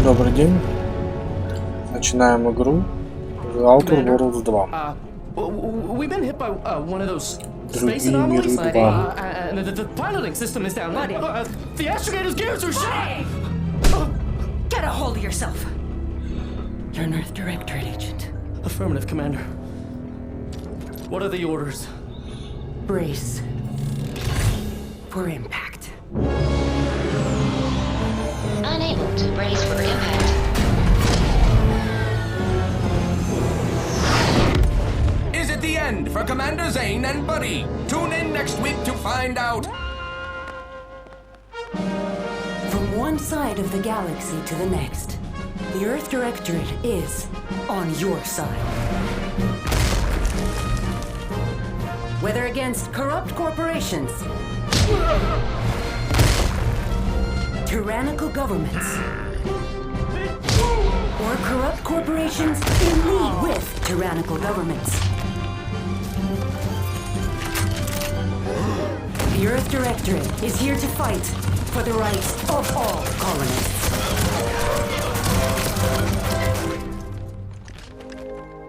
Добрый день. Начинаем игру Outer Worlds 2. We've been hit by one of those space Другие миры anomalies, 2. and the piloting system is down. The astrogator's gears are shot. Get a hold of yourself. You're an Earth Directorate agent. Affirmative, Commander. What are the orders? Brace for impact. Unable to brace for impact. Is it the end for Commander Zane and Buddy? Tune in next week to find out. From one side of the galaxy to the next, the Earth Directorate is on your side. Whether against corrupt corporations, tyrannical governments, or corrupt corporations in league with tyrannical governments, the Earth Directorate is here to fight for the rights of all colonists.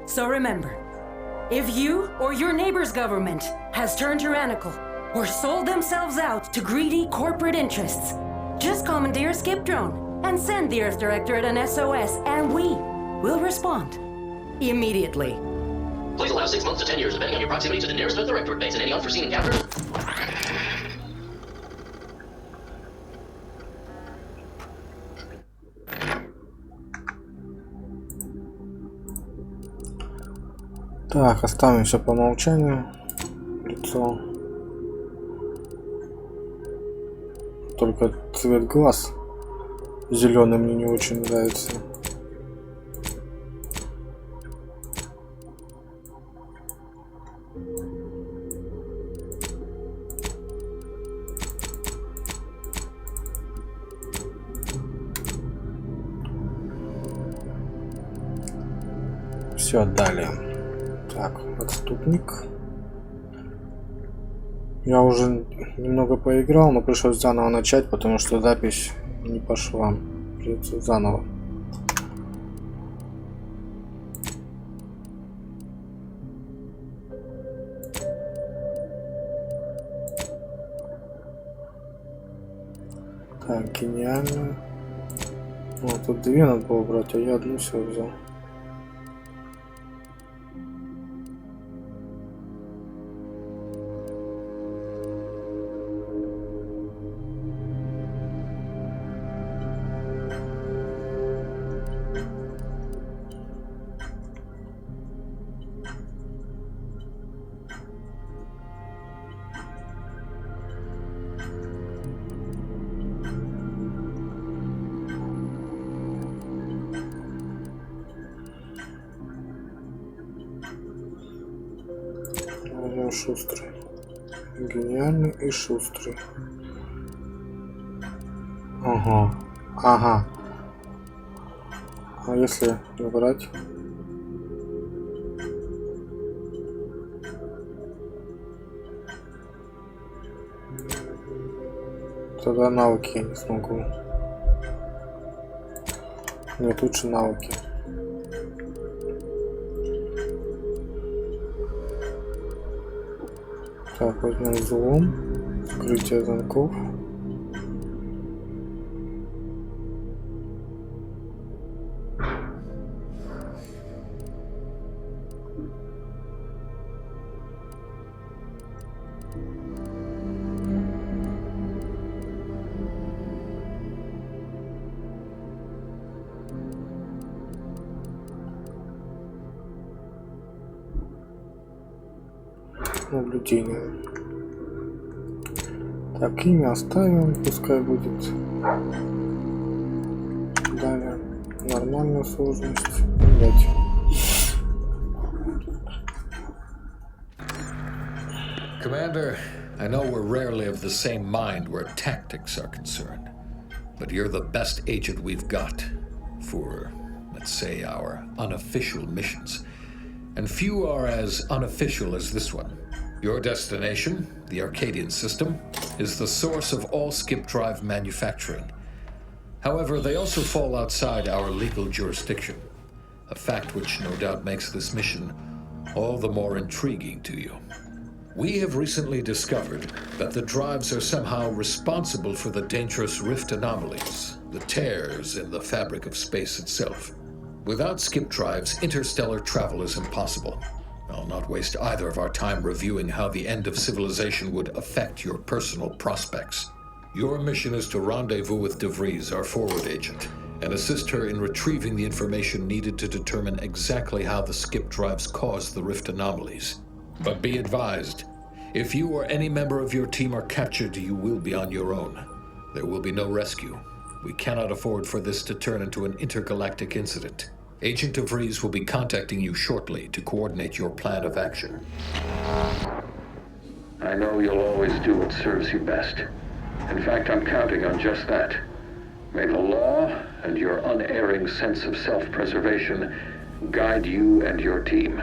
So remember, if you or your neighbor's government has turned tyrannical or sold themselves out to greedy corporate interests, just commandeer a skip drone and send the Earth Directorate an SOS, and we will respond immediately. Please allow 6 months to 10 years, depending on your proximity to the nearest Earth Directorate base and any unforeseen encounters. Так, оставим все по умолчанию. Лицо. Только цвет глаз зеленый мне не очень нравится. Все, далее. Так, отступник. Я уже немного поиграл, но пришлось заново начать, потому что запись не пошла. Придется заново. Так, гениально. О, тут две надо было брать, а я одну все взял. Шустрый. Гениальный и шустрый. Ага. Ага. А если брать? Тогда навыки я не смогу. Нет, лучше навыки. Так, возьмем взлом, скрытие замков. Наблюдение. Так, имя оставим, пускай будет. Далее нормальную сложность. 5. Commander, I know we're rarely of the same mind where tactics are concerned, but you're the best agent we've got for, let's say, our unofficial missions. And few are as unofficial as this one. Your destination, the Arcadian system, is the source of all skip drive manufacturing. However, they also fall outside our legal jurisdiction, a fact which no doubt makes this mission all the more intriguing to you. We have recently discovered that the drives are somehow responsible for the dangerous rift anomalies, the tears in the fabric of space itself. Without skip drives, interstellar travel is impossible. I'll not waste either of our time reviewing how the end of civilization would affect your personal prospects. Your mission is to rendezvous with De Vries, our forward agent, and assist her in retrieving the information needed to determine exactly how the skip drives cause the rift anomalies. But be advised, if you or any member of your team are captured, you will be on your own. There will be no rescue. We cannot afford for this to turn into an intergalactic incident. Agent De Vries will be contacting you shortly to coordinate your plan of action. I know you'll always do what serves you best. In fact, I'm counting on just that. May the law and your unerring sense of self-preservation guide you and your team.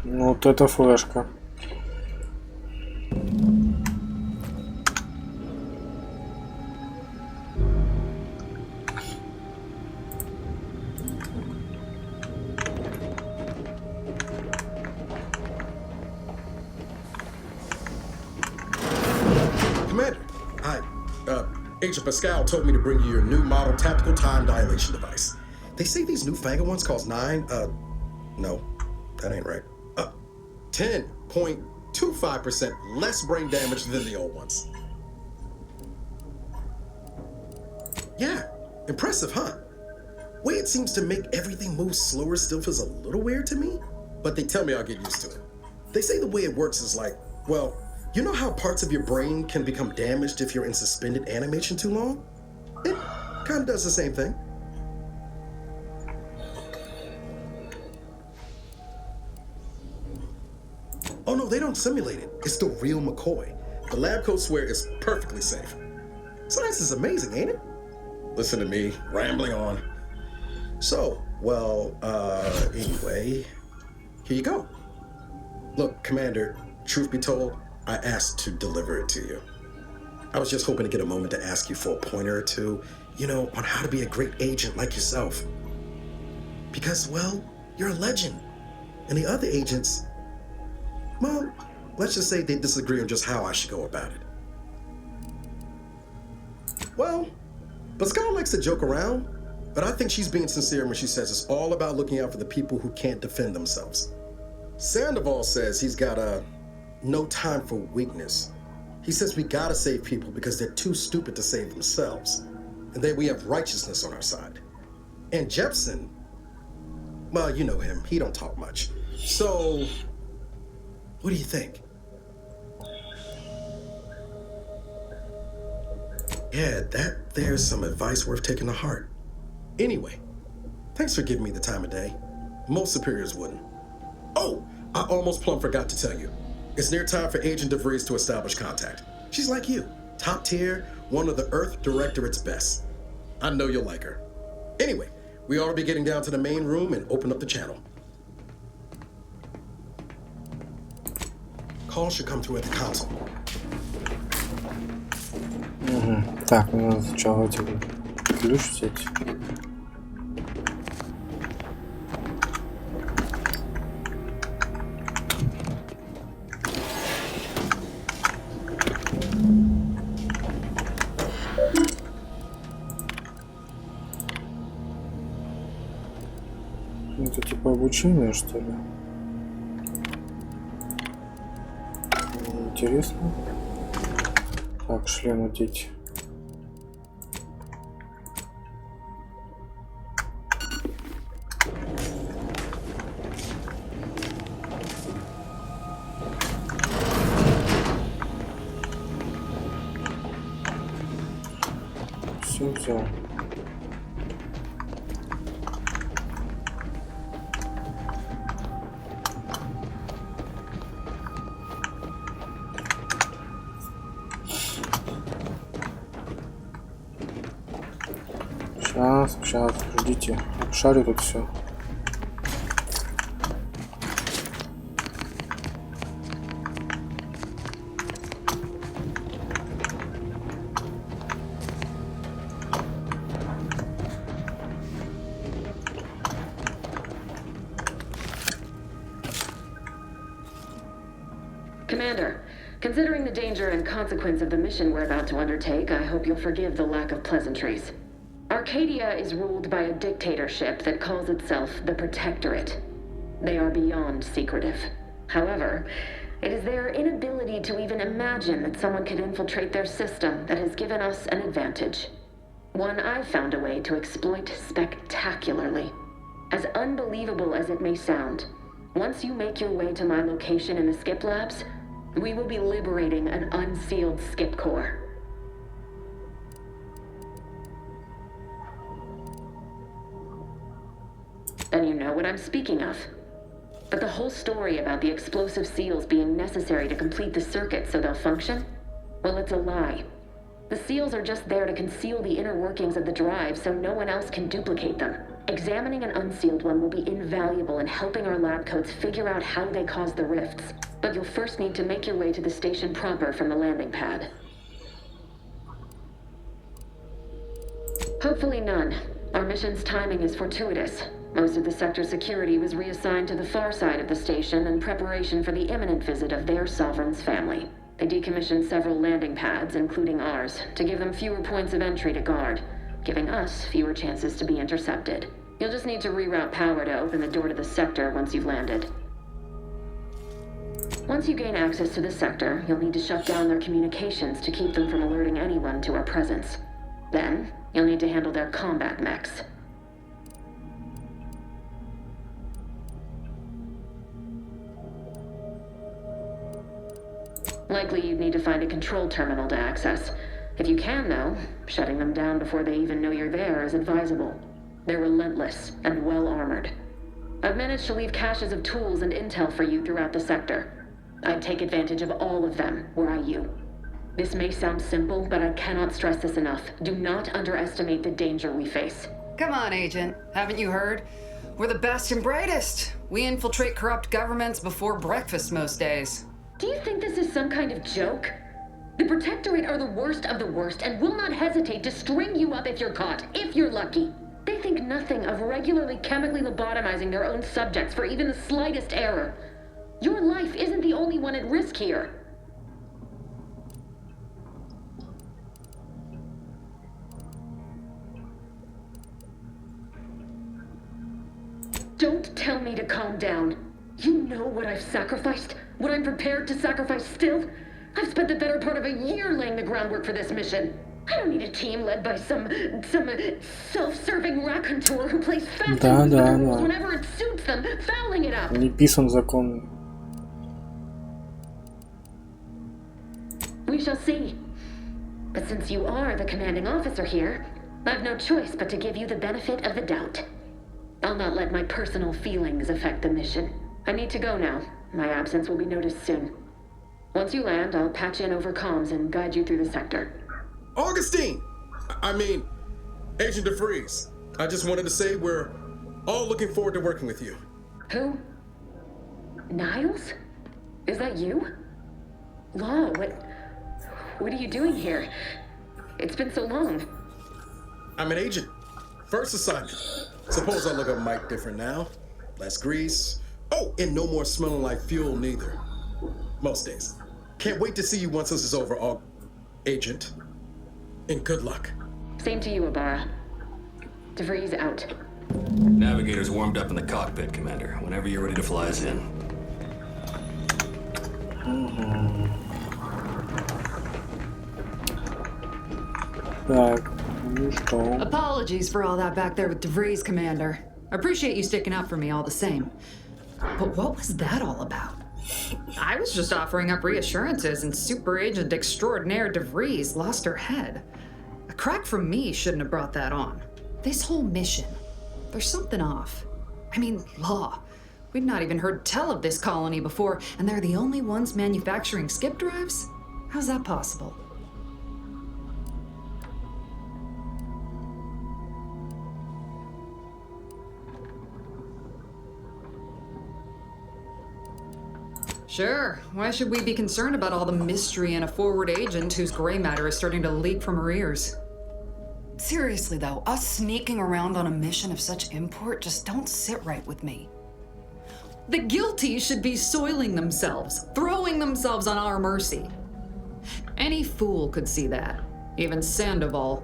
Ну вот это флешка. Agent Pascal told me to bring you your new model tactical time dilation device. They say these newfangled ones cost no, that ain't right. 10.25% less brain damage than the old ones. Yeah, impressive, huh? Way it seems to make everything move slower still feels a little weird to me, but they tell me I'll get used to it. They say the way it works is like, well, you know how parts of your brain can become damaged if you're in suspended animation too long? It kind of does the same thing. Oh no, they don't simulate it. It's the real McCoy. The lab coats swear it's perfectly safe. Science is amazing, ain't it? Listen to me, rambling on. So, well, anyway, here you go. Look, Commander, truth be told, I asked to deliver it to you. I was just hoping to get a moment to ask you for a pointer or two, you know, on how to be a great agent like yourself. Because, well, you're a legend. And the other agents, well, let's just say they disagree on just how I should go about it. Well, Pascal likes to joke around, but I think she's being sincere when she says it's all about looking out for the people who can't defend themselves. Sandoval says he's got no time for weakness. He says we gotta save people because they're too stupid to save themselves, and that we have righteousness on our side. And Jepson, well, you know him, he don't talk much. So, what do you think? Yeah, there's some advice worth taking to heart. Anyway, thanks for giving me the time of day. Most superiors wouldn't. Oh, I almost plumb forgot to tell you. It's near time for Agent De Vries to establish contact. She's like you, top tier, one of the Earth Directorate's best. I know you'll like her. Anyway, we ought to be getting down to the main room and open up the channel. Call should come through at the console. Так, мне надо сначала ключ взять. Это типа обучение, что ли? Интересно. Так, шлем одеть. Все взял. Сейчас, ждите. Шарю тут все. Commander, considering the danger and consequence of the mission we're about to undertake, I hope you'll forgive the lack of pleasantries. Arcadia is ruled by a dictatorship that calls itself the Protectorate. They are beyond secretive. However, it is their inability to even imagine that someone could infiltrate their system that has given us an advantage. One I've found a way to exploit spectacularly. As unbelievable as it may sound, once you make your way to my location in the Skip Labs, we will be liberating an unsealed Skip core. Then you know what I'm speaking of. But the whole story about the explosive seals being necessary to complete the circuit so they'll function? Well, it's a lie. The seals are just there to conceal the inner workings of the drive so no one else can duplicate them. Examining an unsealed one will be invaluable in helping our lab coats figure out how they cause the rifts. But you'll first need to make your way to the station proper from the landing pad. Hopefully none. Our mission's timing is fortuitous. Most of the sector security was reassigned to the far side of the station in preparation for the imminent visit of their sovereign's family. They decommissioned several landing pads, including ours, to give them fewer points of entry to guard, giving us fewer chances to be intercepted. You'll just need to reroute power to open the door to the sector once you've landed. Once you gain access to the sector, you'll need to shut down their communications to keep them from alerting anyone to our presence. Then, you'll need to handle their combat mechs. Likely you'd need to find a control terminal to access. If you can, though, shutting them down before they even know you're there is advisable. They're relentless and well-armored. I've managed to leave caches of tools and intel for you throughout the sector. I'd take advantage of all of them, were I you. This may sound simple, but I cannot stress this enough. Do not underestimate the danger we face. Come on, Agent. Haven't you heard? We're the best and brightest. We infiltrate corrupt governments before breakfast most days. Do you think this is some kind of joke? The Protectorate are the worst of the worst and will not hesitate to string you up if you're caught, if you're lucky. They think nothing of regularly chemically lobotomizing their own subjects for even the slightest error. Your life isn't the only one at risk here. Don't tell me to calm down. You know what I've sacrificed? What I'm prepared to sacrifice still? I've spent the better part of a year laying the groundwork for this mission. I don't need a team led by some self-serving raconteur who plays fast and loose with the rules whenever it suits them, fouling it up. Не писан закон. We shall see. But since you are the commanding officer here, I've no choice but to give you the benefit of the doubt. I'll not let my personal feelings affect the mission. I need to go now. My absence will be noticed soon. Once you land, I'll patch in over comms and guide you through the sector. Augustine! I mean, Agent DeFreeze. I just wanted to say we're all looking forward to working with you. Who? Niles? Is that you? Law, what are you doing here? It's been so long. I'm an agent. First assignment. Suppose I look up Mike different now. Less grease. Oh, and no more smelling like fuel neither. Most days. Can't wait to see you once this is over, Agent. And good luck. Same to you, Ibarra. DeVries out. Navigator's warmed up in the cockpit, Commander. Whenever you're ready to fly us in. Так, ну что? Apologies for all that back there with DeVries, Commander. I appreciate you sticking up for me all the same. But what was that all about? I was just offering up reassurances and Super Agent Extraordinaire DeVries lost her head. A crack from me shouldn't have brought that on. This whole mission, there's something off. I mean, Law. We'd not even heard tell of this colony before, and they're the only ones manufacturing skip drives? How's that possible? Sure, why should we be concerned about all the mystery in a forward agent whose gray matter is starting to leak from her ears? Seriously though, us sneaking around on a mission of such import just don't sit right with me. The guilty should be soiling themselves, throwing themselves on our mercy. Any fool could see that, even Sandoval.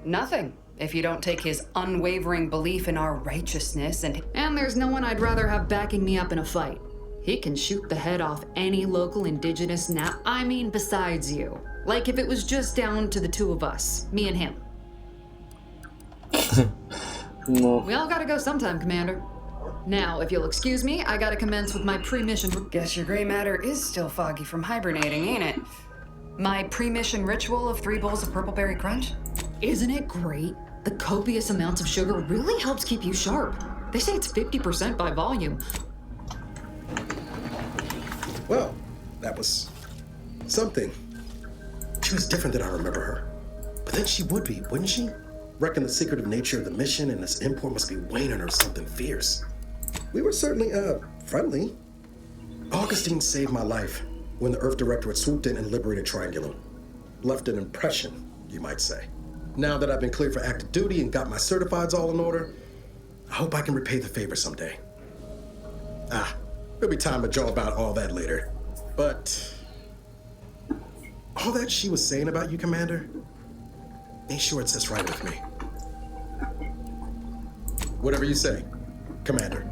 Nothing, if you don't take his unwavering belief in our righteousness and... And there's no one I'd rather have backing me up in a fight. He can shoot the head off any local indigenous now. I mean, besides you. Like if it was just down to the two of us, me and him. No. We all gotta go sometime, Commander. Now, if you'll excuse me, I gotta commence with my pre-mission... Guess your gray matter is still foggy from hibernating, ain't it? My pre-mission ritual of 3 bowls of purple berry crunch? Isn't it great? The copious amounts of sugar really helps keep you sharp. They say it's 50% by volume. Well, that was something. She was different than I remember her. But then she would be, wouldn't she? Reckon the secretive nature of the mission and this import must be weighing on her something fierce. We were certainly, friendly. Augustine saved my life when the Earth Directorate swooped in and liberated Triangulum. Left an impression, you might say. Now that I've been cleared for active duty and got my certifieds all in order, I hope I can repay the favor someday. There'll be time to jaw about all that later. But all that she was saying about you, Commander, ain't sure it sits right with me. Whatever you say, Commander.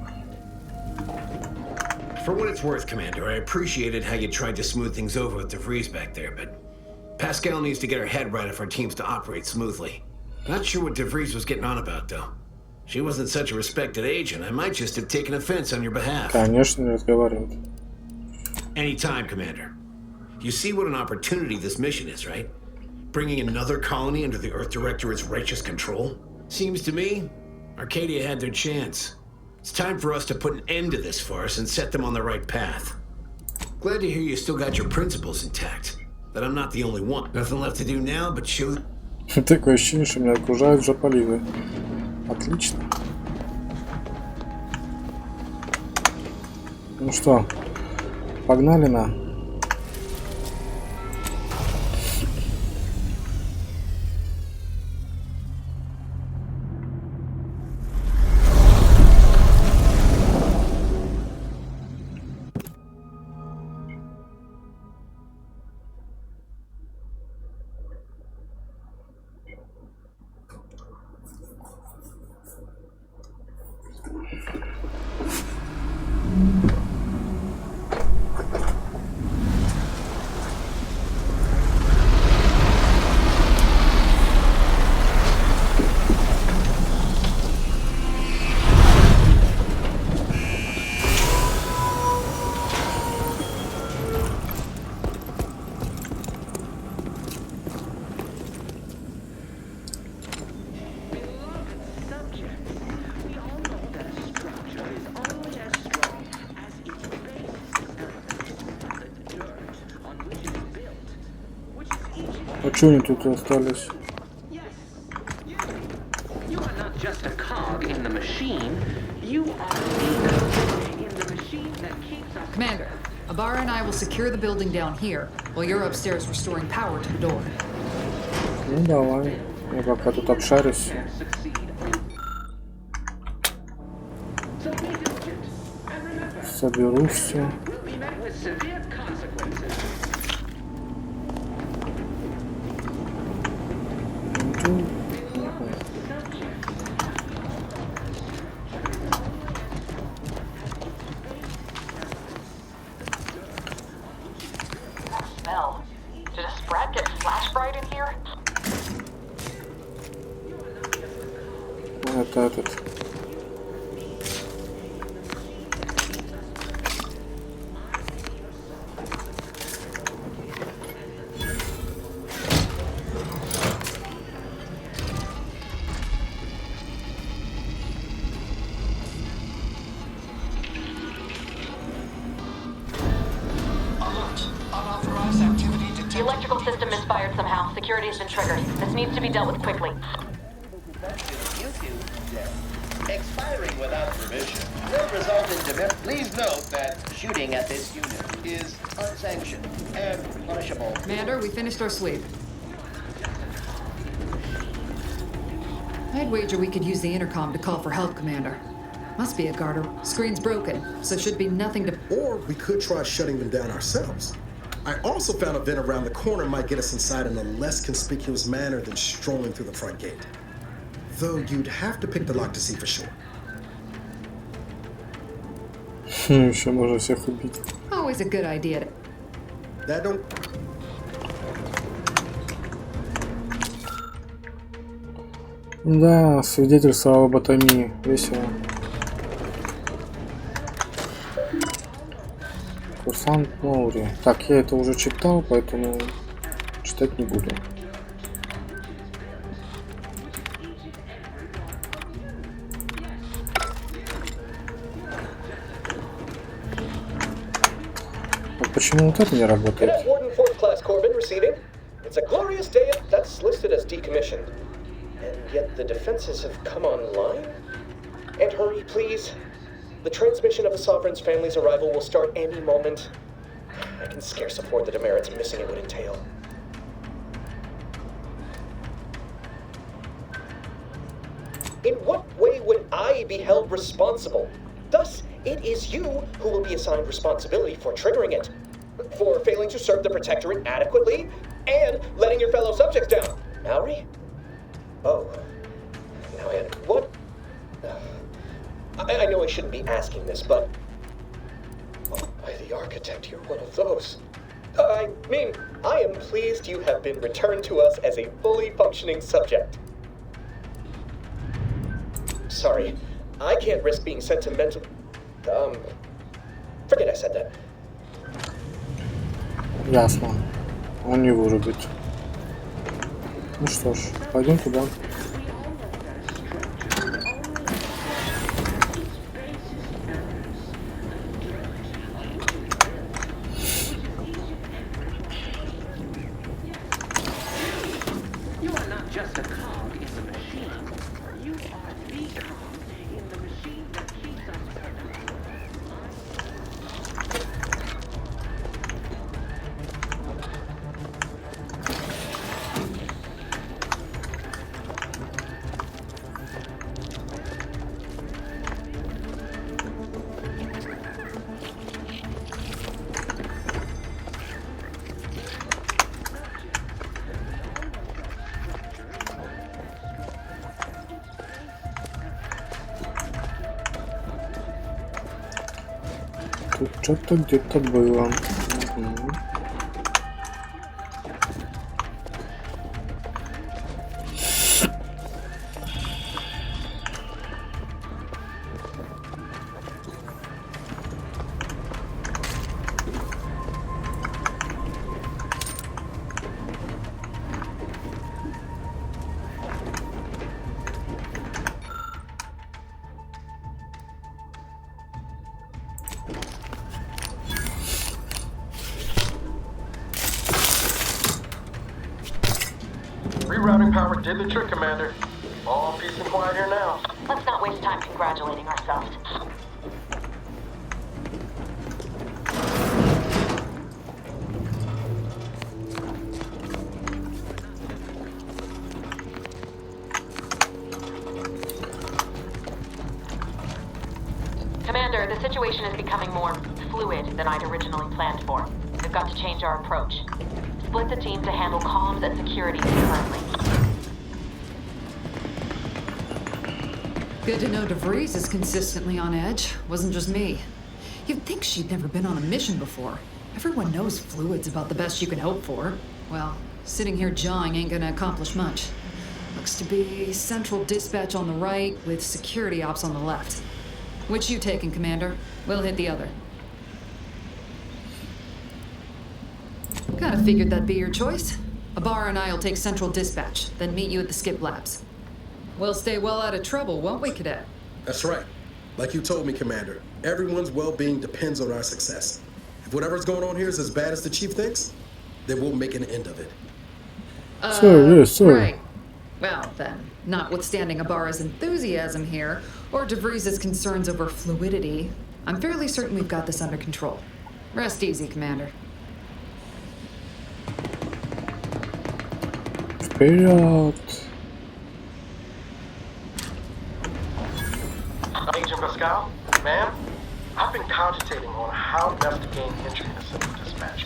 For what it's worth, Commander, I appreciated how you tried to smooth things over with DeVries back there, but Pascal needs to get her head right if our team's to operate smoothly. Not sure what DeVries was getting on about, though. She wasn't such a respected agent. I might just have taken offense on your behalf. Конечно, не разговаривает. Anytime, Commander. You see what an opportunity this mission is, right? Bringing another colony under the Earth Directorate's righteous control? Seems to me, Arcadia had their chance. It's time for us to put an end to this farce and set them on the right path. Glad to hear you still got your principles intact. That I'm not the only one. Nothing left to do now but show... Такое ощущение, что меня окружают жополивы. Отлично. Ну что, погнали на... А чё они тут остались? You are not just a cog in the machine. You are in the machine that keeps us... Commander, Abara and I will secure the building down here, while you're upstairs restoring power to the door. Ну давай, я пока тут обшарюсь. Соберу все. Smell. Did a sprat get flash fried in here? Это этот. The electrical system misfired somehow. Security has been triggered. This needs to be dealt with quickly. Expiring without permission will result in Please note that shooting at this unit is unsanctioned and punishable. Commander, we finished our sweep. I'd wager we could use the intercom to call for help, Commander. Must be a garter. Screen's broken, so should be nothing to... Or we could try shutting them down ourselves. I also found a vent around the corner might get us inside in a less conspicuous manner than strolling through the front gate. Though you'd have to pick the lock to see for sure. Еще можно всех убить. Always a good idea to... That don't... Да, свидетельство о лоботомии. Весело. Курсант Ноури. Так, я это уже читал, поэтому читать не буду. А почему вот это не работает? It's a glorious day that's listed as decommissioned. And yet the defenses have come online? And hurry, please. The transmission of a sovereign's family's arrival will start any moment. I can scarce afford the demerits missing it would entail. In what way would I be held responsible? Thus, it is you who will be assigned responsibility for triggering it. For failing to serve the Protectorate adequately, and letting your fellow subjects down. Maori? Oh. Now, and what? I know I shouldn't be asking this, but... Oh, by the Architect, you're one of those. I mean, I am pleased you have been returned to us as a fully functioning subject. Sorry, I can't risk being sentimental... Forget I said that. Ясно. Он не вырубит. Ну что ж, пойдем туда. Тут что-то где-то было. Угу. Rerouting power did the trick, Commander. All peace and quiet here now. Let's not waste time congratulating ourselves. Commander, the situation is becoming more fluid than I'd originally planned for. We've got to change our approach. Split the team to handle comms and security concurrently. Good to know DeVries is consistently on edge. Wasn't just me. You'd think she'd never been on a mission before. Everyone knows fluid's about the best you can hope for. Well, sitting here jawing ain't gonna accomplish much. Looks to be central dispatch on the right with security ops on the left. Which you taking, Commander? We'll hit the other. Kinda figured that'd be your choice. Ibarra and I'll take central dispatch, then meet you at the skip labs. We'll stay well out of trouble, won't we, Cadet? That's right. Like you told me, Commander, everyone's well-being depends on our success. If whatever's going on here is as bad as the Chief thinks, then we'll make an end of it. Sir, yes, sir. Right. Well, then, notwithstanding Ibarra's enthusiasm here, or DeVries' concerns over fluidity, I'm fairly certain we've got this under control. Rest easy, Commander. Вперед! Agent Pascal. Pascal, ma'am, I've been cogitating on how best to gain entry into civil dispatch.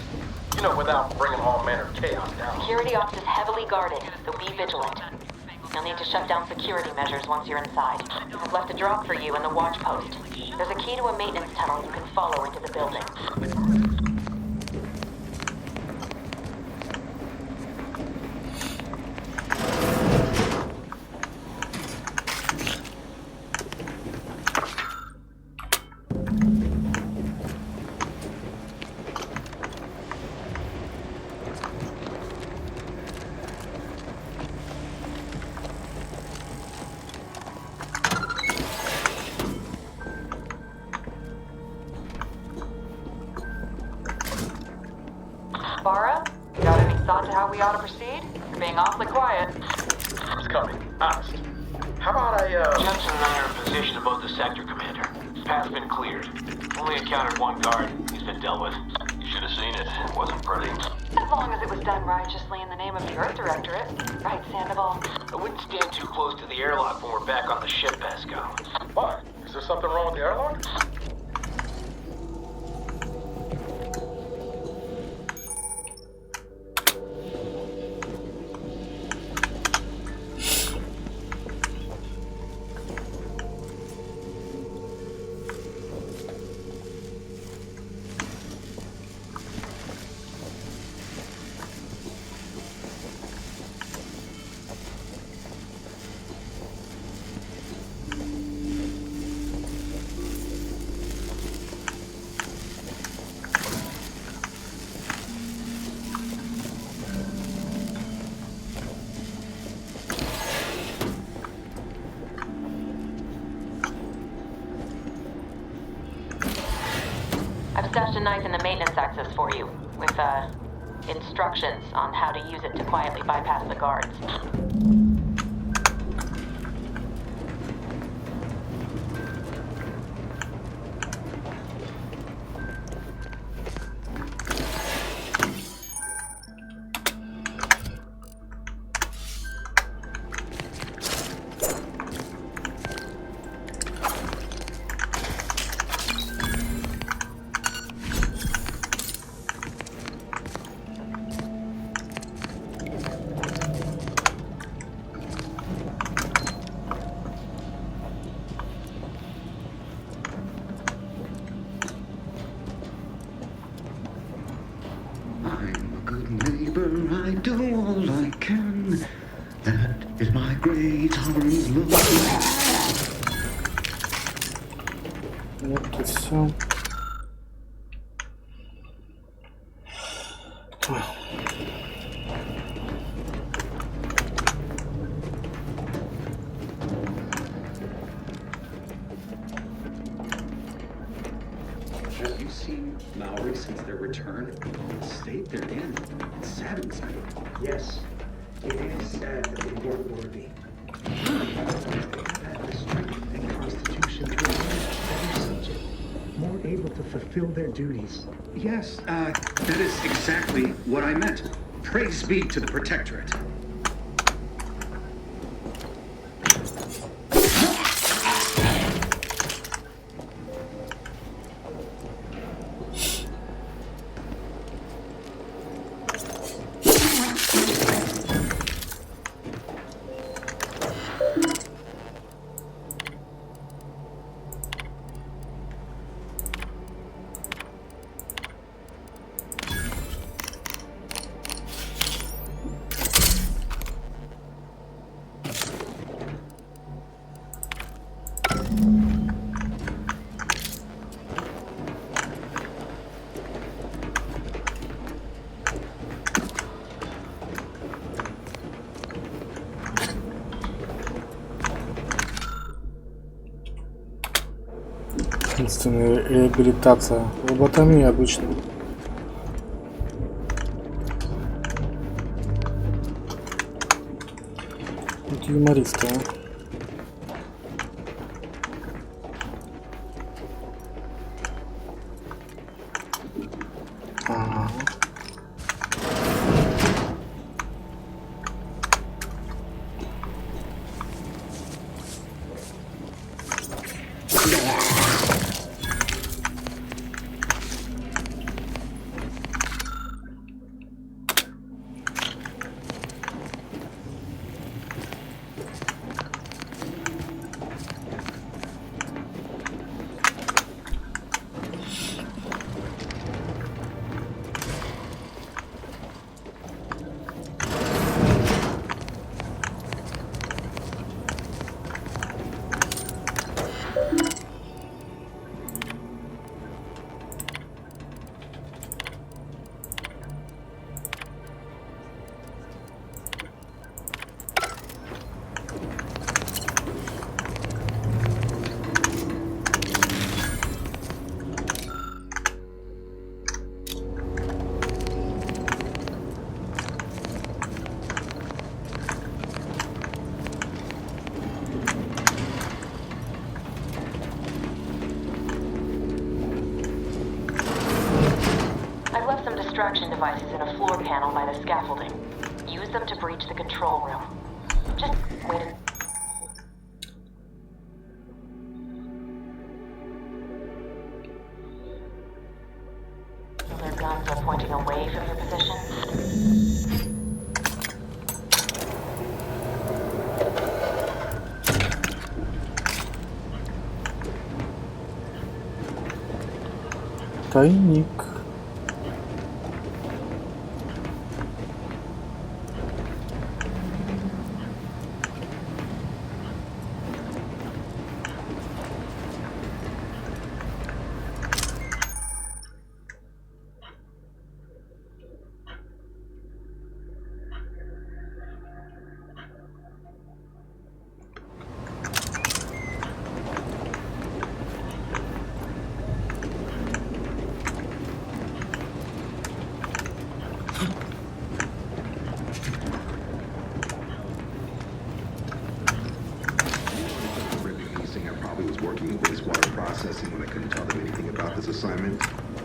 You know, without bringing all manner of chaos down. Security ops is heavily guarded, so be vigilant. You'll need to shut down security measures once you're inside. I've left a drop for you in the watch post. There's a key to a maintenance tunnel you can follow into the building. Bara, got any thought to how we ought to proceed? You're being awfully quiet. It's coming. Honest. How about Jensen and I are in position to both the sector, Commander. Path's been cleared. Only encountered one guard. He's been dealt with. You should have seen it. It wasn't pretty. As long as it was done righteously in the name of the Earth Directorate. Right, Sandoval? I wouldn't stand too close to the airlock when we're back on the ship, Pascal. Why? Is there something wrong with the airlock? I've stashed a knife in the maintenance access for you, with, instructions on how to use it to quietly bypass the guards. I do all I can. That is my great arm's love. Вот и все. Have you seen Maori since their return? The state they're in, it saddens me. Yes, it is sad that they weren't worthy. The strength and constitution to better subject, more able to fulfill their duties. Yes, that is exactly what I meant. Praise be to the Protectorate. Единственная реабилитация. Лоботомия обычно. Вот юмористы, а. Ага. extraction devices in a floor panel by the scaffolding. Use them to breach the control room. Just wait a... Their guns are pointing away from your position. Тайник.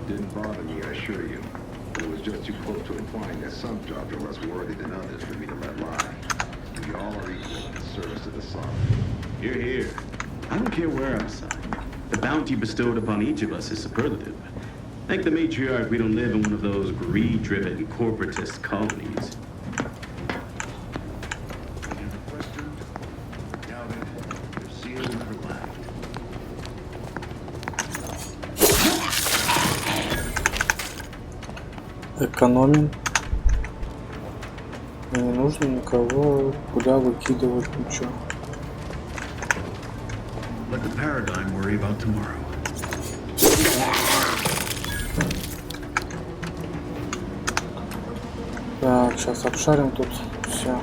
Didn't bother me, I assure you. It was just too close to implying that some jobs are less worthy than others for me to let lie. We all are equal in service to the sun. You're here. I don't care where I'm assigned. The bounty bestowed upon each of us is superlative. Thank the matriarch we don't live in one of those greed-driven corporatist colonies. Экономим. Мне не нужно никого куда выкидывать, ничего. Let the paradigm worry about tomorrow. Так, сейчас обшарим тут все.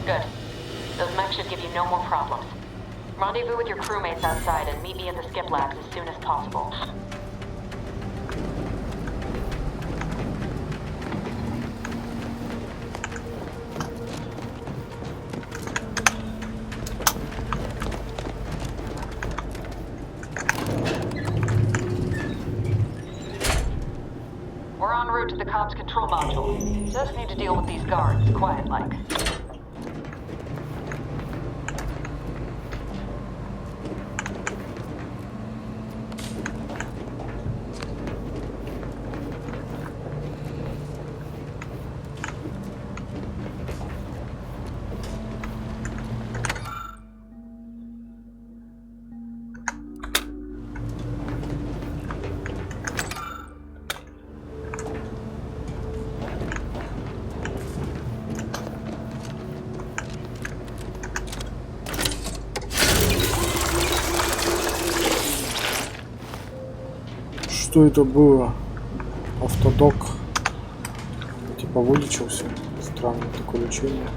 Good. Those mechs should give you no more problems. Rendezvous with your crewmates outside and meet me at the skip labs as soon as possible. We're en route to the comms control module. Just need to deal with these guards, quiet-like. Что это было? Автодок. Типа вылечился. Странное такое лечение.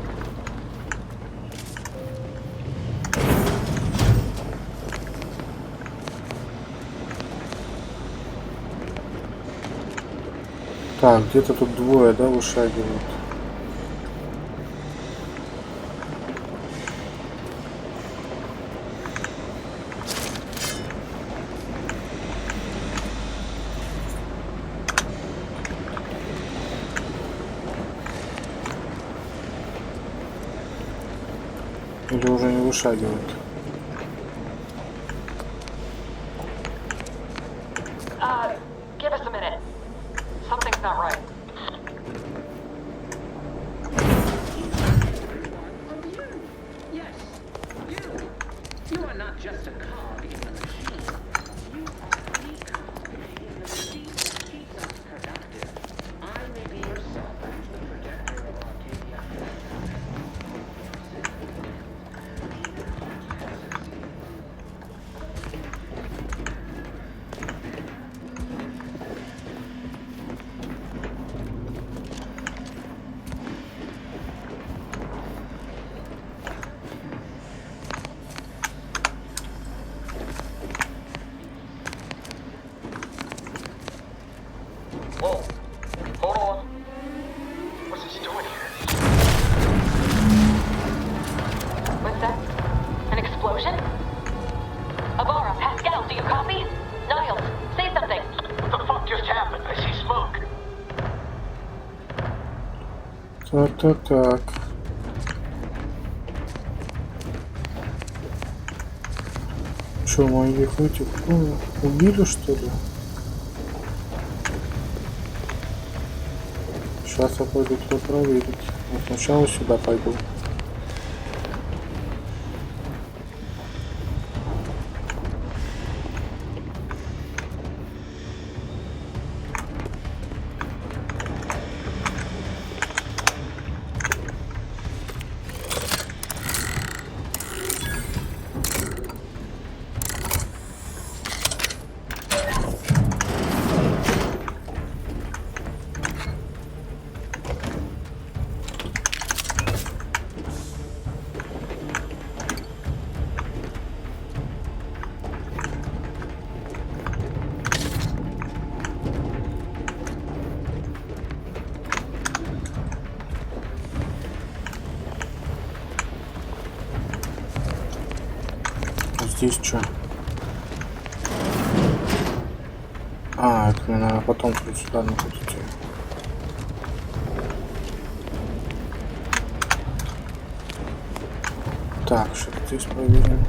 Так, где-то тут двое, да, вышагивают. Или уже не вышагивают? Give us a minute. Something's not right. Yes, you. You are not just a cog in the machine. You are the cog in the machine that keeps us productive. I may be yourself as the protector of Arcadia. Whoa. Hold on. What's he doing here? What's that? An explosion? Avara, Pascal, do you copy? Niles, say something. What the fuck just happened? I see smoke. Так. Что, моих этих убили, что ли? Сейчас я пойду туда проверить. Но сначала сюда пойду. Здесь что? А, это мне надо потом сюда накрутить. Так, что здесь проверим.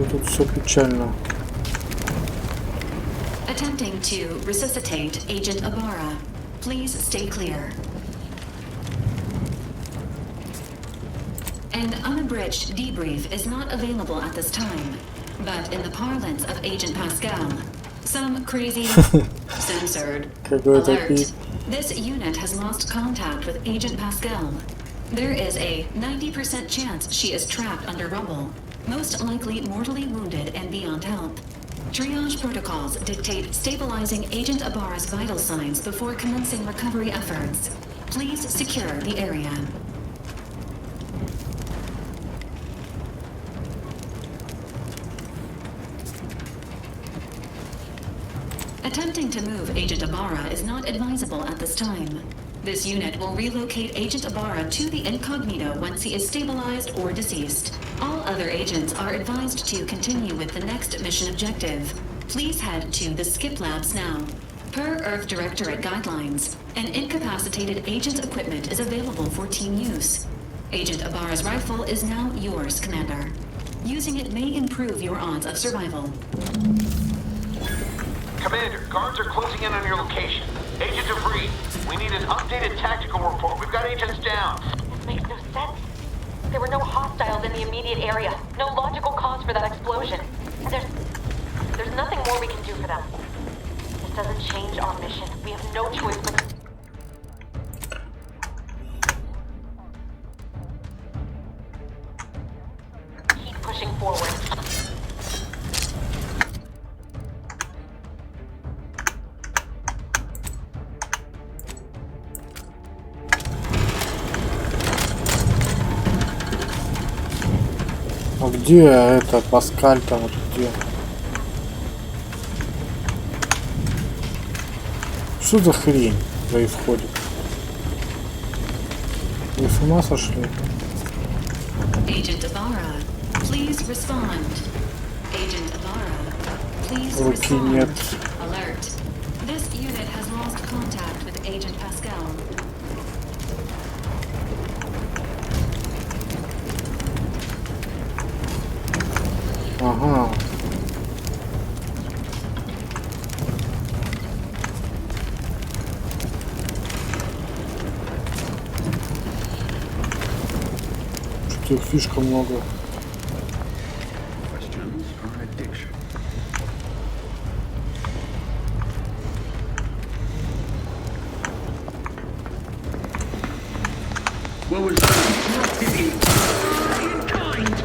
Тут все печально. Attempting to resuscitate Agent Ibarra. Please stay clear. An unabridged debrief is not available at this time, but in the parlance of Agent Pascal, some crazy censored alert. This unit has lost contact with Agent Pascal. There is a 90% chance she is trapped under rubble, most likely mortally wounded and beyond help. Triage protocols dictate stabilizing Agent Ibarra's vital signs before commencing recovery efforts. Please secure the area. Attempting to move Agent Ibarra is not advisable at this time. This unit will relocate Agent Ibarra to the incognito once he is stabilized or deceased. All other agents are advised to continue with the next mission objective. Please head to the skip labs now. Per Earth Directorate guidelines, an incapacitated agent's equipment is available for team use. Agent Ibarra's rifle is now yours, Commander. Using it may improve your odds of survival. Commander, guards are closing in on your location. Agent DeVries, we need an updated tactical report. We've got agents down. This makes no sense. There were no hostiles in the immediate area. No logical cause for that explosion. And there's nothing more we can do for them. This doesn't change our mission. We have no choice but... Keep pushing forward. Где это Паскаль там? Вот где? Что за хрень происходит? Вы с ума сошли? Agent Ibarra, please respond. Agent Ibarra, please Руки respond. нет. Alert. This unit has lost contact with Agent Pascal. Ага. Что-то их слишком много. What was disrupted in kind?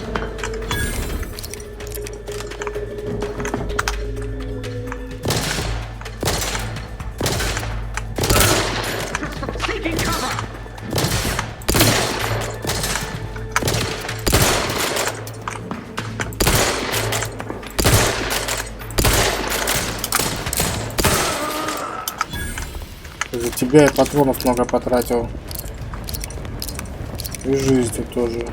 Taking cover! За тебя я патронов много потратил. И жизни тоже.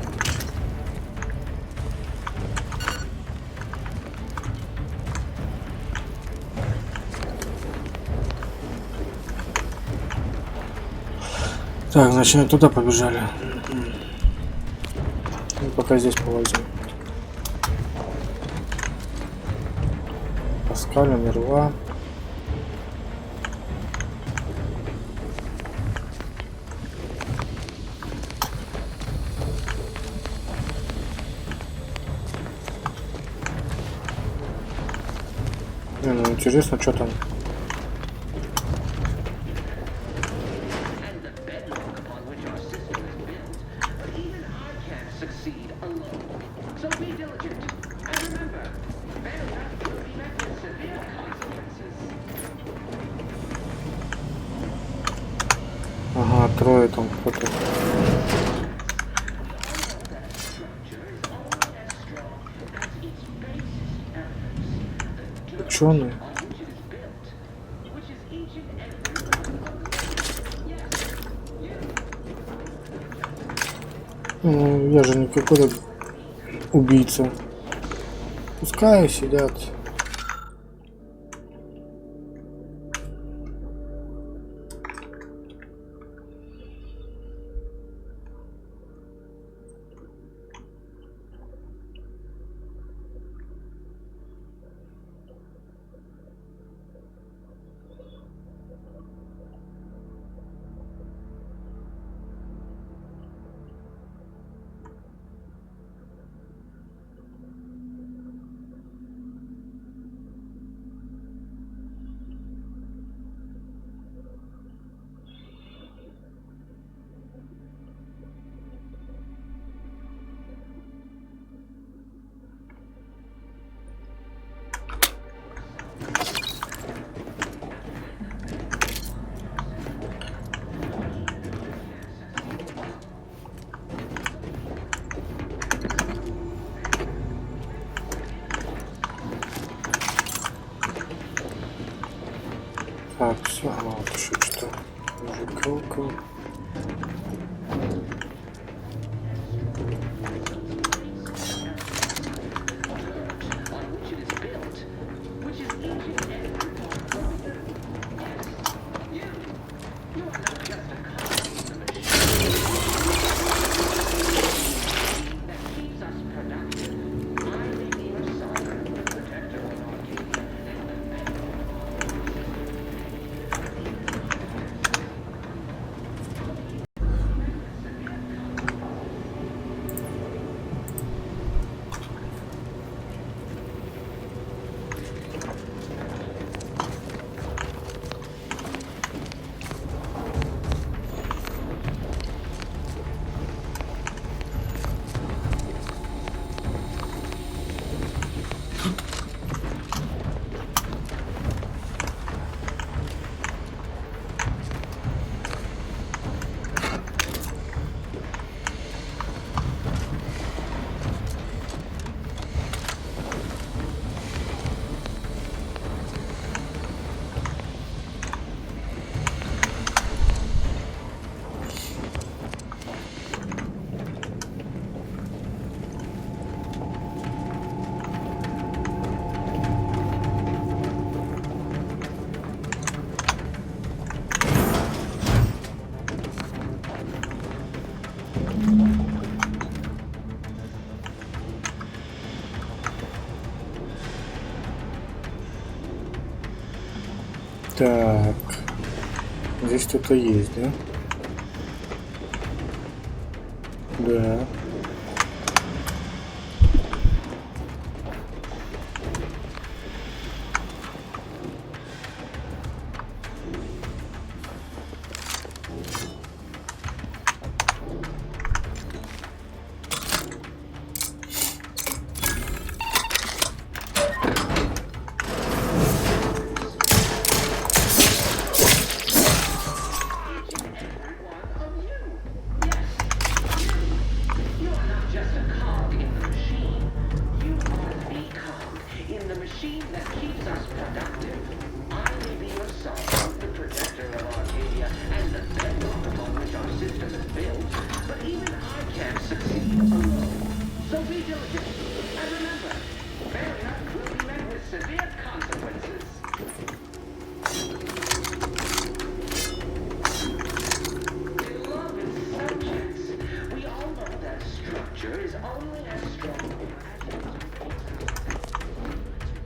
Так, значит, туда побежали. Ну, пока здесь полазим. Паскаль умерла. Ну, интересно, что там. Ага, трое там кто-то. Ученые. Ну, я же не какой-то убийца. Пускай сидят. Так, все, вот еще что. Мужикалка. Так, здесь кто-то есть, да? Да.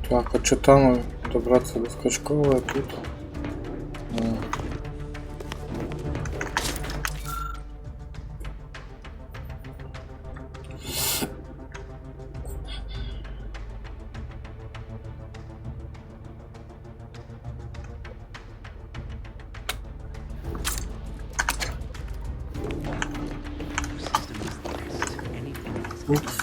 Так, а что там добраться до скачковой тут? Упс.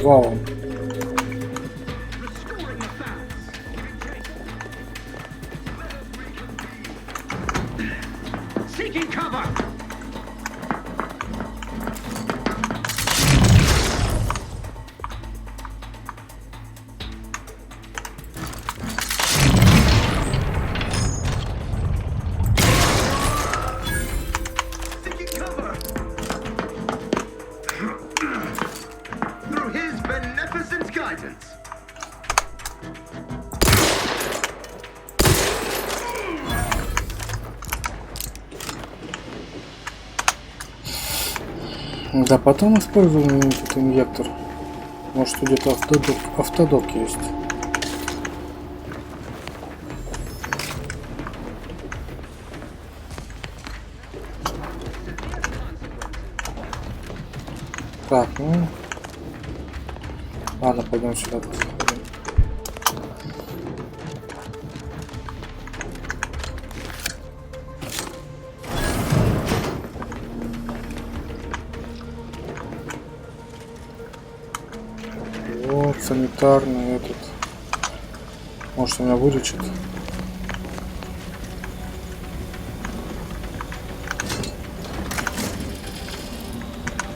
Вау. Да, потом используем этот инъектор. Может, где-то автодок есть. Так, ну... Ладно, пойдем сюда. Вот, санитарный этот. Может, меня вылечит.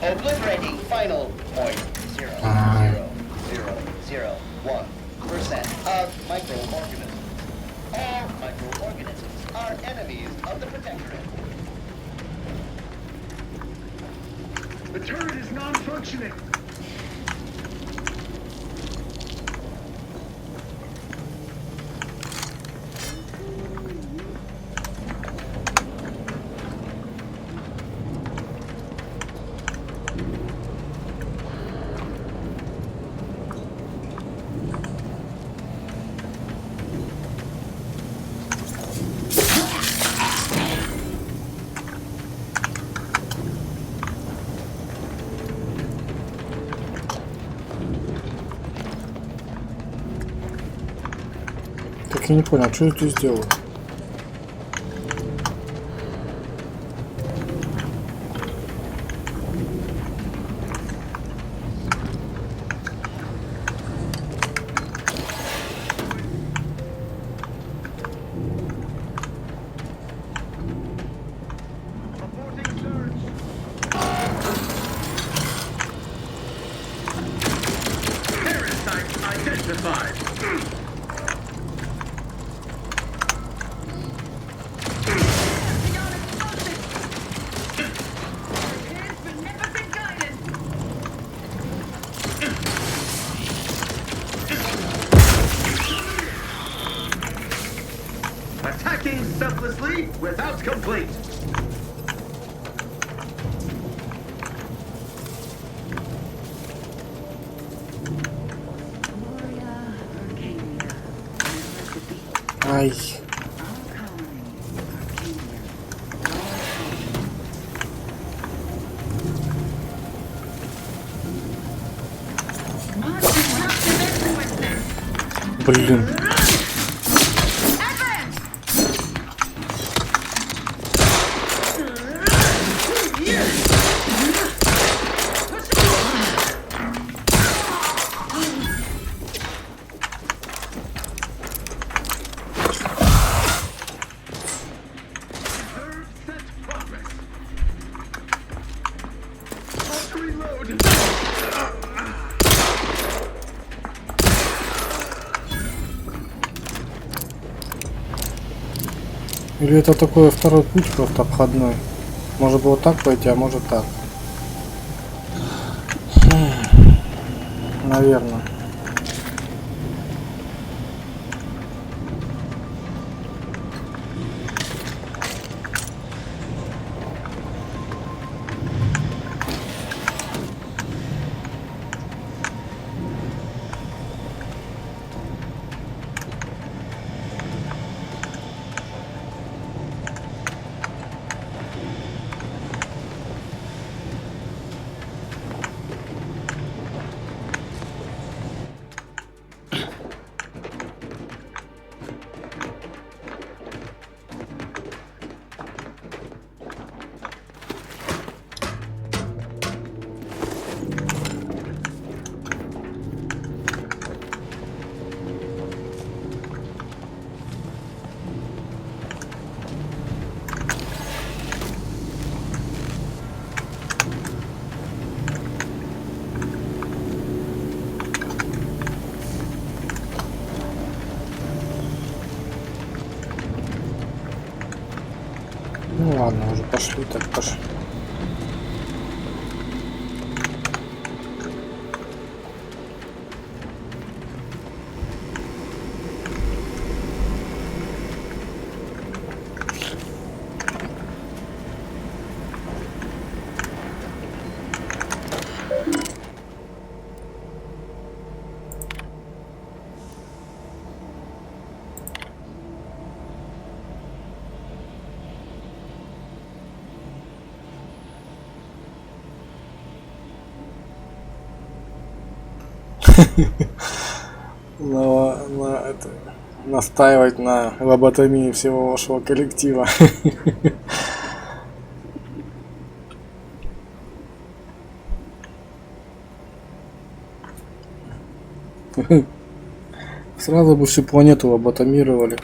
Obliterating final 0.0001% of microorganisms. All microorganisms are enemies of the Protectorate. The turret is non-functioning. так и не понял, что я тут сделал. Attacking selflessly without complaint. Ай. Блин. Или это такой второй путь просто обходной? Может было так пойти, а может так. Наверное. Ну ладно, уже пошли, так пошли. Настаивать на лоботомии всего вашего коллектива. Сразу бы всю планету лоботомировали.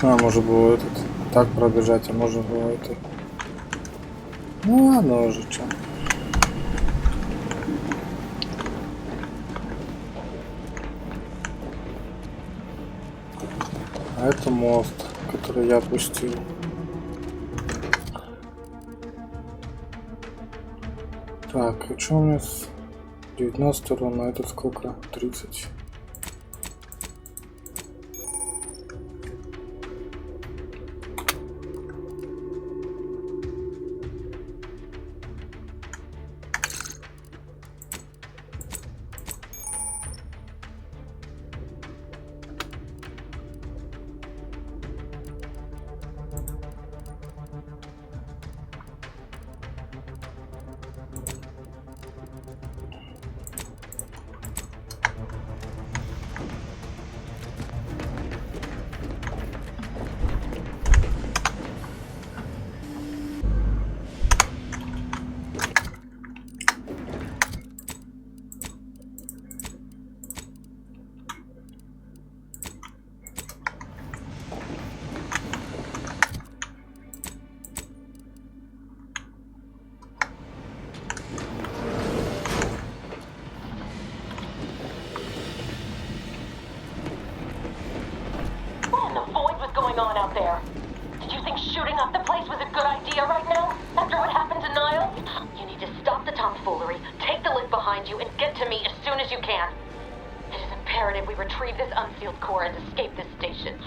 А, может было этот так пробежать, а можно было это. Ну ладно уже, что. А это мост, который я опустил. Так, и что у меня с 19 урона, а этот сколько? 30. On out there. Did you think shooting up the place was a good idea right now? After what happened to Niall? You need to stop the tomfoolery, take the lid behind you, and get to me as soon as you can. It is imperative we retrieve this unsealed core and escape this station.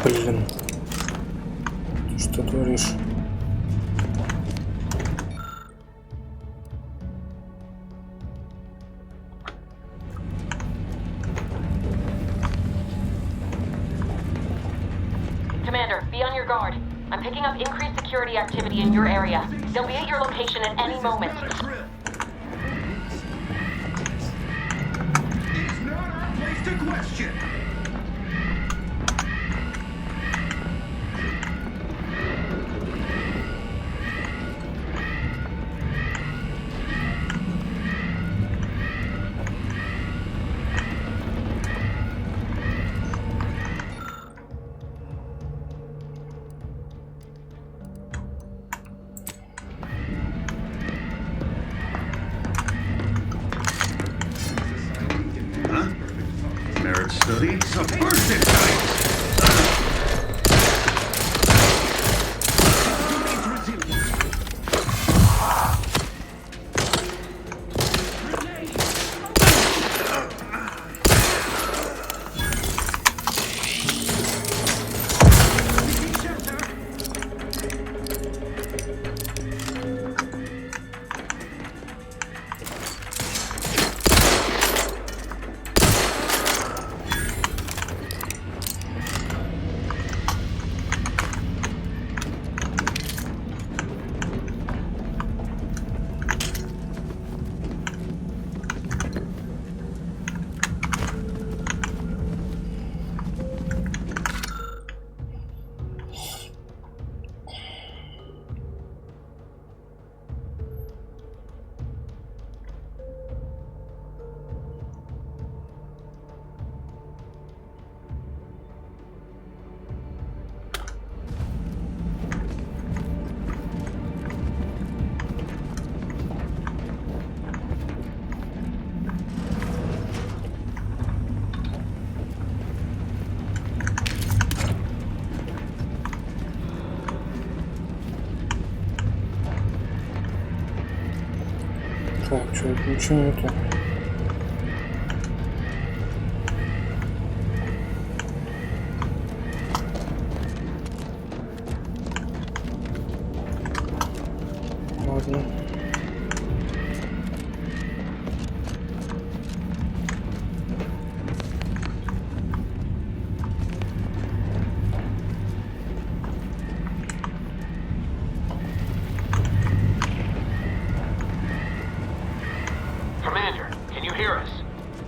Блин. Что творишь? Commander, be on your guard. I'm picking up increased security activity in your area. They'll be at your location at any moment. It's not our place to your question? Study subversive science. Так, что это ничего нету. Ладно. Commander, can you hear us?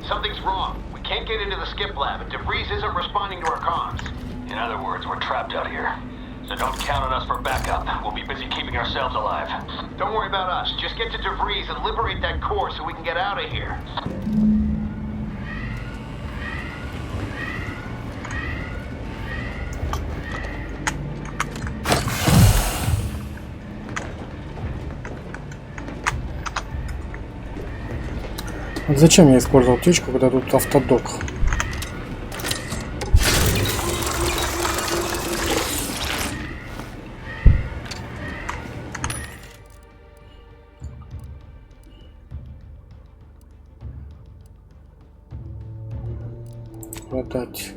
Something's wrong. We can't get into the skip lab, and DeVries isn't responding to our comms. In other words, we're trapped out here. So don't count on us for backup. We'll be busy keeping ourselves alive. Don't worry about us. Just get to DeVries and liberate that core so we can get out of here. Вот зачем я использовал птичку, когда тут автодок? Продать.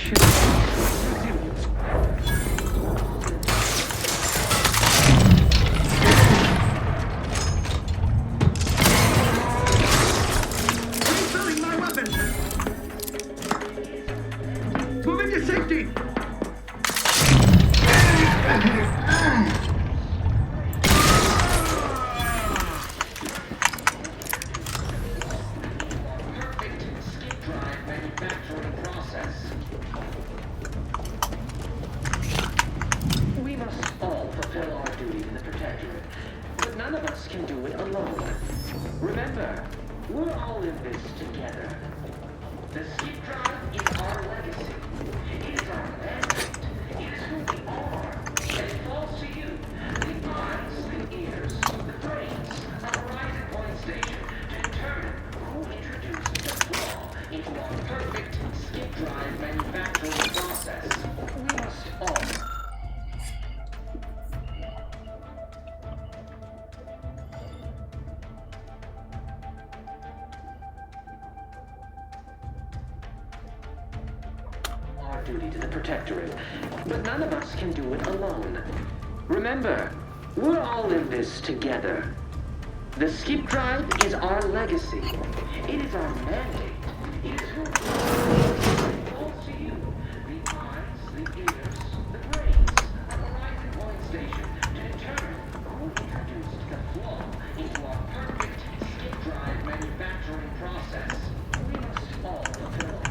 assure you. Refilling my weapon! Moving to safety! We must all fulfill our duty to the Protectorate, but none of us can do it alone. Remember, we're all in this together. The skip drive is our legacy. It is our mandate. It is who we are. And it falls to you, the eyes, the ears, the brains, of Horizon Point Station, to determine who introduced the flaw into our perfect skip drive manufacturing process. We must all duty to the Protectorate, but none of us can do it alone. Remember, we're all in this together. The skip drive is our legacy. It is our mandate. It is who it falls to you. The eyes, the ears, the brains of Horizon Point Station to determine who introduced the flaw into our perfect skip drive manufacturing process. We must all fulfill.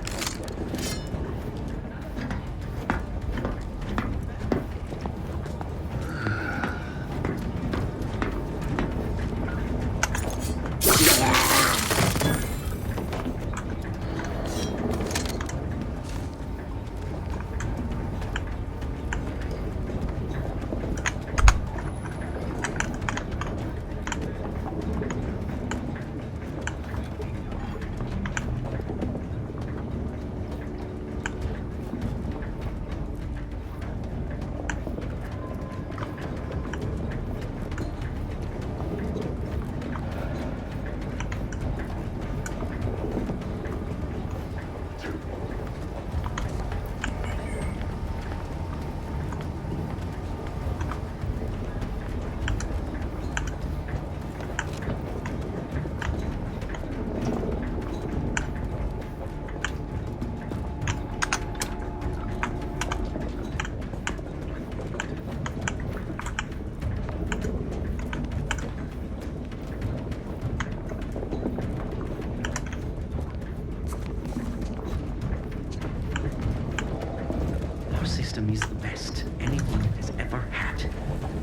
Our system is the best anyone has ever had.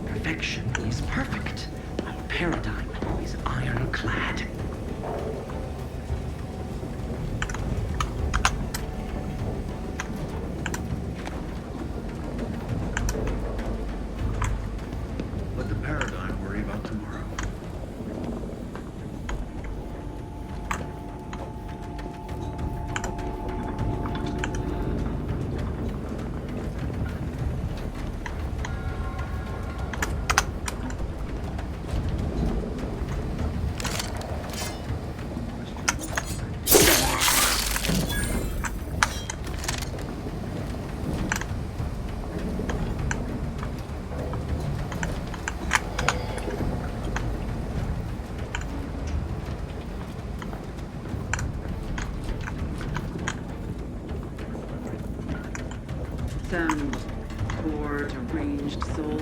Perfection is perfect. Our paradigm is ironclad. Let the paradigm worry about tomorrow. Some poor, deranged soul.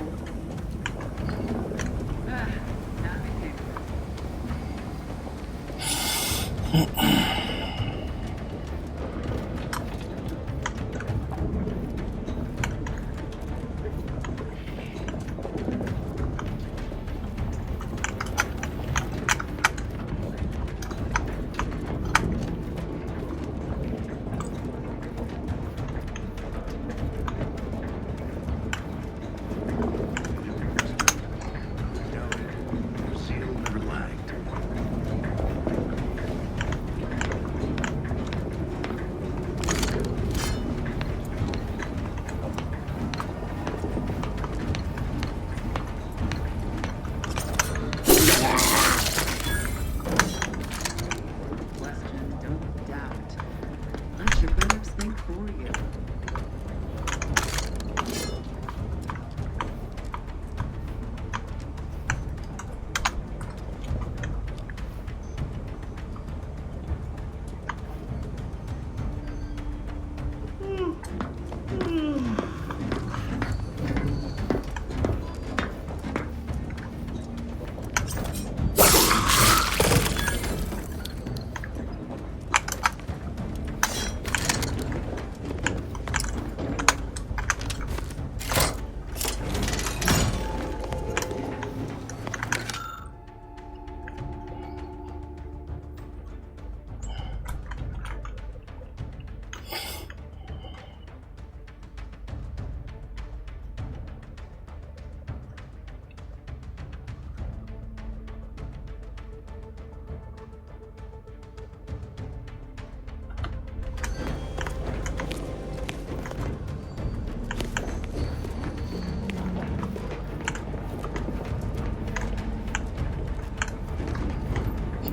Zeal never lagged.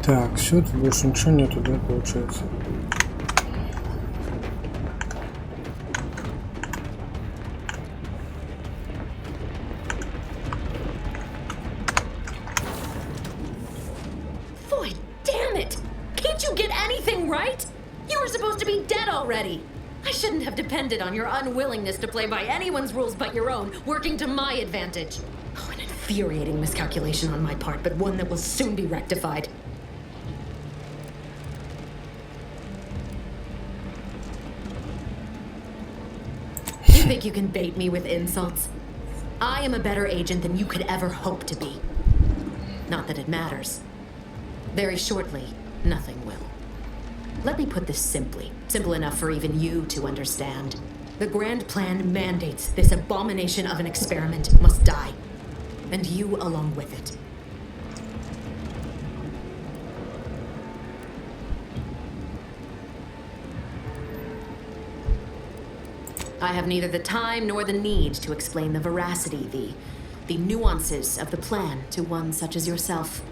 Так, все, тут больше ничего нету, да, получается? Boy, damn it! Can't you get anything right? You were supposed to be dead already. I shouldn't have depended on your unwillingness to play by anyone's rules but your own, working to my advantage. Oh, an infuriating miscalculation on my part, but one that will soon be rectified. You think you can bait me with insults? I am a better agent than you could ever hope to be. Not that it matters. Very shortly, nothing will. Let me put this simply, simple enough for even you to understand. The grand plan mandates this abomination of an experiment must die. And you along with it. I have neither the time nor the need to explain the veracity, the nuances of the plan to one such as yourself.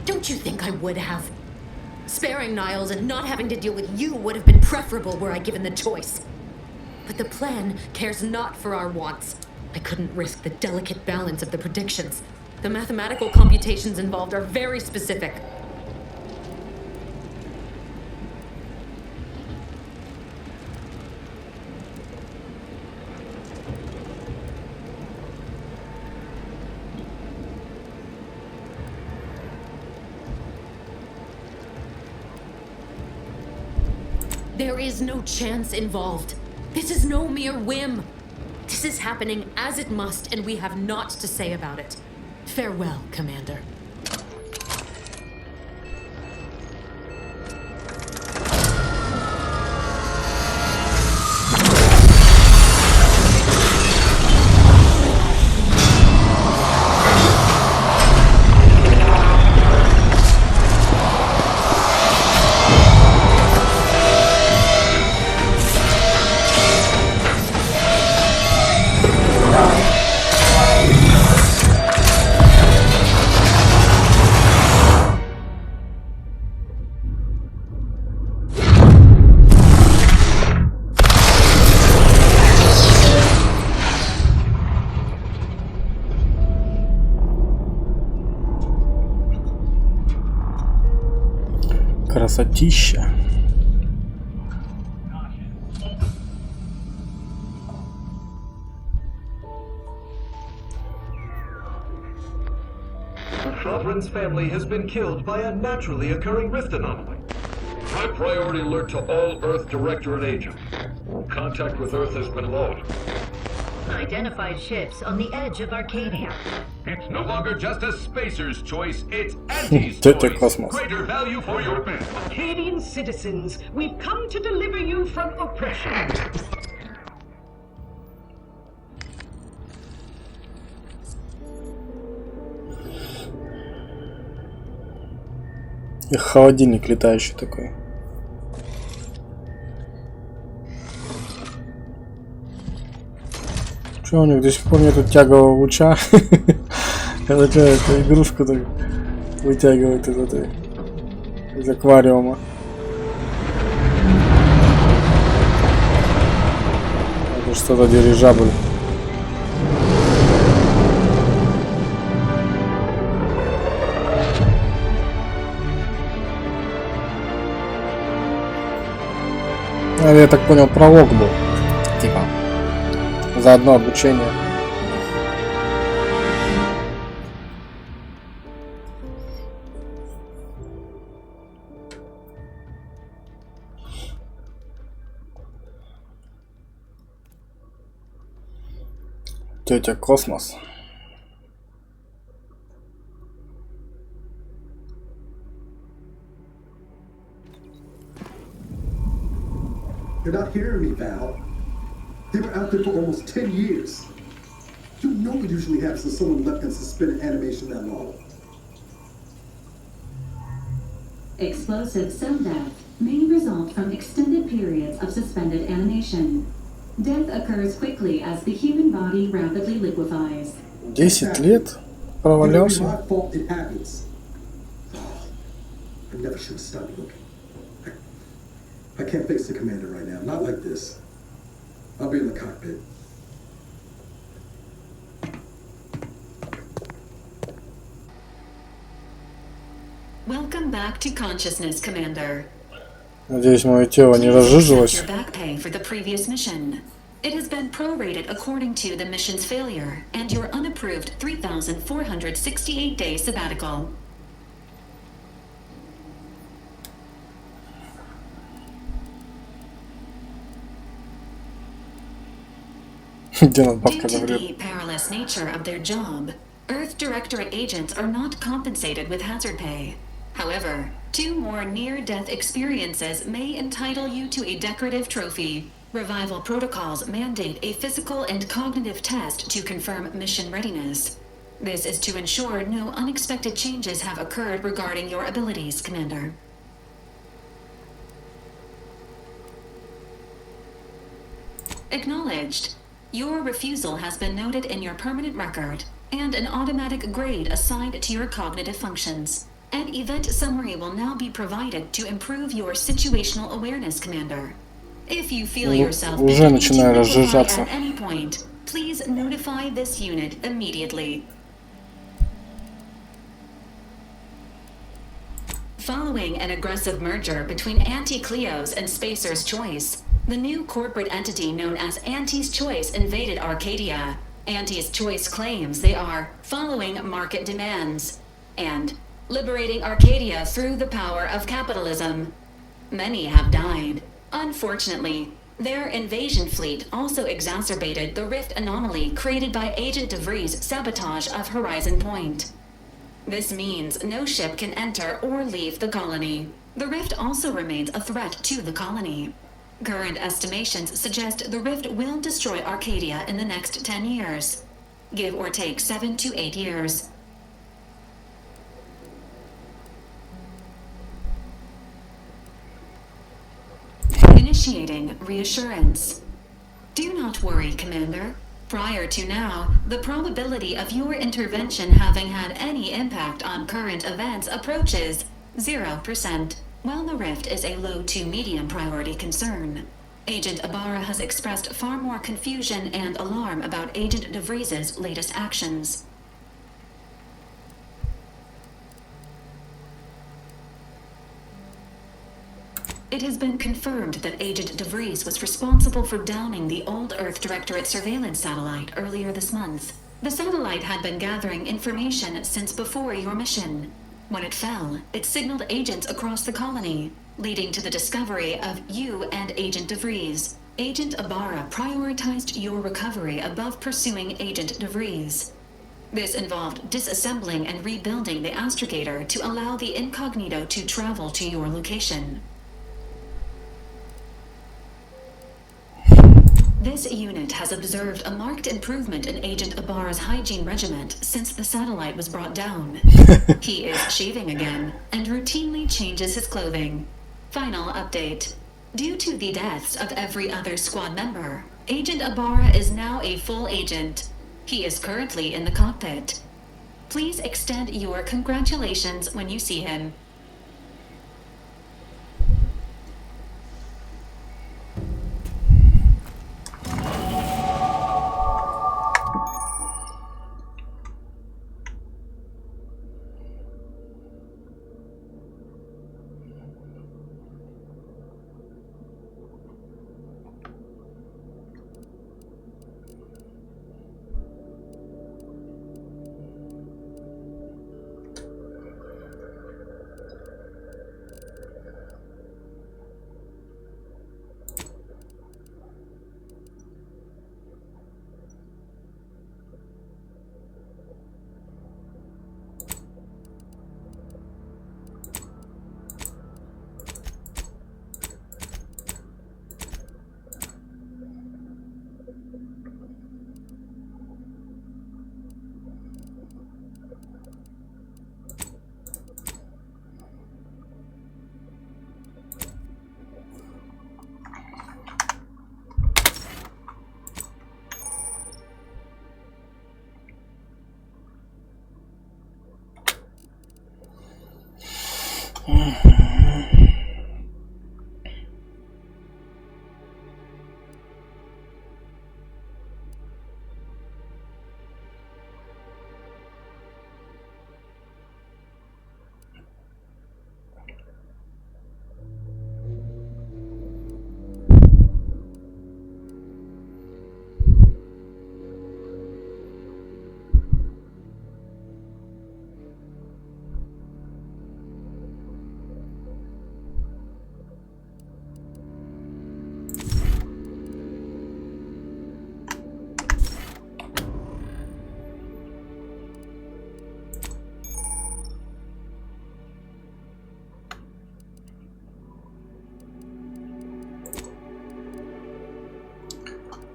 Don't you think I would have? Sparing Niles and not having to deal with you would have been preferable were I given the choice. But the plan cares not for our wants. I couldn't risk the delicate balance of the predictions. The mathematical computations involved are very specific. There is no chance involved. This is no mere whim. This is happening as it must, and we have naught to say about it. Farewell, Commander. Красотища. Sovereign's family has been killed by a naturally occurring rift anomaly. High priority alert to all Earth Directorate agents. Contact with Earth has been lost. Identified ships on the edge of Arcadia. It's no longer just a spacer's choice, it's Auntie's choice. Greater value for your men. Arcadian citizens, we've come to deliver you from oppression. И холодильник летающий такой. Что у них до сих пор нету тягового луча? Это что, это игрушку так вытягивает из аквариума. Это что-то дирижабль. Я так понял, пролог был. Типа. Заодно обучение. Тетя Космос. You're not hearing me, Val. They were out there for almost 10 years. You know what usually happens when someone left in suspended animation that long. Explosive cell death may result from extended periods of suspended animation. Death occurs quickly as the human body rapidly liquefies. 10 лет провалялся. My fault it happens. I never should have stopped looking. I can't face the commander right now. Not like this. I'll be in the cockpit. Welcome back to consciousness, Commander. Надеюсь, мое тело не разжижилось. Your back pay for the previous mission. It has been prorated according to the mission's failure and your unapproved 3,468-day sabbatical. Due to the perilous nature of their job, Earth Directorate agents are not compensated with hazard pay. However, 2 more near-death experiences may entitle you to a decorative trophy. Revival protocols mandate a physical and cognitive test to confirm mission readiness. This is to ensure no unexpected changes have occurred regarding your abilities, Commander. Acknowledged. Your refusal has been noted in your permanent record, and an automatic grade assigned to your cognitive functions. An event summary will now be provided to improve your situational awareness, Commander. If you feel yourself beginning to liquefy at any point, please notify this unit immediately. Following an aggressive merger between Anti-Cleo's and Spacer's Choice, the new corporate entity known as Anti's Choice invaded Arcadia. Anti's Choice claims they are following market demands and liberating Arcadia through the power of capitalism. Many have died. Unfortunately, their invasion fleet also exacerbated the rift anomaly created by Agent DeVries' sabotage of Horizon Point. This means no ship can enter or leave the colony. The rift also remains a threat to the colony. Current estimations suggest the rift will destroy Arcadia in the next 10 years. Give or take 7 to 8 years. Initiating reassurance. Do not worry, Commander. Prior to now, the probability of your intervention having had any impact on current events approaches 0%. While the rift is a low to medium priority concern, Agent Ibarra has expressed far more confusion and alarm about Agent DeVries' latest actions. It has been confirmed that Agent DeVries was responsible for downing the old Earth Directorate surveillance satellite earlier this month. The satellite had been gathering information since before your mission. When it fell, it signaled agents across the colony, leading to the discovery of you and Agent DeVries. Agent Ibarra prioritized your recovery above pursuing Agent DeVries. This involved disassembling and rebuilding the astrogator to allow the incognito to travel to your location. This unit has observed a marked improvement in Agent Ibarra's hygiene regimen since the satellite was brought down. He is shaving again and routinely changes his clothing. Final update. Due to the deaths of every other squad member, Agent Ibarra is now a full agent. He is currently in the cockpit. Please extend your congratulations when you see him.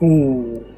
Ooh.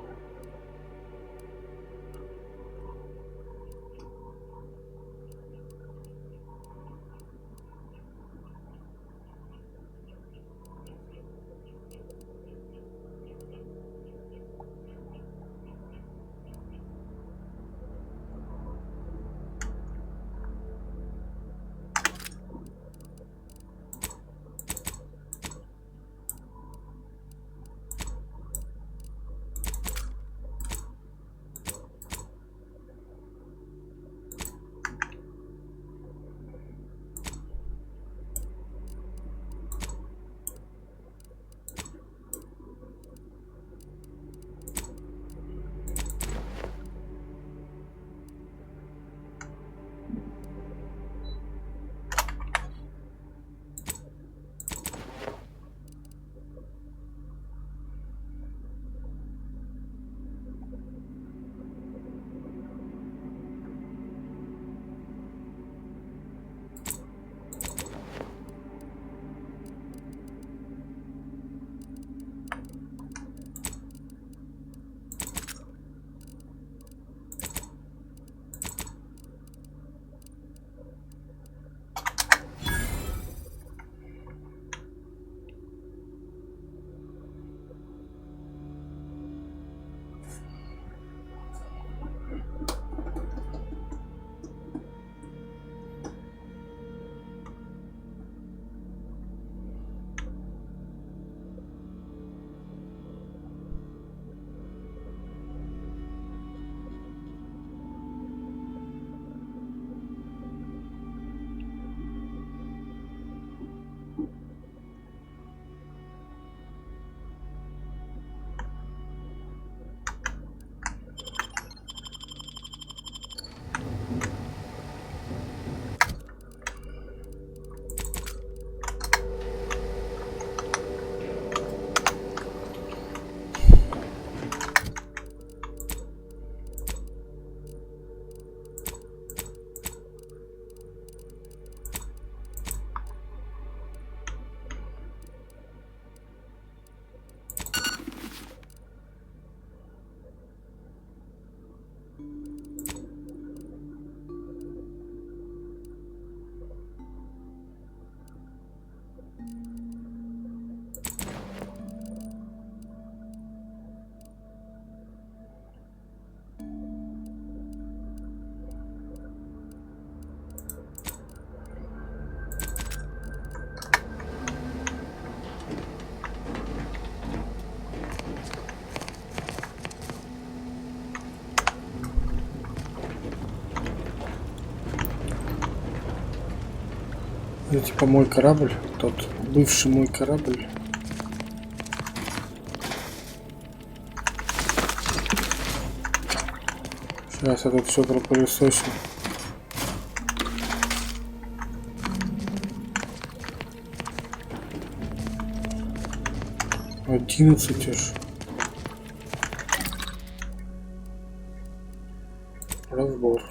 Это типа мой корабль, тот бывший мой корабль. Сейчас я тут все пропылесосю. 11 аж. Разбор.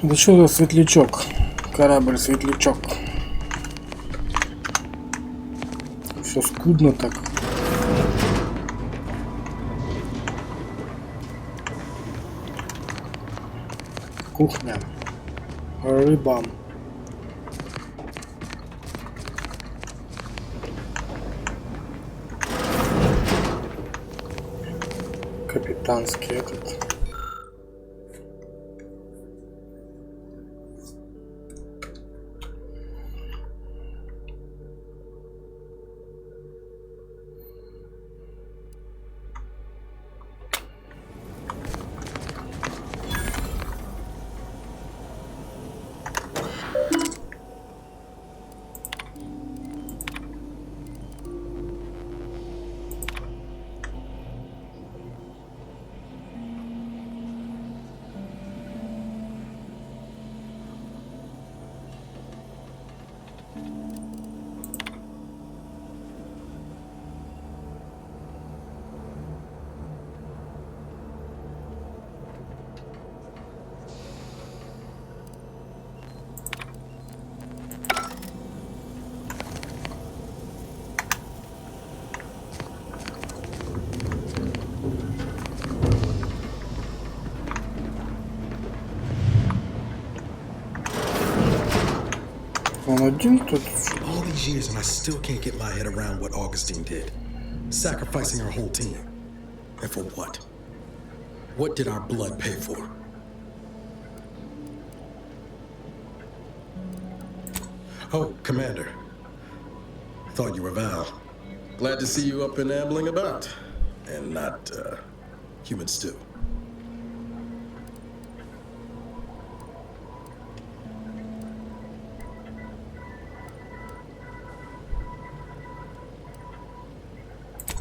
Да что за светлячок? Корабль светлячок. Все скудно так. Кухня. Рыба. Капитанский этот. Он один тут. All these years and I still can't get my head around what Augustine did. Sacrificing our whole team. And for what? What did our blood pay for? Oh, Commander. Thought you were Val. Glad to see you up and ambling about. And not, human stew.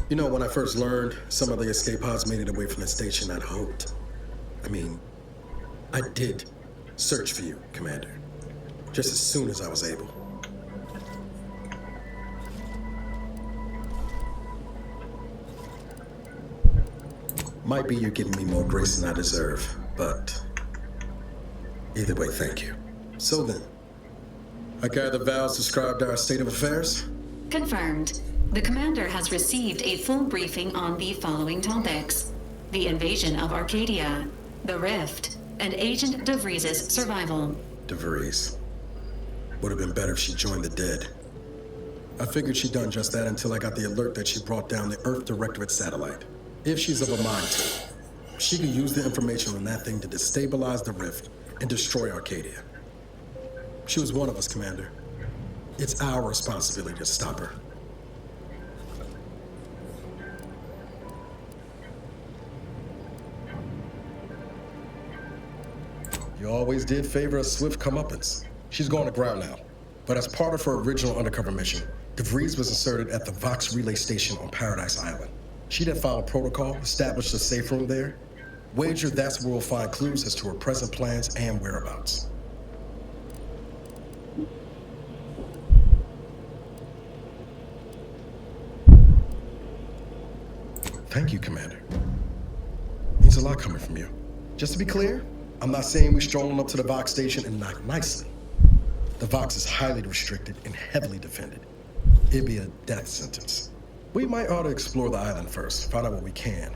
You know, when I first learned some of the escape pods made it away from the station, I'd hoped. I did search for you, Commander. Just as soon as I was able. Might be you're giving me more grace than I deserve, but either way, thank you. So then, I gather Val's described our state of affairs? Confirmed. The commander has received a full briefing on the following topics: the invasion of Arcadia, the Rift, and Agent DeVries' survival. DeVries. Would have been better if she joined the dead. I figured she'd done just that until I got the alert that she brought down the Earth Directorate satellite. If she's of a mind to, she could use the information on that thing to destabilize the Rift and destroy Arcadia. She was one of us, Commander. It's our responsibility to stop her. You always did favor a swift comeuppance. She's going to ground now. But as part of her original undercover mission, DeVries was inserted at the Vox relay station on Paradise Island. She then followed protocol, established a safe room there. Wager that's where we'll find clues as to her present plans and whereabouts. Thank you, Commander. Means a lot coming from you. Just to be clear, I'm not saying we strolling up to the Vox station and knock nicely. The Vox is highly restricted and heavily defended. It'd be a death sentence. We might ought to explore the island first, find out what we can.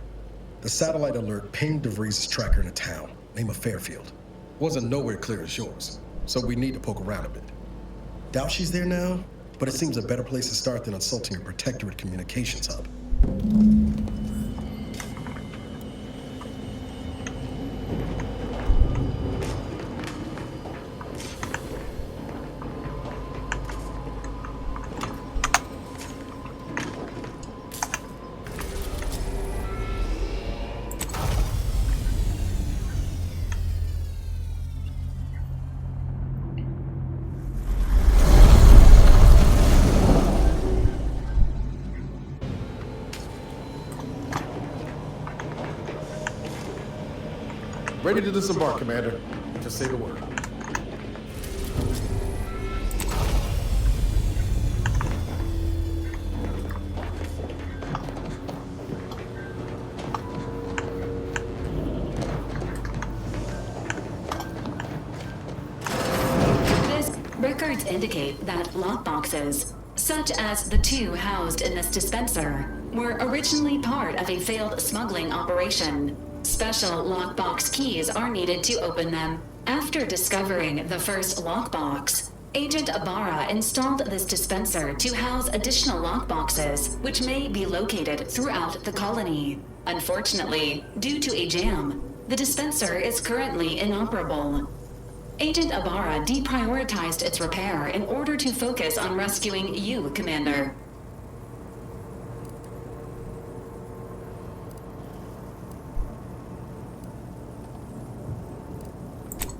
The satellite alert pinged DeVries' tracker in a town, name of Fairfield. Wasn't nowhere clear as yours, so we need to poke around a bit. Doubt she's there now, but it seems a better place to start than insulting a protectorate communications hub. Ready to disembark, Commander. Just say the word. Records indicate that lockboxes, such as the two housed in this dispenser, were originally part of a failed smuggling operation. Special lockbox keys are needed to open them. After discovering the first lockbox, Agent Ibarra installed this dispenser to house additional lockboxes, which may be located throughout the colony. Unfortunately, due to a jam, the dispenser is currently inoperable. Agent Ibarra deprioritized its repair in order to focus on rescuing you, Commander.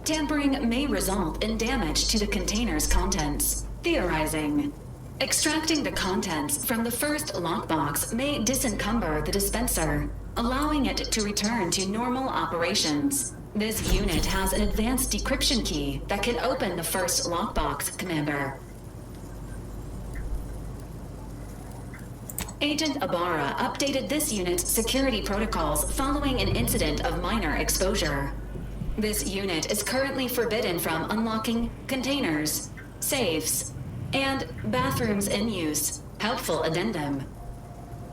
Tampering may result in damage to the container's contents. Theorizing. Extracting the contents from the first lockbox may disencumber the dispenser, allowing it to return to normal operations. This unit has an advanced decryption key that can open the first lockbox, Commander. Agent Ibarra updated this unit's security protocols following an incident of minor exposure. This unit is currently forbidden from unlocking containers, safes, and bathrooms in use. Helpful addendum.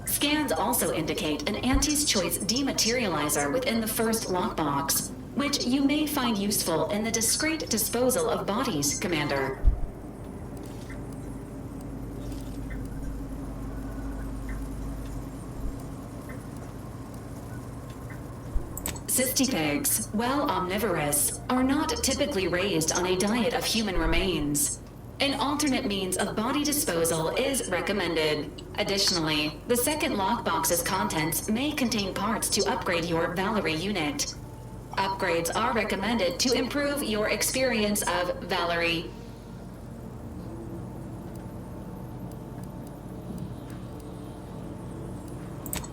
Scans also indicate an Anti's Choice dematerializer within the first lockbox, which you may find useful in the discreet disposal of bodies, Commander. Cystipegs, while omnivorous, are not typically raised on a diet of human remains. An alternate means of body disposal is recommended. Additionally, the second lockbox's contents may contain parts to upgrade your Valerie unit. Upgrades are recommended to improve your experience of Valerie.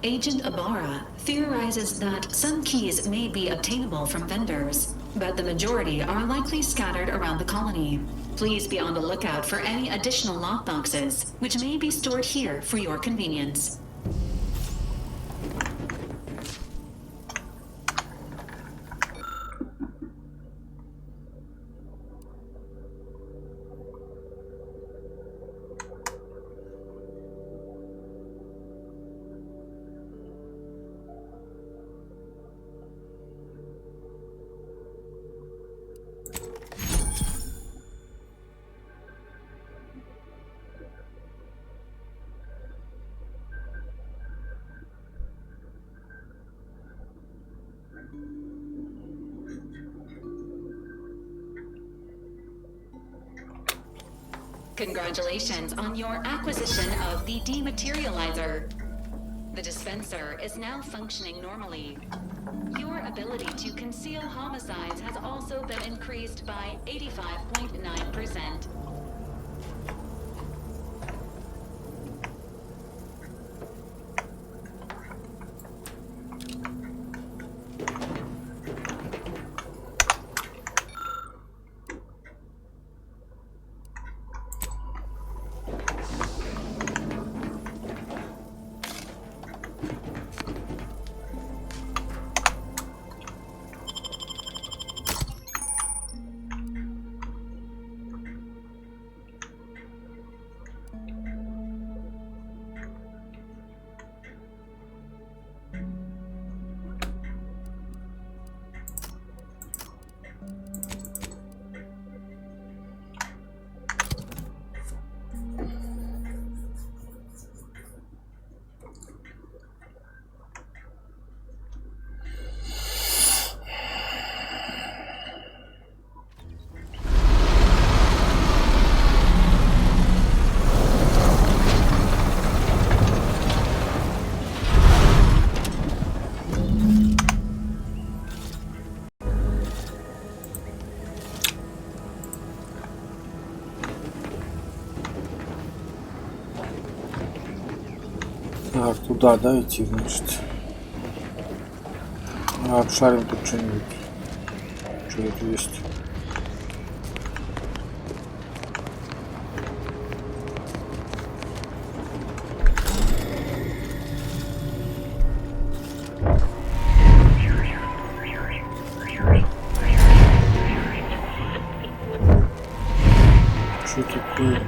Agent Ibarra theorizes that some keys may be obtainable from vendors, but the majority are likely scattered around the colony. Please be on the lookout for any additional lockboxes, which may be stored here for your convenience. Congratulations on your acquisition of the dematerializer. The dispenser is now functioning normally. Your ability to conceal homicides has also been increased by 85.9%. А, туда, да, идти, значит. А, обшарим тут что-нибудь. Что тут есть? Что такое?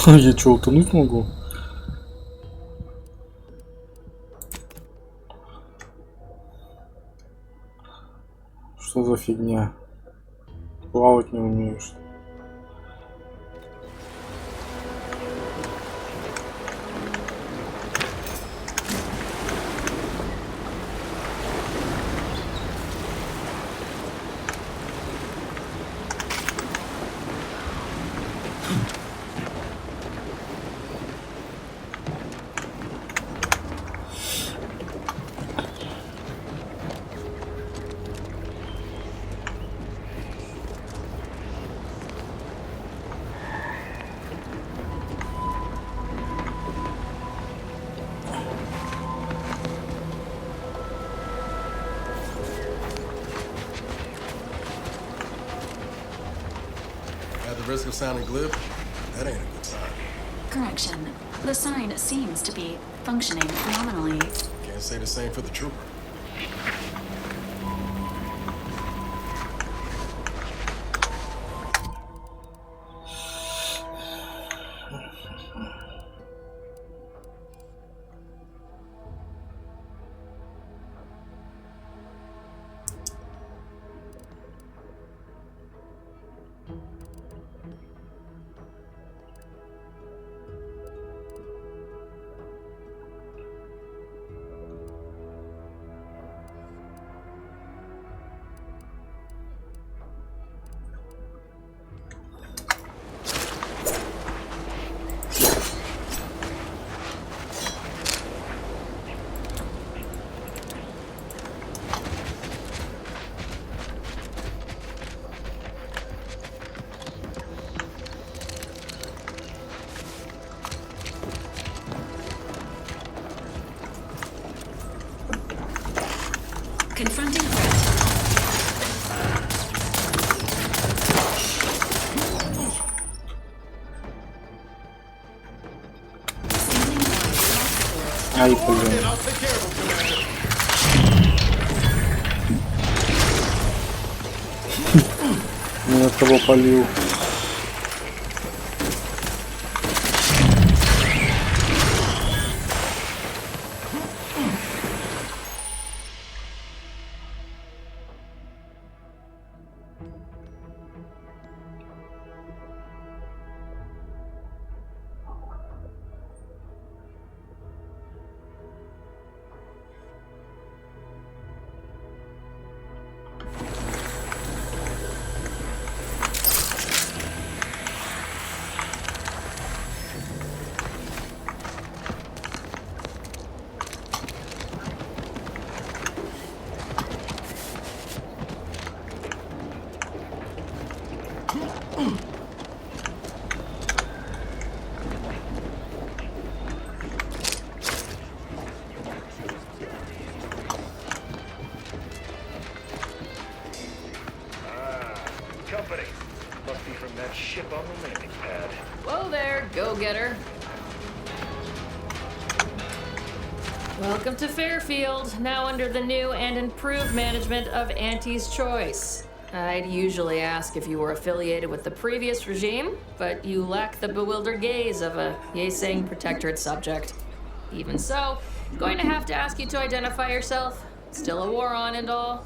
Я что, утонуть могу? Что за фигня? Плавать не умеешь. Risk of sounding glib? That ain't a good sign. Correction. The sign seems to be functioning nominally. Can't say the same for the trooper. Ай, блин. Не на того полил. Company. Must be from that ship on the landing pad. Whoa there, go-getter. Welcome to Fairfield, now under the new and improved management of Auntie's Choice. I'd usually ask if you were affiliated with the previous regime, but you lack the bewildered gaze of a yay-saying protectorate subject. Even so, going to have to ask you to identify yourself. Still a war on and all.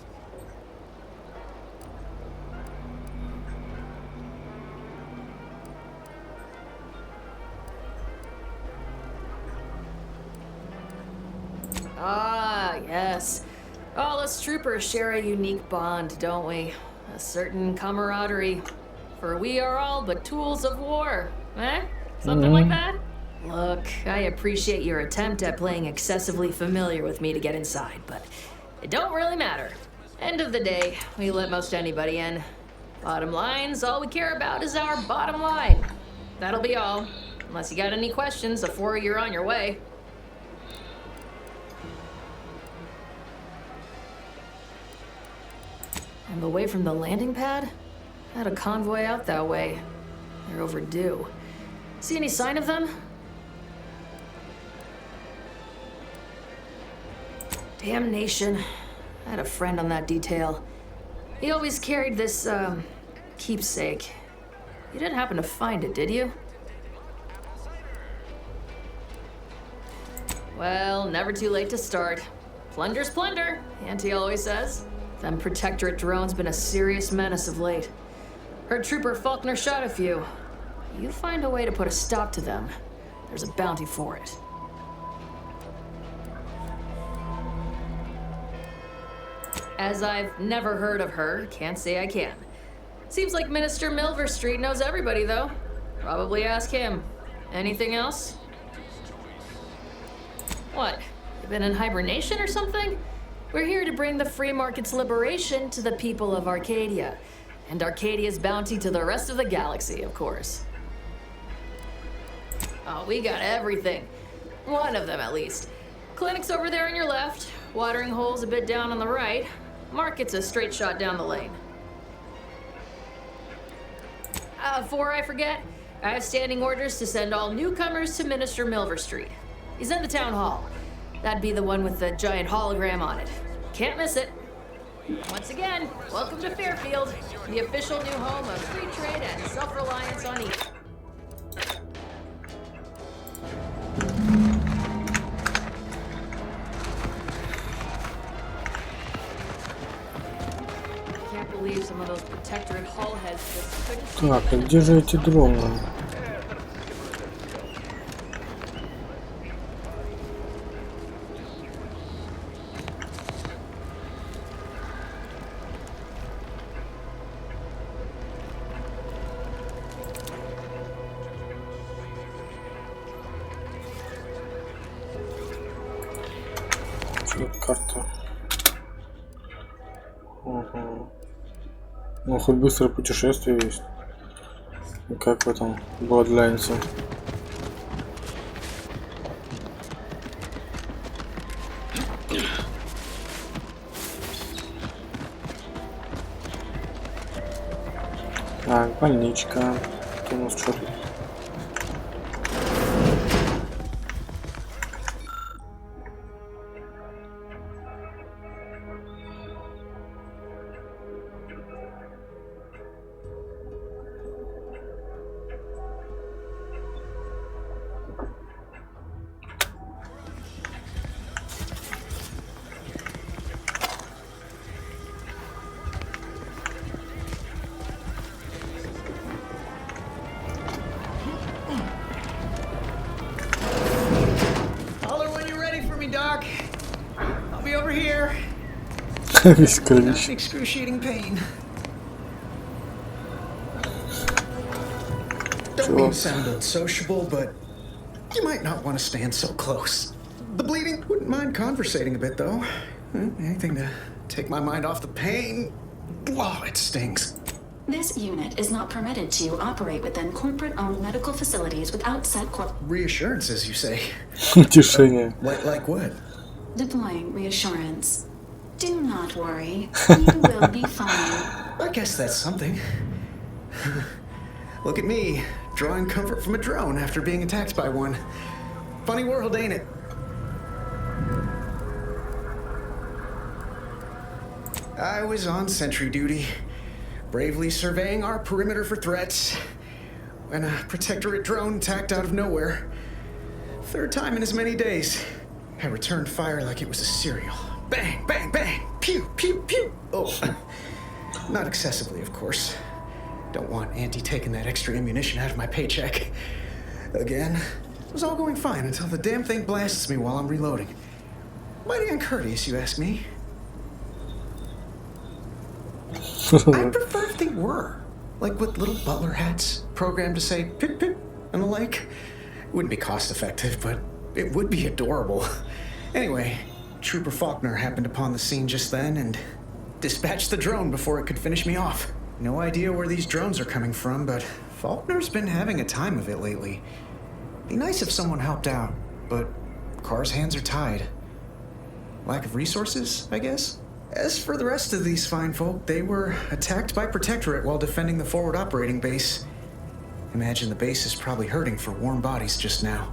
Ah, yes. All us troopers share a unique bond, don't we? A certain camaraderie. For we are all but tools of war. Eh? Something like that? Look, I appreciate your attempt at playing excessively familiar with me to get inside, but it don't really matter. End of the day, we let most anybody in. Bottom line's all we care about is our bottom line. That'll be all. Unless you got any questions before you're on your way. I'm away from the landing pad? Had a convoy out that way. They're overdue. See any sign of them? Damnation. I had a friend on that detail. He always carried this, keepsake. You didn't happen to find it, did you? Well, never too late to start. Plunder's plunder, Auntie always says. Them Protectorate drones been a serious menace of late. Heard Trooper Faulkner shot a few. You find a way to put a stop to them, there's a bounty for it. As I've never heard of her, can't say I can. Seems like Minister Milverstreet knows everybody, though. Probably ask him. Anything else? What? You been in hibernation or something? We're here to bring the free market's liberation to the people of Arcadia. And Arcadia's bounty to the rest of the galaxy, of course. Oh, we got everything. One of them, at least. Clinic's over there on your left. Watering hole's a bit down on the right. Market's a straight shot down the lane. Before I forget, I have standing orders to send all newcomers to Minister Milverstreet. He's in the town hall. That'd be the one with the giant hologram on it. Can't miss it. Once again, welcome to Fairfield, the official new home of free trade and self-reliance on each. Can't believe some of those Protectorate hull heads just couldn't. Так, а где же эти дроны? Карта. Ага. Ну, хоть быстрое путешествие есть. И как в этом Bloodlines? Так, больничка. Тут у нас что тут? Holler when you're ready for me, Doc. I'll be over here. Весь Not кровища. excruciating pain. Don't Sure. mean to sound unsociable, but you might not want to stand so close. The bleeding wouldn't mind conversating a bit, though. Anything to take my mind off the pain. Oh, it stings. This unit is not permitted to operate within corporate-owned medical facilities without set Reassurances, you say? Утешение. Like what? deploying reassurance. Do not worry. You will be fine. I guess that's something. Look at me, drawing comfort from a drone after being attacked by one. Funny world, ain't it? I was on sentry duty, bravely surveying our perimeter for threats, when a protectorate drone attacked out of nowhere. Third time in as many days. I returned fire like it was a cereal. Bang, bang, bang, pew, pew, pew. Oh, not excessively, of course. Don't want Auntie taking that extra ammunition out of my paycheck. Again, it was all going fine until the damn thing blasts me while I'm reloading. Mighty uncourteous, you ask me. I'd prefer if they were. Like with little butler hats, programmed to say pip pip and the like. Wouldn't be cost effective, but it would be adorable. Anyway, Trooper Faulkner happened upon the scene just then and dispatched the drone before it could finish me off. No idea where these drones are coming from, but Faulkner's been having a time of it lately. Be nice if someone helped out, but Carr's hands are tied. Lack of resources, I guess? As for the rest of these fine folk, they were attacked by Protectorate while defending the forward operating base. Imagine the base is probably hurting for warm bodies just now.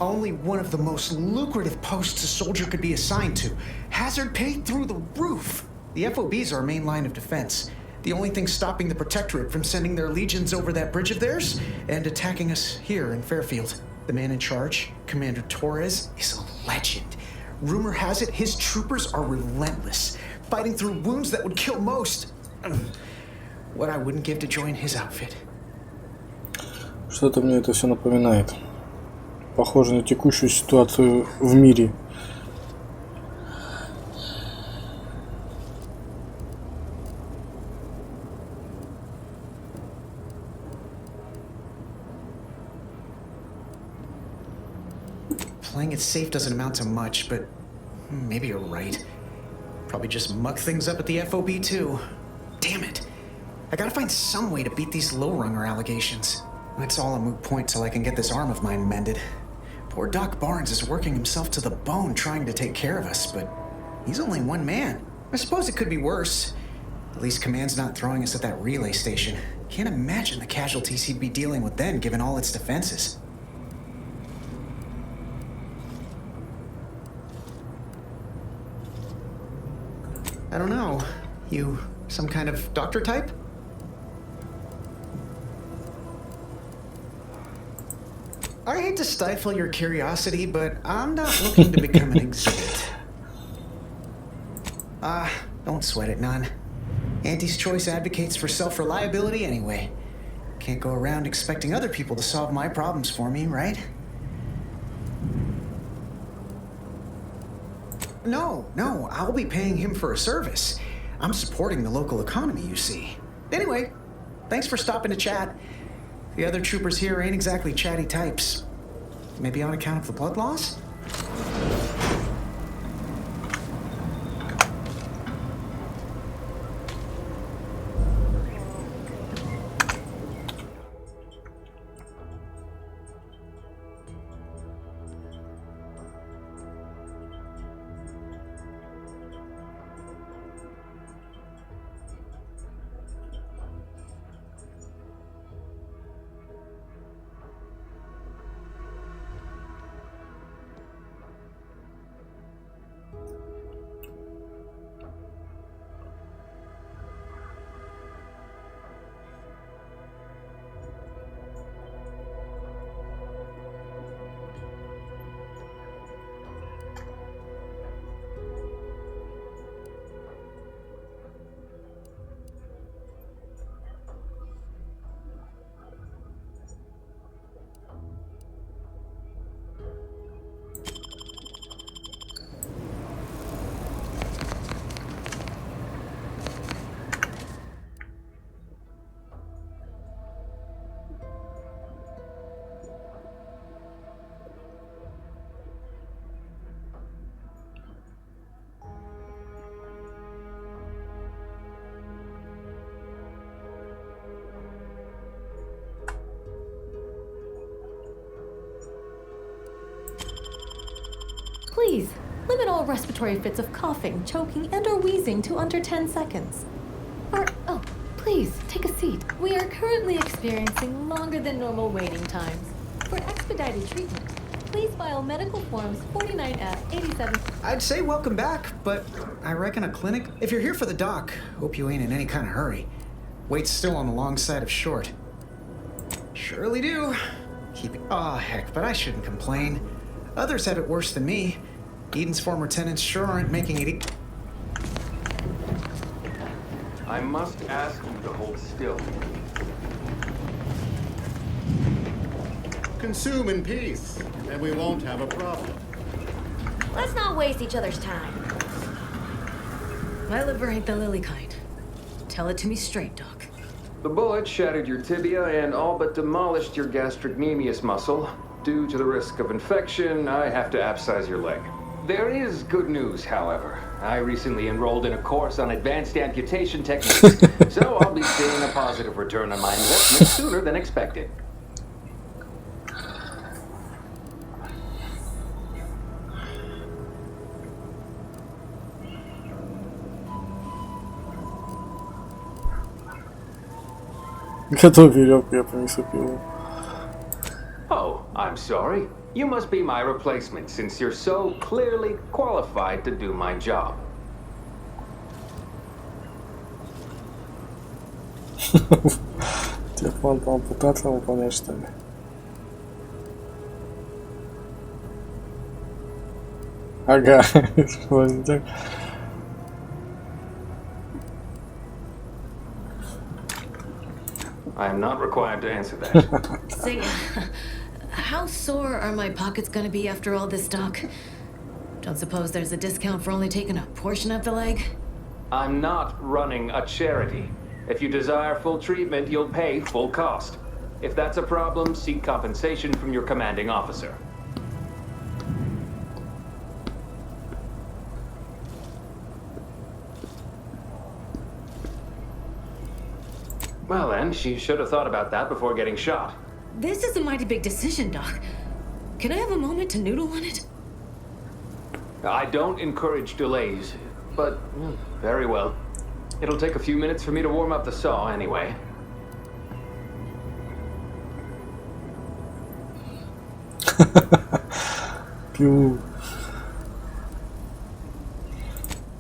Only one of the most lucrative posts a soldier could be assigned to. Hazard pay through the roof. The FOB's our main line of defense. The only thing stopping the Protectorate from sending their legions over that bridge of theirs and attacking us here in Fairfield. The man in charge, Commander Torres, is a legend. Rumor has it his troopers are relentless, fighting through wounds that would kill most. What I wouldn't give to join his outfit. Что-то мне это все напоминает. Похоже на текущую ситуацию в мире. Playing it safe doesn't amount to much, but maybe you're right. Probably just muck things up at the FOB too. Damn it. I gotta find some way to beat these low-runger allegations. That's all a moot point till I can get this arm of mine mended. Poor Doc Barnes is working himself to the bone trying to take care of us, but he's only one man. I suppose it could be worse. At least Command's not throwing us at that relay station. Can't imagine the casualties he'd be dealing with then, given all its defenses. I don't know. You some kind of doctor type? I hate to stifle your curiosity, but I'm not looking to become an exhibit. Don't sweat it, none. Auntie's Choice advocates for self-reliability anyway. Can't go around expecting other people to solve my problems for me, right? No, I'll be paying him for a service. I'm supporting the local economy, you see. Anyway, thanks for stopping to chat. The other troopers here ain't exactly chatty types. Maybe on account of the blood loss? Please, limit all respiratory fits of coughing, choking, and or wheezing to under 10 seconds. Oh, please, take a seat. We are currently experiencing longer than normal waiting times. For expedited treatment, please file medical forms 49F 87. I'd say welcome back, but I reckon a clinic? If you're here for the doc, hope you ain't in any kind of hurry. Wait's still on the long side of short. Surely do. Oh, heck, but I shouldn't complain. Others have it worse than me. Eden's former tenants sure aren't making it. I must ask you to hold still. Consume in peace, and we won't have a problem. Let's not waste each other's time. My liver ain't the lily kind. Tell it to me straight, Doc. The bullet shattered your tibia and all but demolished your gastrocnemius muscle. Due to the risk of infection, I have to abscise your leg. There is good news, however. I recently enrolled in a course on advanced amputation techniques, so I'll be seeing a positive return on my investment sooner than expected. Готов веревку, я принесу пилу. Oh, I'm sorry. You must be my replacement, since you're so clearly qualified to do my job. Тебе план по ампутациям выполнять, что ли? Ага. I am not required to answer that. Say, how sore are my pockets gonna be after all this, Doc? Don't suppose there's a discount for only taking a portion of the leg? I'm not running a charity. If you desire full treatment, you'll pay full cost. If that's a problem, seek compensation from your commanding officer. Well then, she should have thought about that before getting shot. This is a mighty big decision, Doc. Can I have a moment to noodle on it? I don't encourage delays, but very well. It'll take a few minutes for me to warm up the saw anyway. Pew.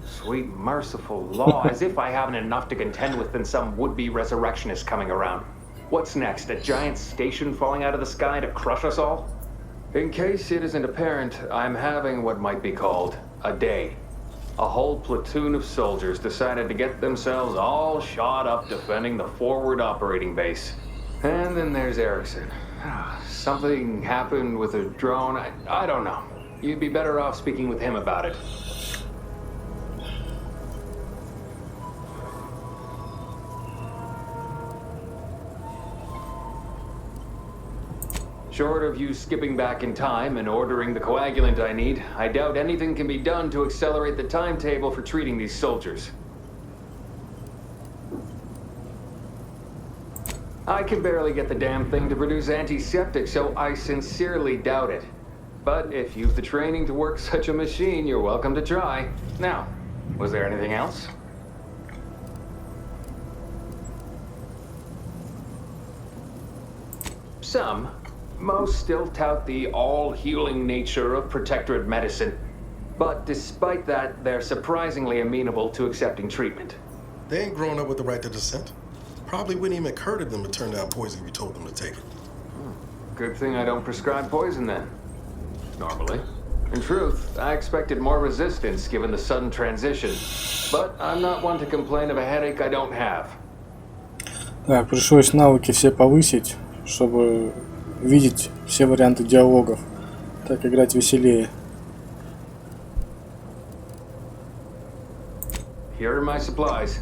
Sweet merciful law, as if I haven't enough to contend with than some would-be resurrectionist coming around. What's next, a giant station falling out of the sky to crush us all? In case it isn't apparent, I'm having what might be called a day. A whole platoon of soldiers decided to get themselves all shot up defending the forward operating base. And then there's Erickson. Something happened with a drone. I don't know. You'd be better off speaking with him about it. Short of you skipping back in time and ordering the coagulant I need, I doubt anything can be done to accelerate the timetable for treating these soldiers. I can barely get the damn thing to produce antiseptic, so I sincerely doubt it. But if you've the training to work such a machine, you're welcome to try. Now, was there anything else? Some. Most still tout the all-healing nature of protectorate medicine. But despite that, they're surprisingly amenable to accepting treatment. They ain't grown up with the right to dissent. Probably wouldn't even occur to them to turn down poison if you told them to take it. Good thing I don't prescribe poison then. Normally. In truth, I expected more resistance given the sudden transition. But I'm not one to complain of a headache I don't have. Так, пришлось навыки все повысить, чтобы видеть все варианты диалогов. Так играть веселее. Here are my supplies.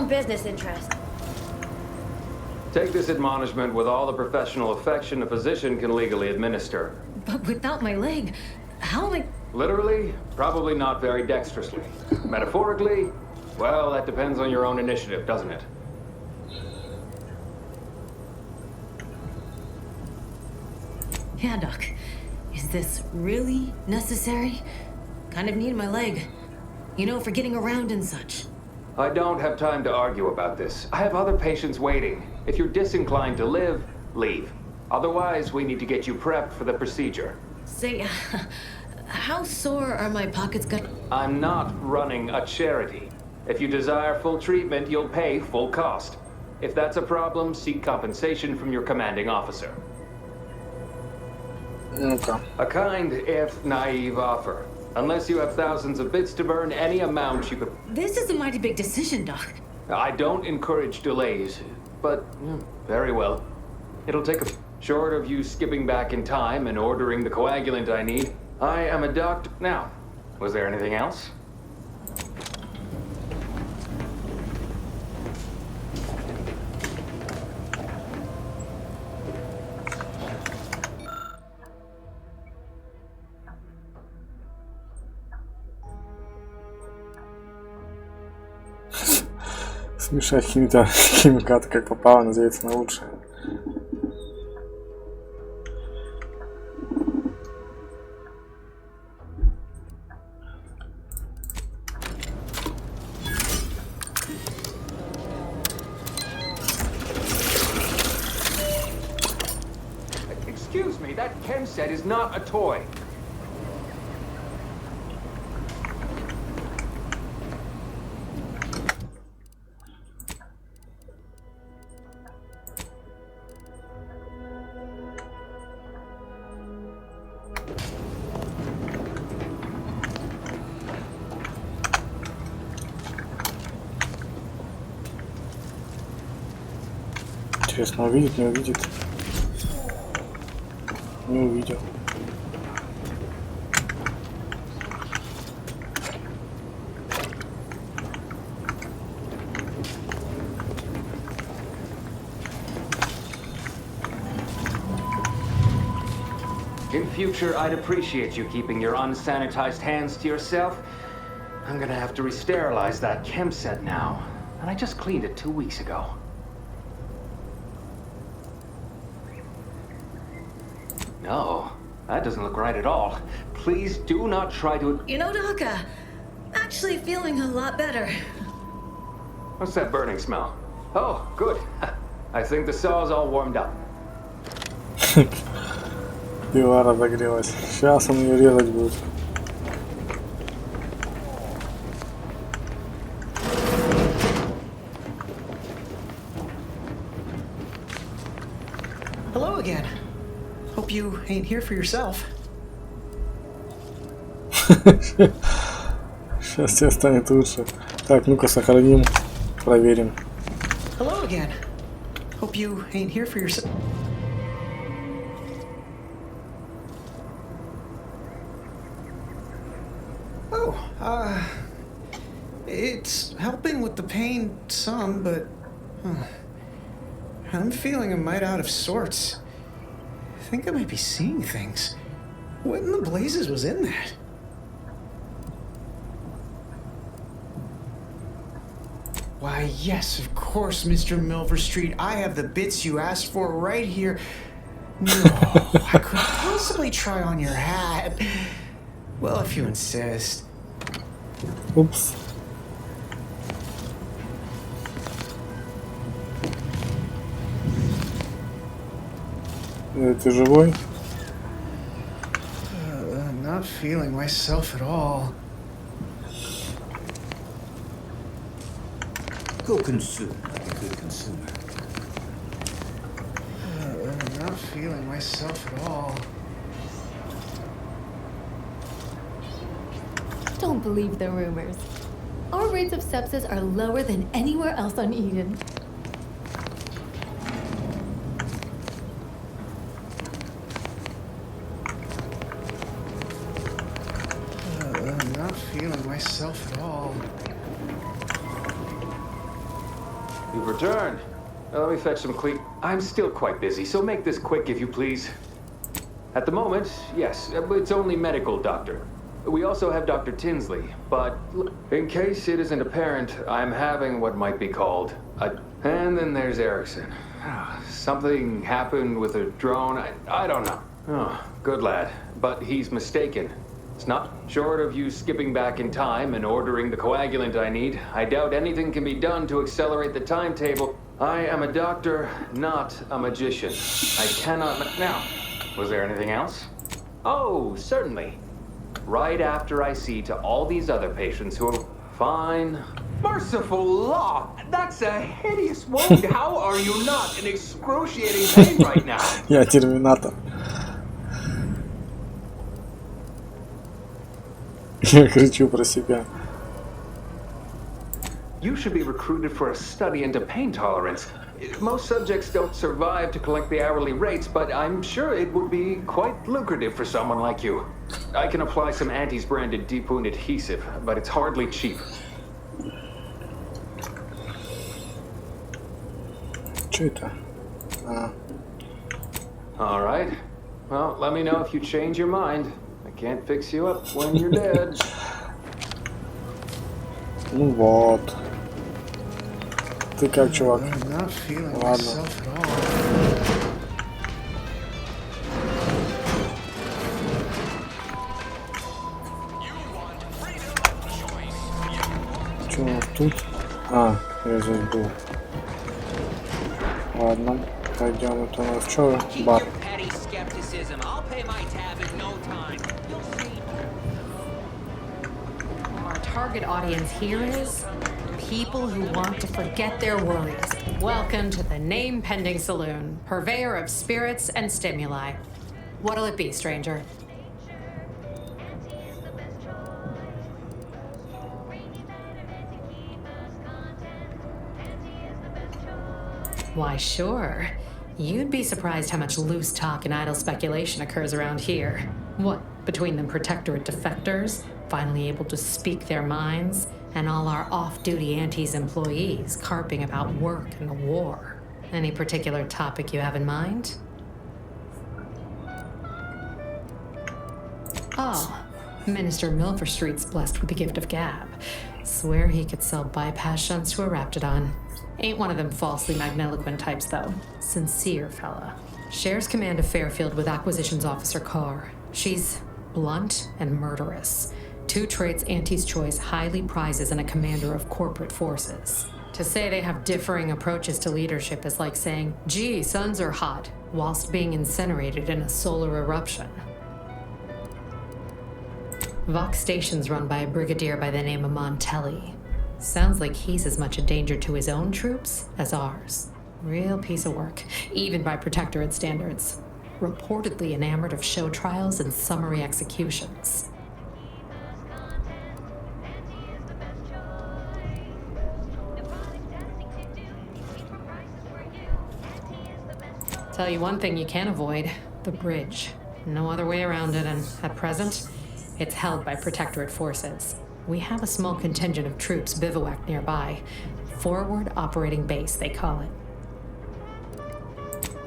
own business interest. Take this admonishment with all the professional affection a physician can legally administer. But without my leg, how am I... Literally, probably not very dexterously. Metaphorically, well, that depends on your own initiative, doesn't it? Yeah, Doc. Is this really necessary? Kind of need my leg. You know, for getting around and such. I don't have time to argue about this. I have other patients waiting. If you're disinclined to live, leave. Otherwise, we need to get you prepped for the procedure. Say, how sore are my pockets gonna... I'm not running a charity. If you desire full treatment, you'll pay full cost. If that's a problem, seek compensation from your commanding officer. Okay. A kind, if naive offer. Unless you have thousands of bits to burn, any amount you could... This is a mighty big decision, Doc. I don't encourage delays, but very well. It'll take a... Short of you skipping back in time and ordering the coagulant I need, I am a doctor... Now, was there anything else? Смешать химикаты как попало, надеяться на лучшее. Excuse me, that chem set is not a toy. Интересно, увидит, не увидит. Не увидел. In future, I'd appreciate you keeping your unsanitized hands to yourself. I'm gonna have to re-sterilize that chem set now. And I just cleaned it 2 weeks ago. No, that doesn't look right at all. Please do not try to... You know, Doc, actually feeling a lot better. What's that burning smell? Oh, good. I think the saw's all warmed up. Пила разогрелась. Сейчас он ее резать будет. Hello again. Hope you ain't here for yourself. Сейчас тебе станет лучше. Так, ну-ка сохраним, проверим. Hello again. Hope you ain't here for yourself. Oh, it's helping with the pain some, but I'm feeling a mite out of sorts. I think I might be seeing things. What in the blazes was in that? Why, yes, of course, Mr. Milver Street. I have the bits you asked for right here. No, I couldn't possibly try on your hat. Well, if you insist. Oops. Ты живой? I'm not feeling myself at all. Go consume like a good consumer. I'm not feeling myself at all. Don't believe the rumors. Our rates of sepsis are lower than anywhere else on Eden. I'm not feeling myself at all. You've returned. Now let me fetch some clean. I'm still quite busy, so make this quick if you please. At the moment, yes, it's only medical, Doctor. We also have Dr. Tinsley, but in case it isn't apparent, I'm having what might be called a... And then there's Erickson. Something happened with a drone. I don't know. Oh, good lad, but he's mistaken. It's not short of you skipping back in time and ordering the coagulant I need. I doubt anything can be done to accelerate the timetable. I am a doctor, not a magician. I cannot... Now, was there anything else? Oh, certainly. Right after I see to all these other patients who are fine. Merciful law! That's a hideous wound! How are you not in excruciating pain right now? Я терминатор. Я кричу про себя. You should be recruited for a study into pain tolerance. Most subjects don't survive to collect the hourly rates, but I'm sure it would be quite lucrative for someone like you. I can apply some Antes branded deep wound adhesive, but it's hardly cheap. Что это? All right. Well, let me know if you change your mind. I can't fix you up when you're dead. Ну вот. Ты как, чувак? Ладно. Что у нас тут? А, я здесь был. Ладно, пойдем. Это у нас что? Бар. Our target audience here is people who want to forget their worries. Welcome to the name-pending saloon, purveyor of spirits and stimuli. What'll it be, stranger? Why, sure. You'd be surprised how much loose talk and idle speculation occurs around here. What, between the Protectorate defectors, finally able to speak their minds, and all our off-duty Antes employees carping about work and the war. Any particular topic you have in mind? Oh, Minister Milverstreet's blessed with the gift of gab. Swear he could sell bypass shunts to a Raptidon. Ain't one of them falsely magniloquent types, though. Sincere fella. Shares command of Fairfield with Acquisitions Officer Carr. She's blunt and murderous. Two traits Antes Choice highly prizes in a commander of corporate forces. To say they have differing approaches to leadership is like saying, gee, suns are hot, whilst being incinerated in a solar eruption. Vox Station's run by a brigadier by the name of Montelli. Sounds like he's as much a danger to his own troops as ours. Real piece of work, even by Protectorate standards. Reportedly enamored of show trials and summary executions. Tell you one thing you can't avoid, the bridge. No other way around it, and at present, it's held by Protectorate forces. We have a small contingent of troops bivouacked nearby. Forward Operating Base, they call it.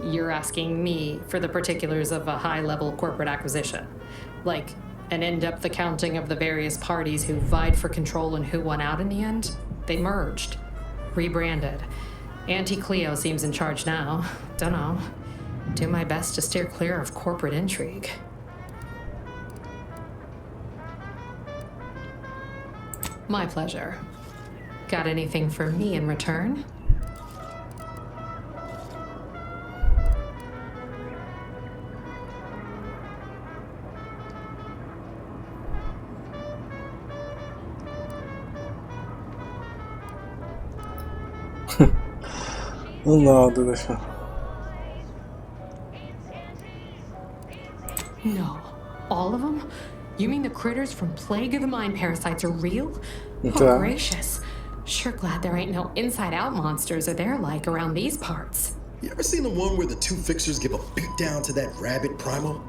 You're asking me for the particulars of a high-level corporate acquisition. Like an in-depth accounting of the various parties who vied for control and who won out in the end? They merged. Rebranded. Auntie Cleo seems in charge now. Dunno. Do my best to steer clear of corporate intrigue. My pleasure. Got anything for me in return? Ну ладно, да. No. All of them? You mean the critters from Plague of the Mind parasites are real? Oh, Да. gracious. Sure glad there ain't no inside-out monsters or they're like around these parts. You ever seen the one where the two fixers give a beatdown to that rabid primal?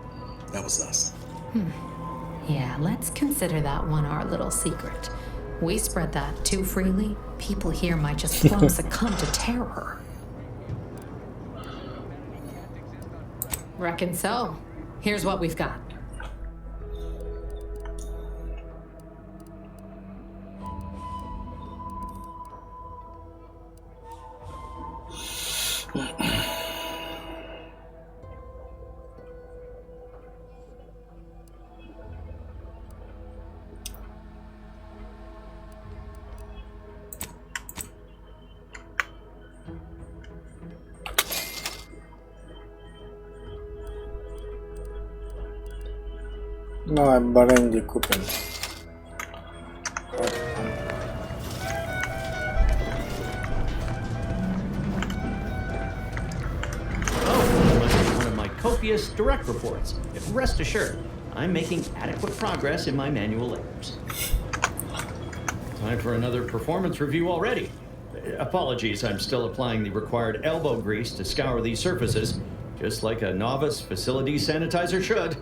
That was us. Yeah, let's consider that one our little secret. We spread that too freely, people here might just plumb succumb to terror. Reckon so. Here's what we've got. Давай бренди купим. One of my copious direct reports. Rest assured, I'm making adequate progress in my manual labors. Time for another performance review already. Apologies, I'm still applying the required elbow grease to scour these surfaces, just like a novice facility sanitizer should.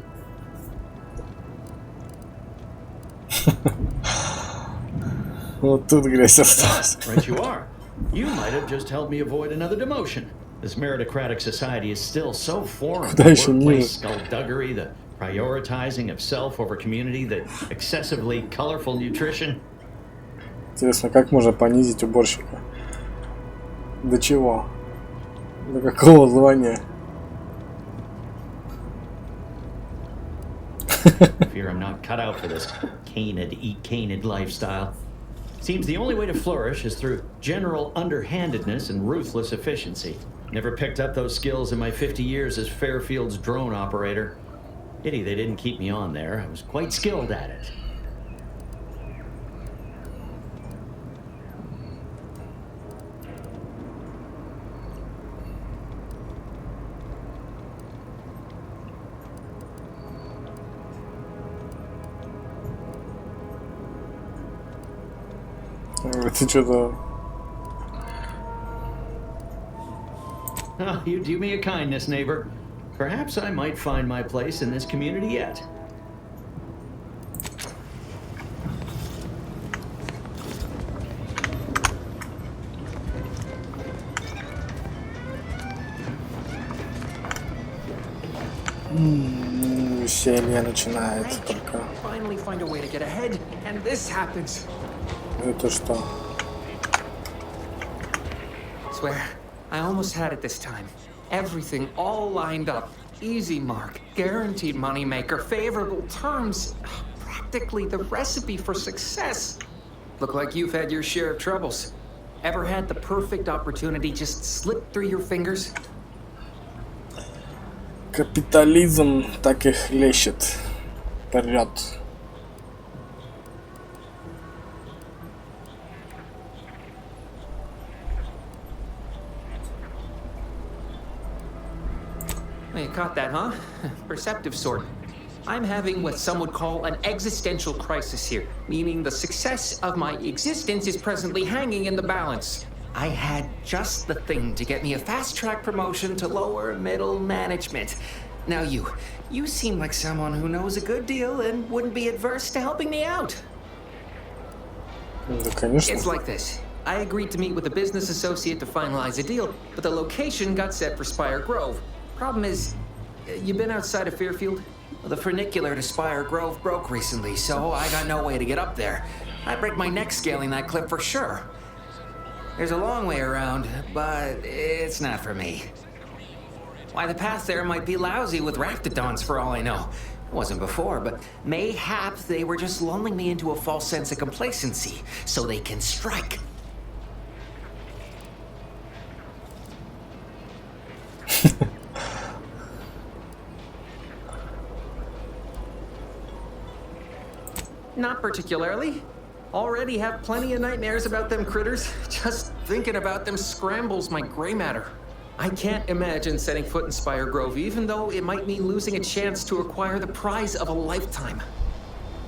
Вот тут грязь осталась. Right you are. You might have just helped me avoid another demotion. This meritocratic society is still so foreign. The workplace skullduggery, the prioritizing of self over community, the excessively colorful nutrition. Интересно, как можно понизить уборщика? До чего? До какого звания? Fear I'm not cut out for this canid, eat canid lifestyle. Seems the only way to flourish is through general underhandedness and ruthless efficiency. Never picked up those skills in my 50 years as Fairfield's drone operator. Pity they didn't keep me on there. I was quite skilled at it. Ты что-то... Oh, you do me a kindness, neighbor. Perhaps I might find my place in this community yet. Веселье начинается только. Finally find a way to get ahead, and this happens. Это что? Swear, I almost had it this time. Everything all lined up. Easy mark, guaranteed moneymaker, favorable terms. Practically the recipe for success. Look like you've had your share of troubles. Ever had the perfect opportunity just slip through your fingers? Капитализм так и хлещет. Вперед. You caught that, huh? Perceptive sort. I'm having what some would call an existential crisis here, meaning the success of my existence is presently hanging in the balance. I had just the thing to get me a fast-track promotion to lower middle management. Now you seem like someone who knows a good deal and wouldn't be adverse to helping me out. Да, конечно. It's like this. I agreed to meet with a business associate to finalize a deal, but the location got set for Spire Grove. Problem is, you been outside of Fairfield? Well, the funicular to Spire Grove broke recently, so I got no way to get up there. I'd break my neck scaling that cliff for sure. There's a long way around, but it's not for me. Why, the path there might be lousy with raptidons for all I know. It wasn't before, but mayhap they were just lulling me into a false sense of complacency so they can strike. Not particularly. Already have plenty of nightmares about them critters. Just thinking about them scrambles my gray matter. I can't imagine setting foot in Spire Grove, even though it might mean losing a chance to acquire the prize of a lifetime.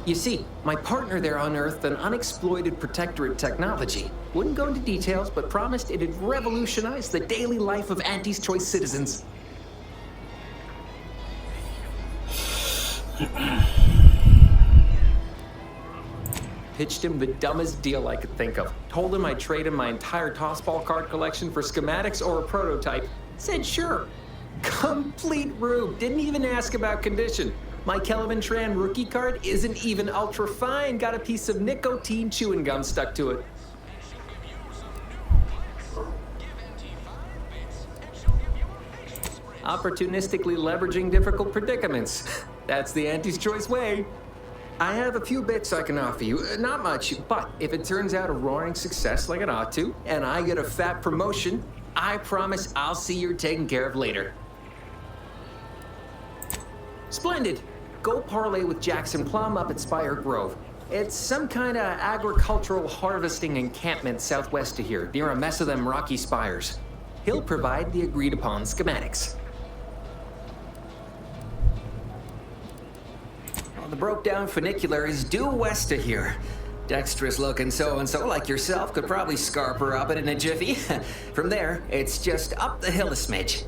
You see, my partner there unearthed an unexploited protectorate technology. Wouldn't go into details, but promised it'd revolutionize the daily life of Auntie's Choice citizens. pitched him the dumbest deal I could think of. Told him I'd trade him my entire tossball card collection for schematics or a prototype. Said sure. Complete rube. Didn't even ask about condition. My Kelvin Tran rookie card isn't even ultra fine. Got a piece of nicotine chewing gum stuck to it. Opportunistically leveraging difficult predicaments. That's the Auntie's choice way. I have a few bits I can offer you. Not much, but if it turns out a roaring success like it ought to, and I get a fat promotion, I promise I'll see you're taken care of later. Splendid. Go parlay with Jackson Plum up at Spire Grove. It's some kind of agricultural harvesting encampment southwest of here, near a mess of them rocky spires. He'll provide the agreed upon schematics. Well, the broke down funicular is due west of here. Dexterous looking so-and-so like yourself could probably scarp her up in a jiffy. From there, it's just up the hill a smidge.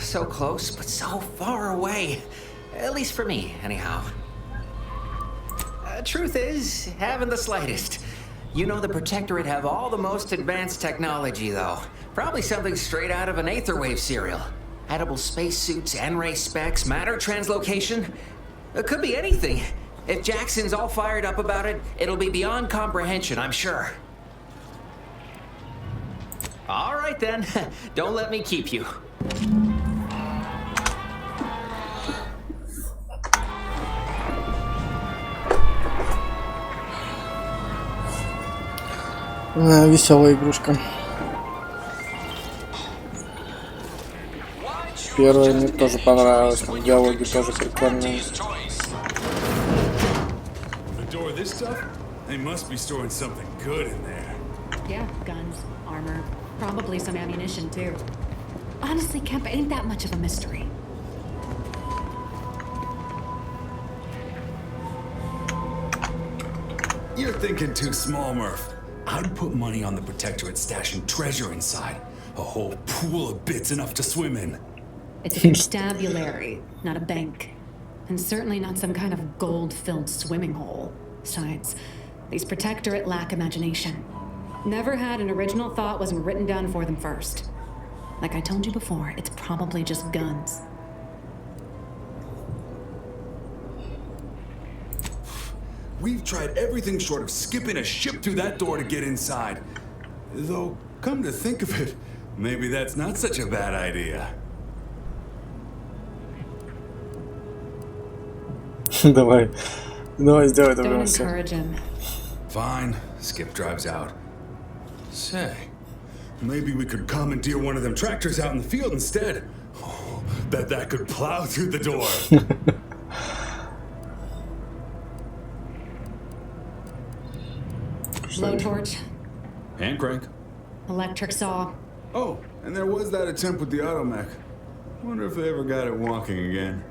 So close, but so far away. At least for me, anyhow. Truth is, haven't the slightest. You know the Protectorate have all the most advanced technology, though. Probably something straight out of an Aetherwave serial. Edible spacesuits, N-ray specs, matter translocation. It could be anything. If Jackson's all fired up about it, it'll be beyond comprehension, I'm sure. All right then, don't let me keep you. Веселая игрушка. Первая мне тоже понравилась, там диалоги тоже прикольные. This stuff? They must be storing something good in there. Yeah, guns, armor, probably some ammunition too. Honestly, Kemp ain't that much of a mystery. You're thinking too small, Murph. I'd put money on the Protectorate stashing treasure inside. A whole pool of bits enough to swim in. It's a constabulary, not a bank. And certainly not some kind of gold-filled swimming hole. Besides, these Protectorate lack imagination. Never had an original thought wasn't written down for them first. Like I told you before, it's probably just guns. We've tried everything short of skipping a ship through that door to get inside. Though, come to think of it, maybe that's not such a bad idea. Давай сделай это. Don't encourage him. Fine, Skip drives out. Say, maybe we could commandeer one of them tractors out in the field instead. Oh, bet that could plow through the door. Blowtorch. Hand crank. Electric saw. Oh, and there was that attempt with the automech. Wonder if they ever got it walking again.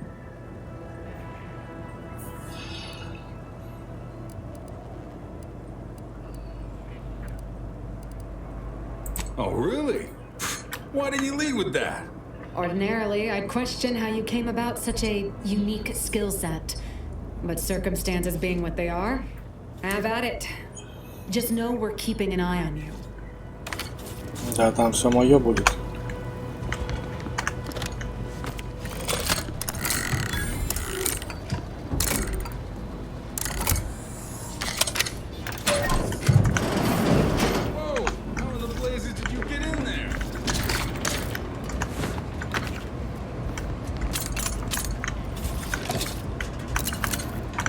Oh, really? Why didn't you lead with that? Ordinarily, I'd question how you came about such a unique skill set. But circumstances being what they are, have at it. Just know we're keeping an eye on you. Да, там все моё будет.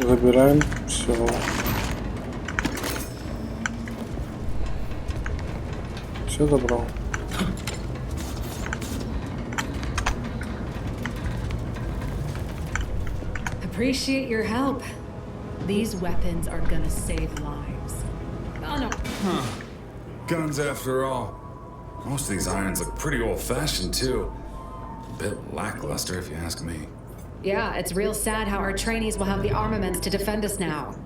Забираем все. Все забрал. Appreciate your help. These weapons are gonna save lives. Oh no. Huh. Guns after all. Most of these irons look pretty old-fashioned too. A bit lackluster if you ask me. Yeah, it's real sad how our trainees will have the armaments to defend us now.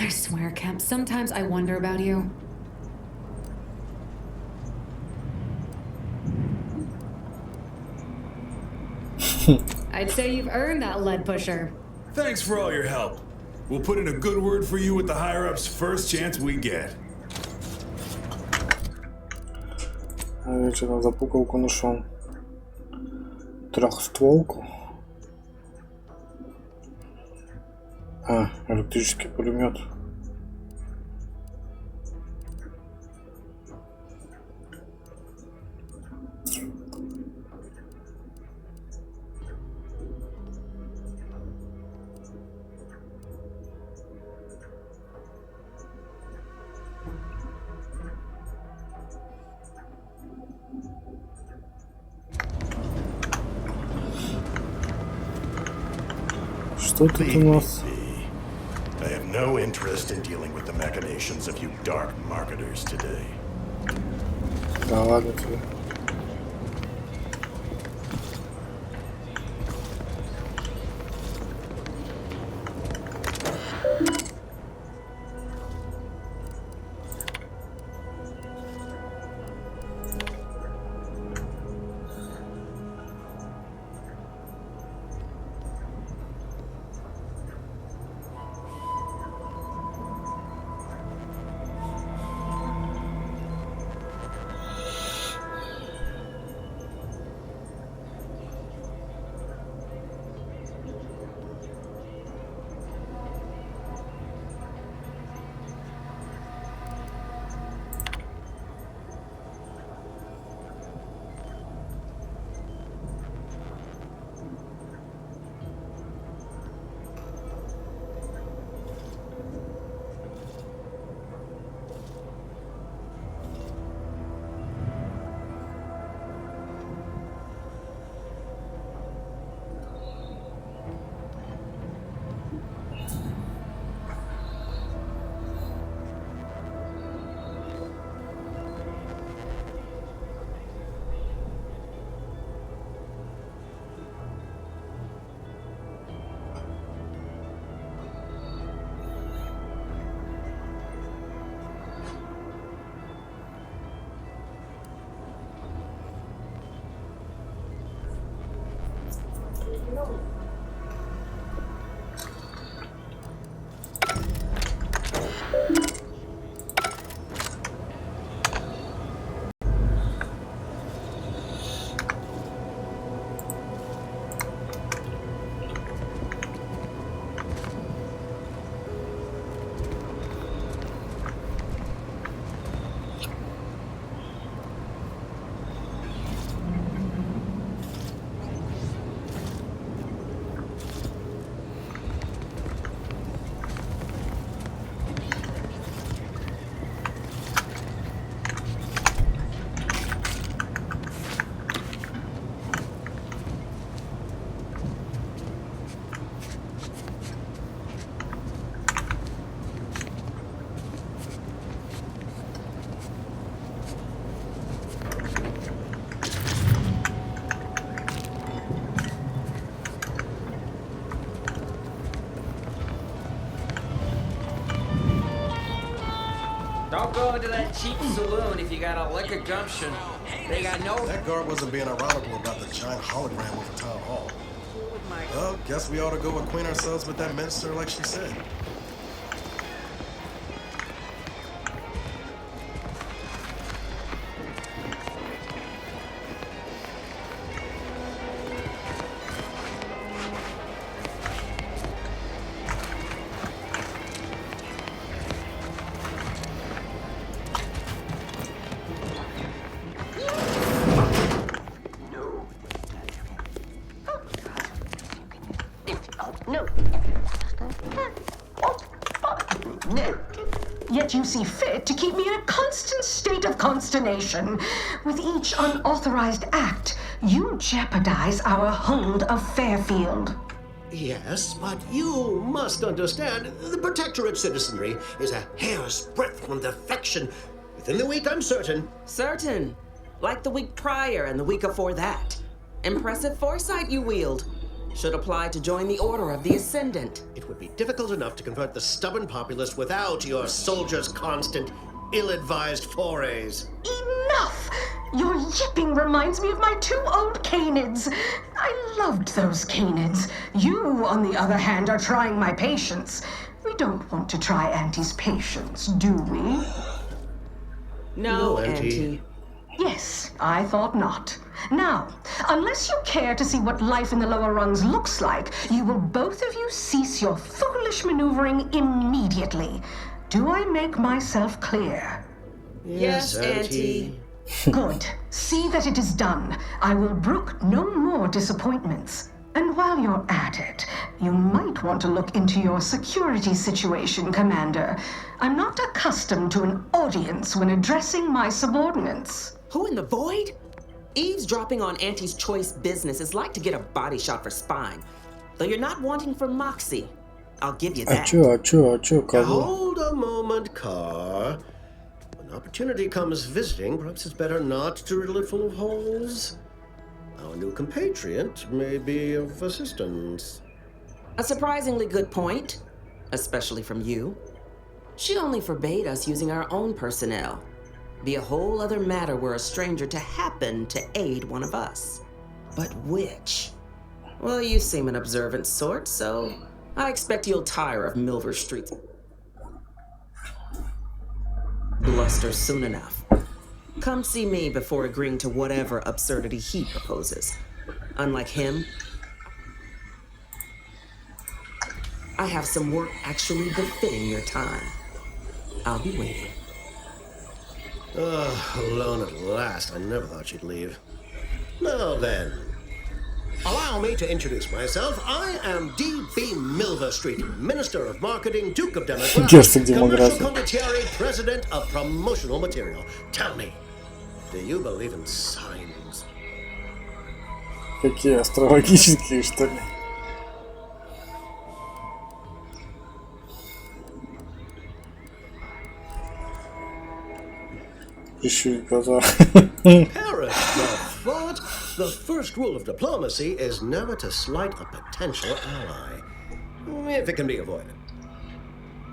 I swear, Kemp, sometimes I wonder about you. I'd say you've earned that lead pusher. Thanks for all your help. We'll put in a good word for you with the higher-ups first chance we get. Wiecie, no za pukołku noszą трехстволку. А, электрический пулемет. Что тут у нас? I have no interest in dealing with the machinations of you dark marketers today. Да ладно тебе. Don't go into that cheap saloon if you got a lick of gumption. They got no... That guard wasn't being ironical about the giant hologram over town hall. Well, guess we ought to go acquaint ourselves with that minister like she said. Yet you see fit to keep me in a constant state of consternation. With each unauthorized act, you jeopardize our hold of Fairfield. Yes, but you must understand, the Protectorate citizenry is a hair's breadth from defection. Within the week, I'm certain. Certain. Like the week prior and the week before that. Impressive foresight you wield. Should apply to join the Order of the Ascendant. It would be difficult enough to convert the stubborn populace without your soldiers' constant, ill-advised forays. Enough! Your yipping reminds me of my 2 old canids. I loved those canids. You, on the other hand, are trying my patience. don't want to try Auntie's patience, do we? No, Auntie. Yes, I thought not. Now, unless you care to see what life in the lower rungs looks like, you will both of you cease your foolish maneuvering immediately. Do I make myself clear? Yes, Auntie. Good. See that it is done. I will brook no more disappointments. And while you're at it, you might want to look into your security situation, Commander. I'm not accustomed to an audience when addressing my subordinates. Who in the void? Eavesdropping on Auntie's choice business is like to get a body shot for spine. Though you're not wanting for Moxie. I'll give you that. Кого? Hold a moment, Car. When opportunity comes visiting, perhaps it's better not to riddle it full of holes. Our new compatriot may be of assistance. A surprisingly good point, especially from you. She only forbade us using our own personnel. Be a whole other matter were a stranger to happen to aid one of us. But which? Well, you seem an observant sort, so I expect you'll tire of Milver Street's bluster soon enough. Come see me before agreeing to whatever absurdity he proposes. Unlike him, I have some work actually befitting your time. I'll be waiting. Alone at last. I never thought she'd leave. Now then, allow me to introduce myself. I am D.B. Milver Street, Minister of Marketing, Duke of Demographics, Commercial Condottieri, President of Promotional Material. Tell me, do you believe in signs? Какие астрологические, что ли? Прищурить глаза. But the first rule of diplomacy is never to slight a potential ally, if it can be avoided.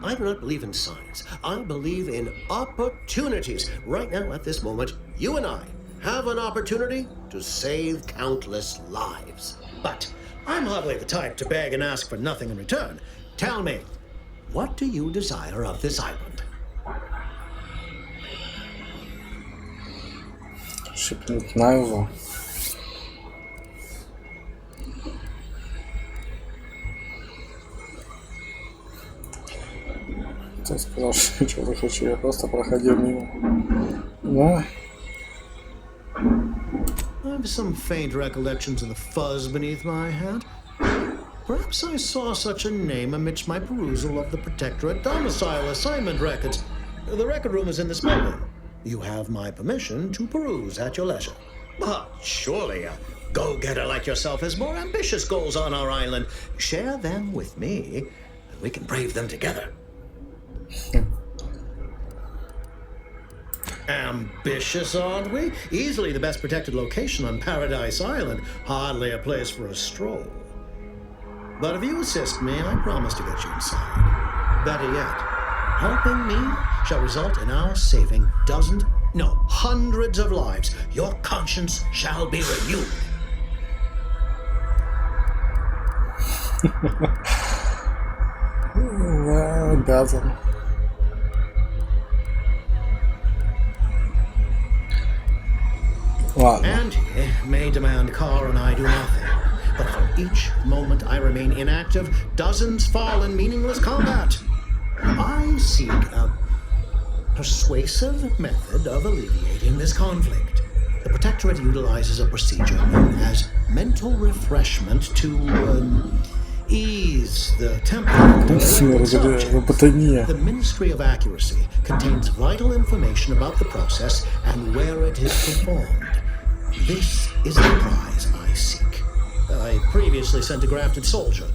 I do not believe in signs. I believe in opportunities. Right now, at this moment, you and I have an opportunity to save countless lives. But I'm hardly the type to beg and ask for nothing in return. Tell me, what do you desire of this island? Шипнуть на его. Ты сказал, что чего-то хочу, я просто проходил мимо. Да? I have some faint recollections of the fuzz beneath my hat. Perhaps I saw such a name amidst my perusal of the Protectorate domicile assignment records. The record room is in this building. You have my permission to peruse at your leisure. But surely a go-getter like yourself has more ambitious goals on our island. Share them with me, and we can brave them together. Ambitious, aren't we? Easily the best protected location on Paradise Island. Hardly a place for a stroll. But if you assist me, I promise to get you inside. Better yet, helping me shall result in our saving dozens, no, hundreds of lives. Your conscience shall be renewed. Обязан. And he may demand Carr and I do nothing. But for each moment I remain inactive, dozens fall in meaningless combat. I seek a persuasive method of alleviating this conflict. The Protectorate utilizes a procedure known as mental refreshment to ease the temperament of the subject. The Ministry of Accuracy contains vital information about the process and where it is performed. This is the prize I seek. I previously sent a grafted soldier,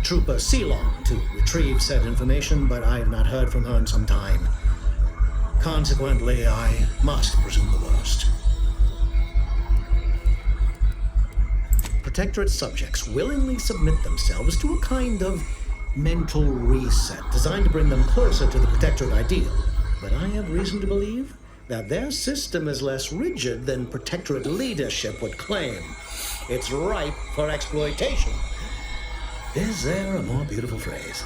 Trooper Ceylon, to retrieve said information, but I have not heard from her in some time. Consequently, I must presume the worst. Protectorate subjects willingly submit themselves to a kind of mental reset designed to bring them closer to the Protectorate ideal. But I have reason to believe that their system is less rigid than Protectorate leadership would claim. It's ripe for exploitation. Is there a more beautiful phrase?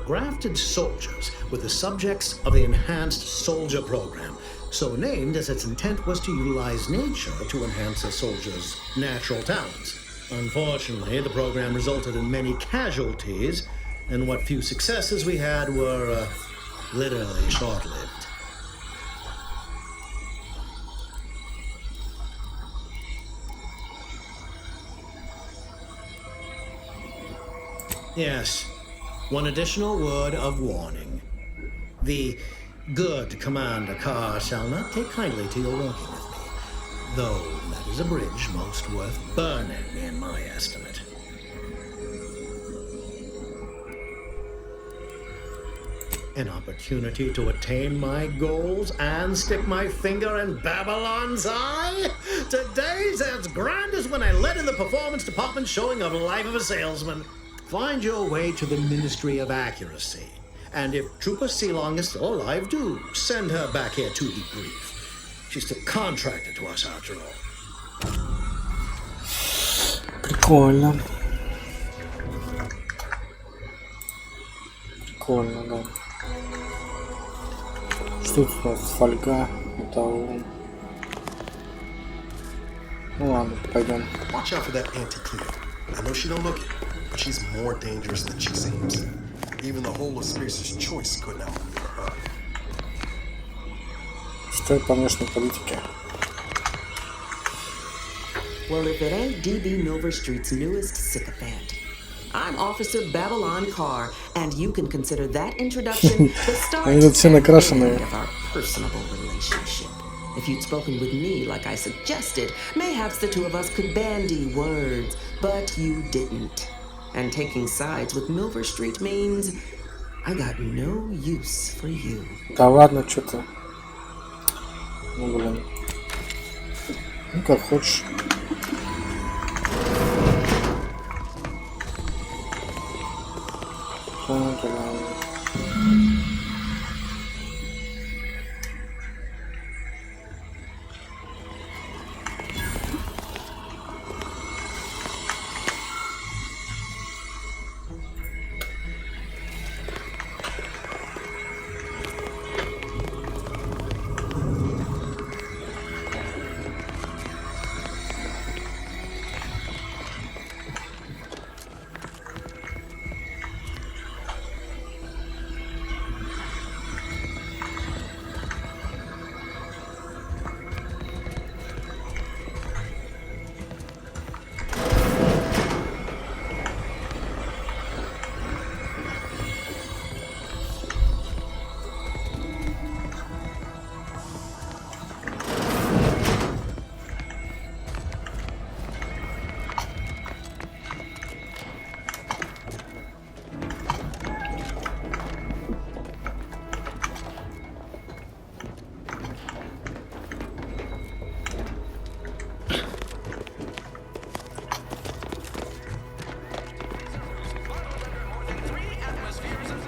grafted soldiers with the subjects of the Enhanced Soldier Program, so named as its intent was to utilize nature to enhance a soldier's natural talents. Unfortunately, the program resulted in many casualties, and what few successes we had were literally short-lived. Yes, one additional word of warning. The good Commander Carr shall not take kindly to your working with me, though that is a bridge most worth burning in my estimate. An opportunity to attain my goals and stick my finger in Babylon's eye? Today's as grand as when I led in the performance department showing of Life of a Salesman. Find your way to the Ministry of Accuracy. And if Trooper Sealong is still alive, do send her back here to debrief. She's still contracted to us after all. Прикольно. Прикольно, да. Что тут у нас? Фольга, металлолом. Ну ладно, пойдем. Watch out for that anti-clear. I know she don't look it, but she's more dangerous than she seems. Even the whole of Spears' choice couldn't outmaneuver her. Что по внешней политике? Well, if it ain't DB Milverstreet's newest sycophant. I'm Officer Babylon Carr, and you can consider that introduction the start and end of our personable relationship. If you'd spoken with me like I suggested, mayhaps the two of us could bandy words, but you didn't. And taking sides with Milverstreet means I got no use for you. Да ладно, что ты. Ну блин. Ну как хочешь.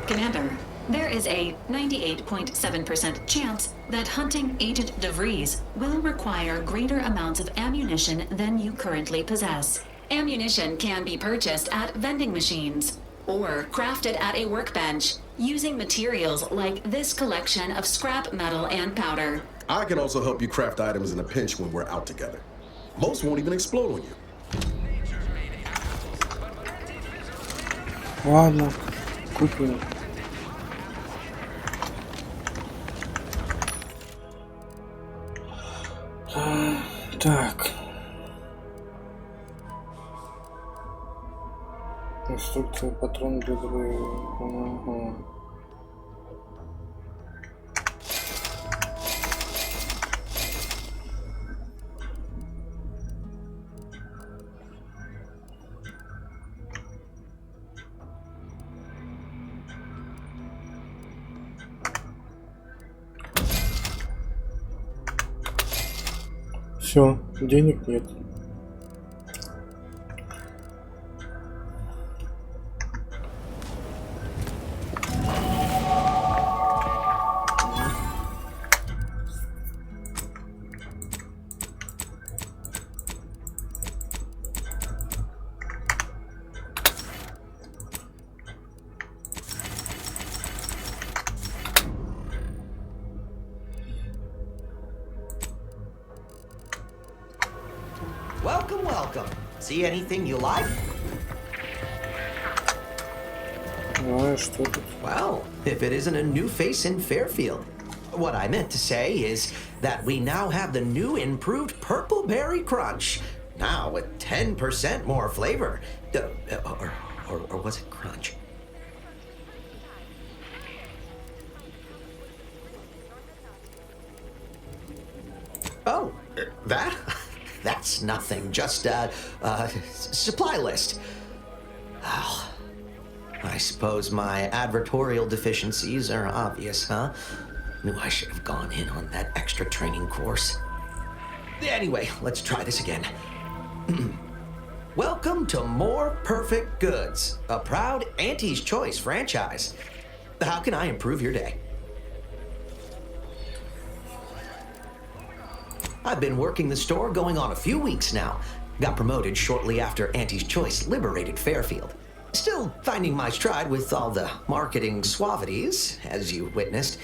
Commander, there is a 98.7% chance that hunting Agent DeVries will require greater amounts of ammunition than you currently possess. Ammunition can be purchased at vending machines or crafted at a workbench using materials like this collection of scrap metal and powder. I can also help you craft items in a pinch when we're out together. Most won't even explode on you. Ладно, купим. Так. Инструкция патрон для взрыва. Все, денег нет. welcome. See anything you like? Well, if it isn't a new face in Fairfield. What I meant to say is that we now have the new improved Purple Berry Crunch. Now with 10% more flavor. Or was it crunch? Oh, that's nothing. Just supply list. Oh, I suppose my advertorial deficiencies are obvious, huh? Knew I should have gone in on that extra training course. Anyway, let's try this again. Welcome to More Perfect Goods, a proud Auntie's Choice franchise. How can I improve your day? I've been working the store going on a few weeks now. Got promoted shortly after Auntie's Choice liberated Fairfield. Still finding my stride with all the marketing suavities, as you witnessed.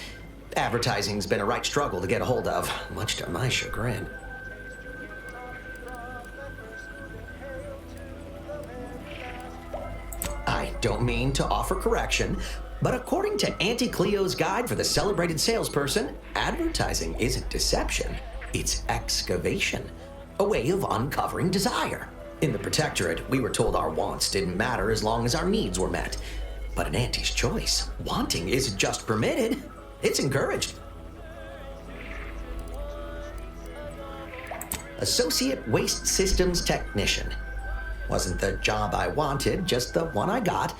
Advertising's been a right struggle to get a hold of, much to my chagrin. I don't mean to offer correction, but according to Auntie Cleo's guide for the celebrated salesperson, advertising isn't deception, it's excavation, a way of uncovering desire. In the Protectorate, we were told our wants didn't matter as long as our needs were met. But in Auntie's Choice, wanting isn't just permitted, it's encouraged. Associate Waste Systems Technician. Wasn't the job I wanted, just the one I got.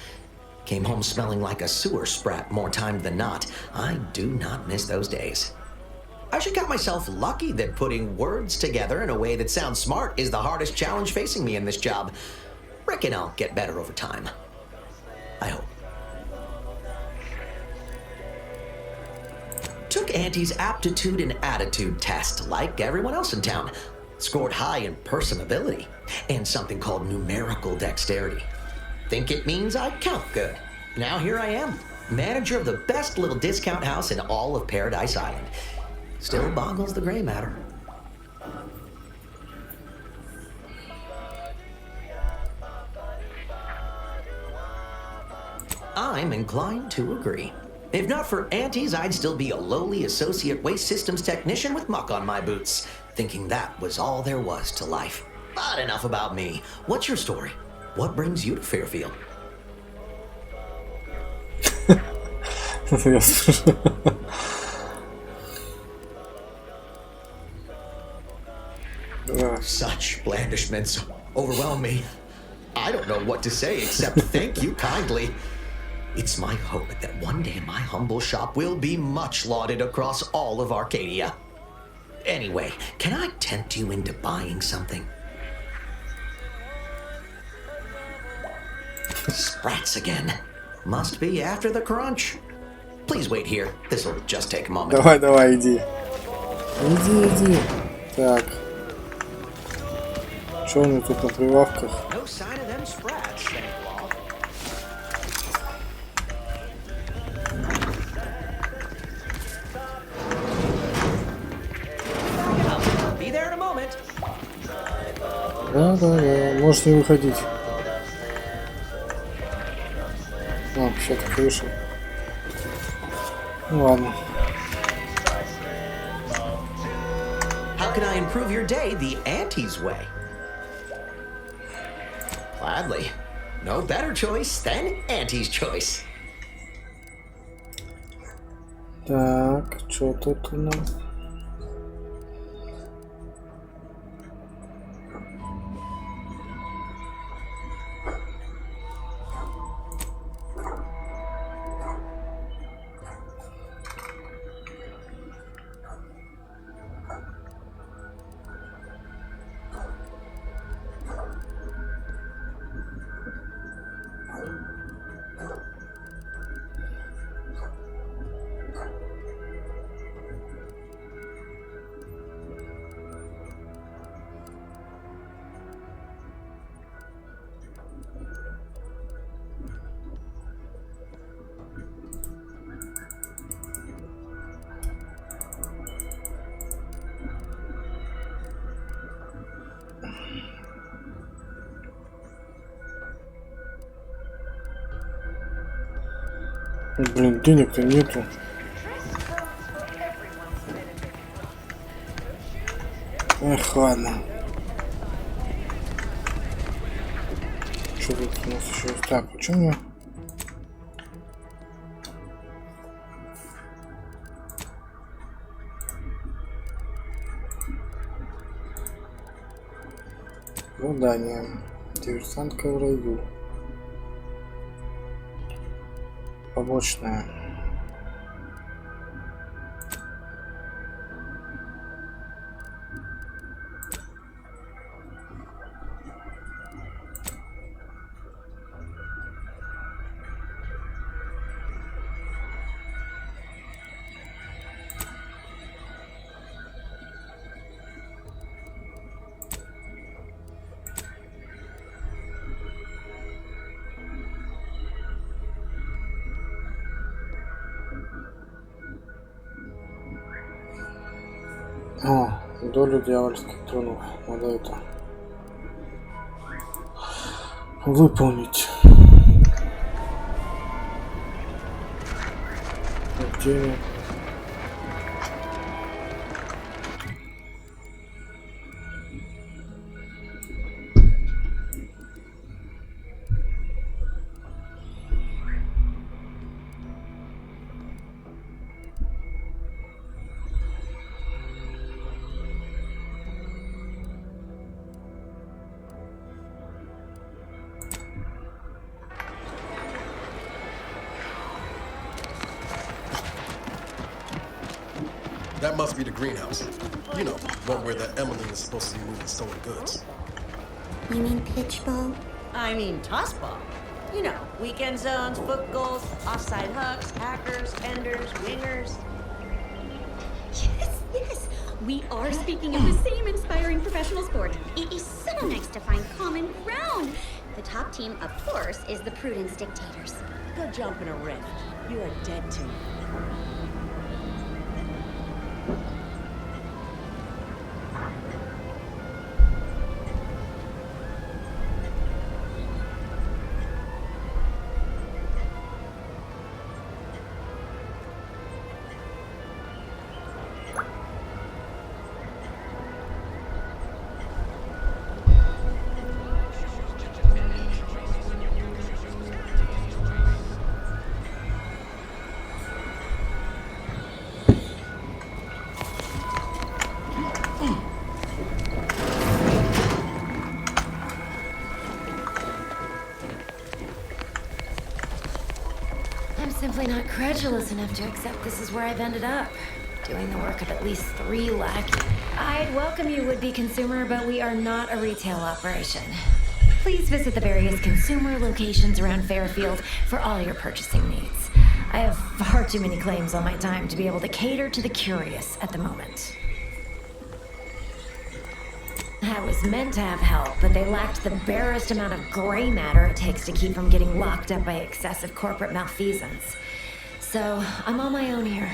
Came home smelling like a sewer sprat more time than not. I do not miss those days. I should count myself lucky that putting words together in a way that sounds smart is the hardest challenge facing me in this job. Reckon I'll get better over time. I hope. Took Auntie's aptitude and attitude test like everyone else in town. Scored high in personability and something called numerical dexterity. Think it means I count good. Now here I am, manager of the best little discount house in all of Paradise Island. Still boggles the gray matter. I'm inclined to agree. If not for Auntie's, I'd still be a lowly associate waste systems technician with muck on my boots, thinking that was all there was to life. But enough about me. What's your story? What brings you to Fairfield? Such blandishments overwhelm me. I don't know what to say except thank you kindly. It's my hope that one day my humble shop will be much lauded across all of Arcadia. Anyway, can I tempt you into buying something? Sprats again. Must be after the crunch. Please wait here. This'll just take a moment. Давай, иди. Иди. Так. Что у меня тут на прилавках? No sign of them sprats, Be there in a moment. Да. Можешь не выходить. Все-таки вышел. Ну ладно. How can I improve your day the Auntie's way? Gladly. No better choice than Auntie's Choice. Так, что тут у нас? Блин, денег-то нету. Эх, ладно. Что тут у нас еще есть? Так, почему я... Задание. Диверсантка в раю. Побочная. О, долю дьявольских трунов. Надо это выполнить. Где? That must be the greenhouse. You know, one where the Emmeline is supposed to be moving stolen goods. You mean pitch ball? I mean toss ball. You know, weekend zones, foot goals, offside hooks, hackers, tenders, wingers. Yes, yes. We are speaking of the same inspiring professional sport. It is so nice to find common ground. The top team, of course, is the Prudence Dictators. Go jump in a rift. You are dead to me. Simply not credulous enough to accept this is where I've ended up, doing the work of at least 3 lackeys. I'd welcome you, would-be consumer, but we are not a retail operation. Please visit the various consumer locations around Fairfield for all your purchasing needs. I have far too many claims on my time to be able to cater to the curious at the moment. I was meant to have help, but they lacked the barest amount of gray matter it takes to keep from getting locked up by excessive corporate malfeasance. So, I'm on my own here,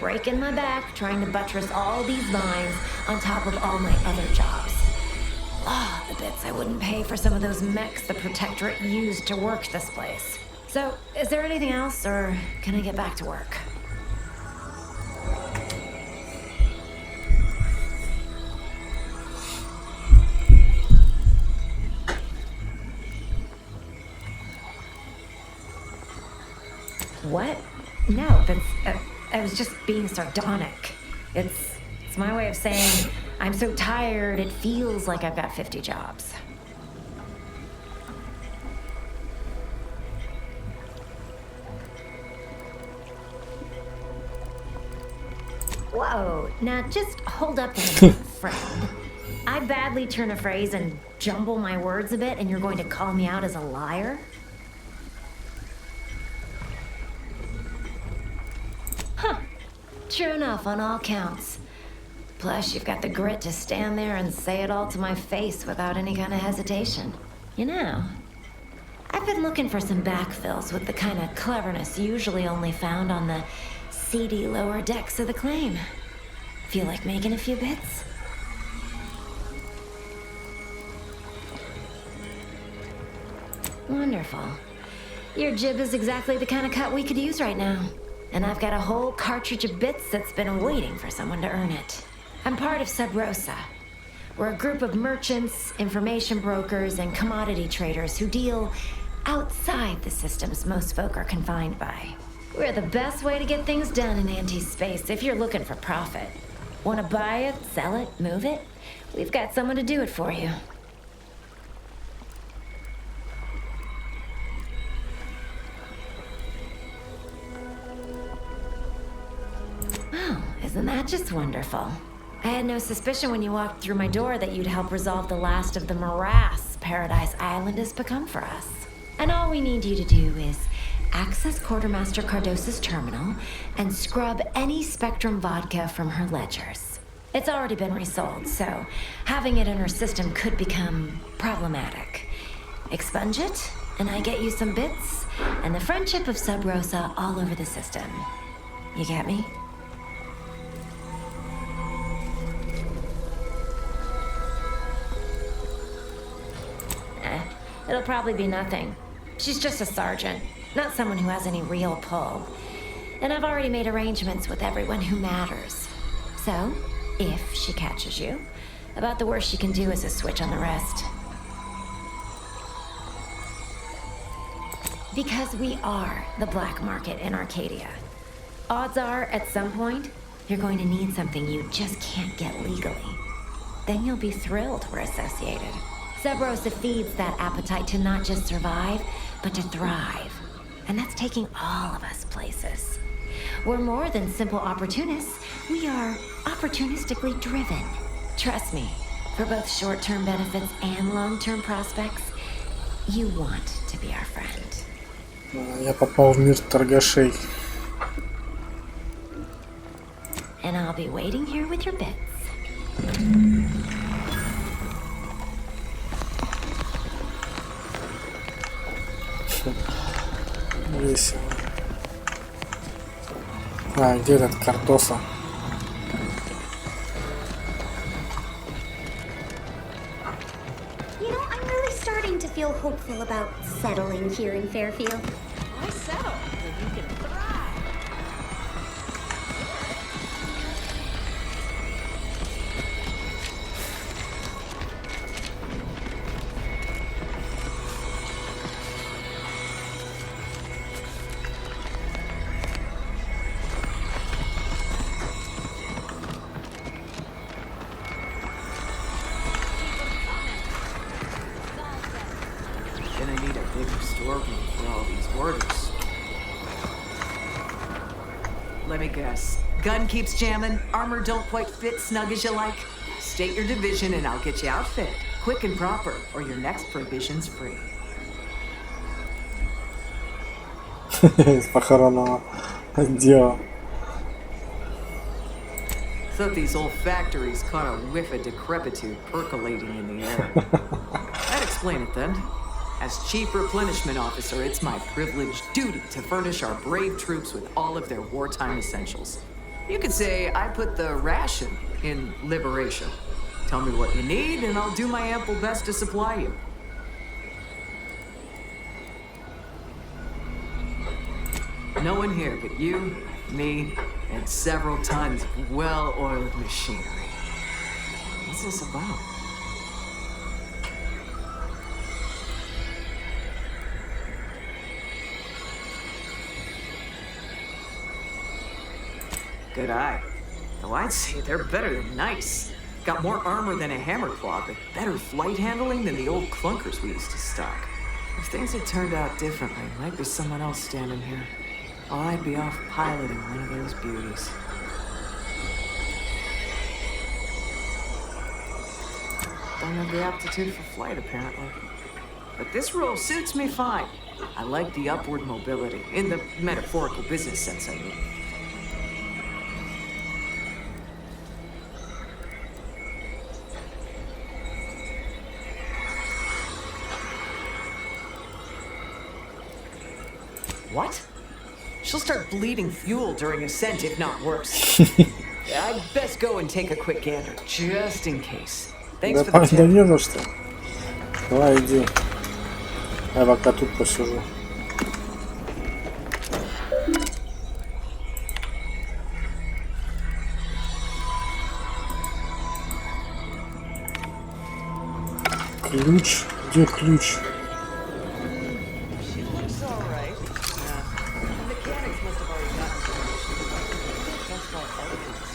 breaking my back, trying to buttress all these vines on top of all my other jobs. Ah, the bits I wouldn't pay for some of those mechs the Protectorate used to work this place. So, is there anything else, or can I get back to work? What? No, that's... I was just being sardonic. It's my way of saying I'm so tired it feels like I've got 50 jobs. Whoa, now just hold up a minute, friend. I badly turn a phrase and jumble my words a bit and you're going to call me out as a liar? Huh. True enough on all counts. Plus, you've got the grit to stand there and say it all to my face without any kind of hesitation. You know, I've been looking for some backfills with the kind of cleverness usually only found on the seedy lower decks of the claim. Feel like making a few bits? Wonderful. Your jib is exactly the kind of cut we could use right now. And I've got a whole cartridge of bits that's been waiting for someone to earn it. I'm part of Sub Rosa. We're a group of merchants, information brokers, and commodity traders who deal outside the systems most folk are confined by. We're the best way to get things done in anti-space if you're looking for profit. Want to buy it, sell it, move it? We've got someone to do it for you. Oh, isn't that just wonderful? I had no suspicion when you walked through my door that you'd help resolve the last of the morass Paradise Island has become for us. And all we need you to do is access Quartermaster Cardos's terminal and scrub any Spectrum vodka from her ledgers. It's already been resold, so having it in her system could become problematic. Expunge it, and I get you some bits, and the friendship of Sub Rosa all over the system. You get me? It'll probably be nothing. She's just a sergeant, not someone who has any real pull. And I've already made arrangements with everyone who matters. So, if she catches you, about the worst she can do is a switch on the rest. Because we are the black market in Arcadia. Odds are, at some point, you're going to need something you just can't get legally. Then you'll be thrilled we're associated. Sub Rosa feeds that appetite to not just survive, but to thrive. And that's taking all of us places. We're more than simple opportunists. We are opportunistically driven. Trust me, for both short-term benefits and long-term prospects, you want to be our friend. Я попал в мир торгашей. And I'll be waiting here with your bits. Весело. А, где этот Картоса? You know, I'm really starting to feel hopeful about settling here in Fairfield. Why settle? If you can thrive. Gonna need a bigger storeroom for all these orders. Let me guess. Gun keeps jamming, armor don't quite fit snug as you like. State your division and I'll get you outfitted. Quick and proper, or your next provision's free. Из похоронного отдела. Thought these old factories caught a whiff of decrepitude percolating in the air. That'd explain it then. As Chief Replenishment Officer, it's my privileged duty to furnish our brave troops with all of their wartime essentials. You could say I put the ration in liberation. Tell me what you need, and I'll do my ample best to supply you. No one here but you, me, and several tons of well-oiled machinery. What's this about? Good eye. Oh, I'd say they're better than nice. Got more armor than a hammerclaw, but better flight handling than the old clunkers we used to stock. If things had turned out differently, might be someone else standing here. Well, I'd be off piloting one of those beauties. Don't have the aptitude for flight, apparently. But this role suits me fine. I like the upward mobility, in the metaphorical business sense, I mean. What? She'll start bleeding fuel during ascent, if not worse. I'd best go and take a quick gander, just in case. Thanks for the tip. Да не за что. Давай иди. Я пока тут посижу. Ключ? Где ключ?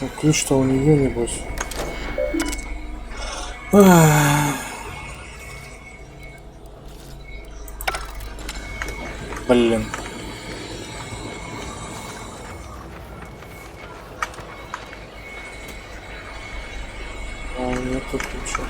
Ну, ключ-то у нее, небось. Блин. А, нет тут ключа.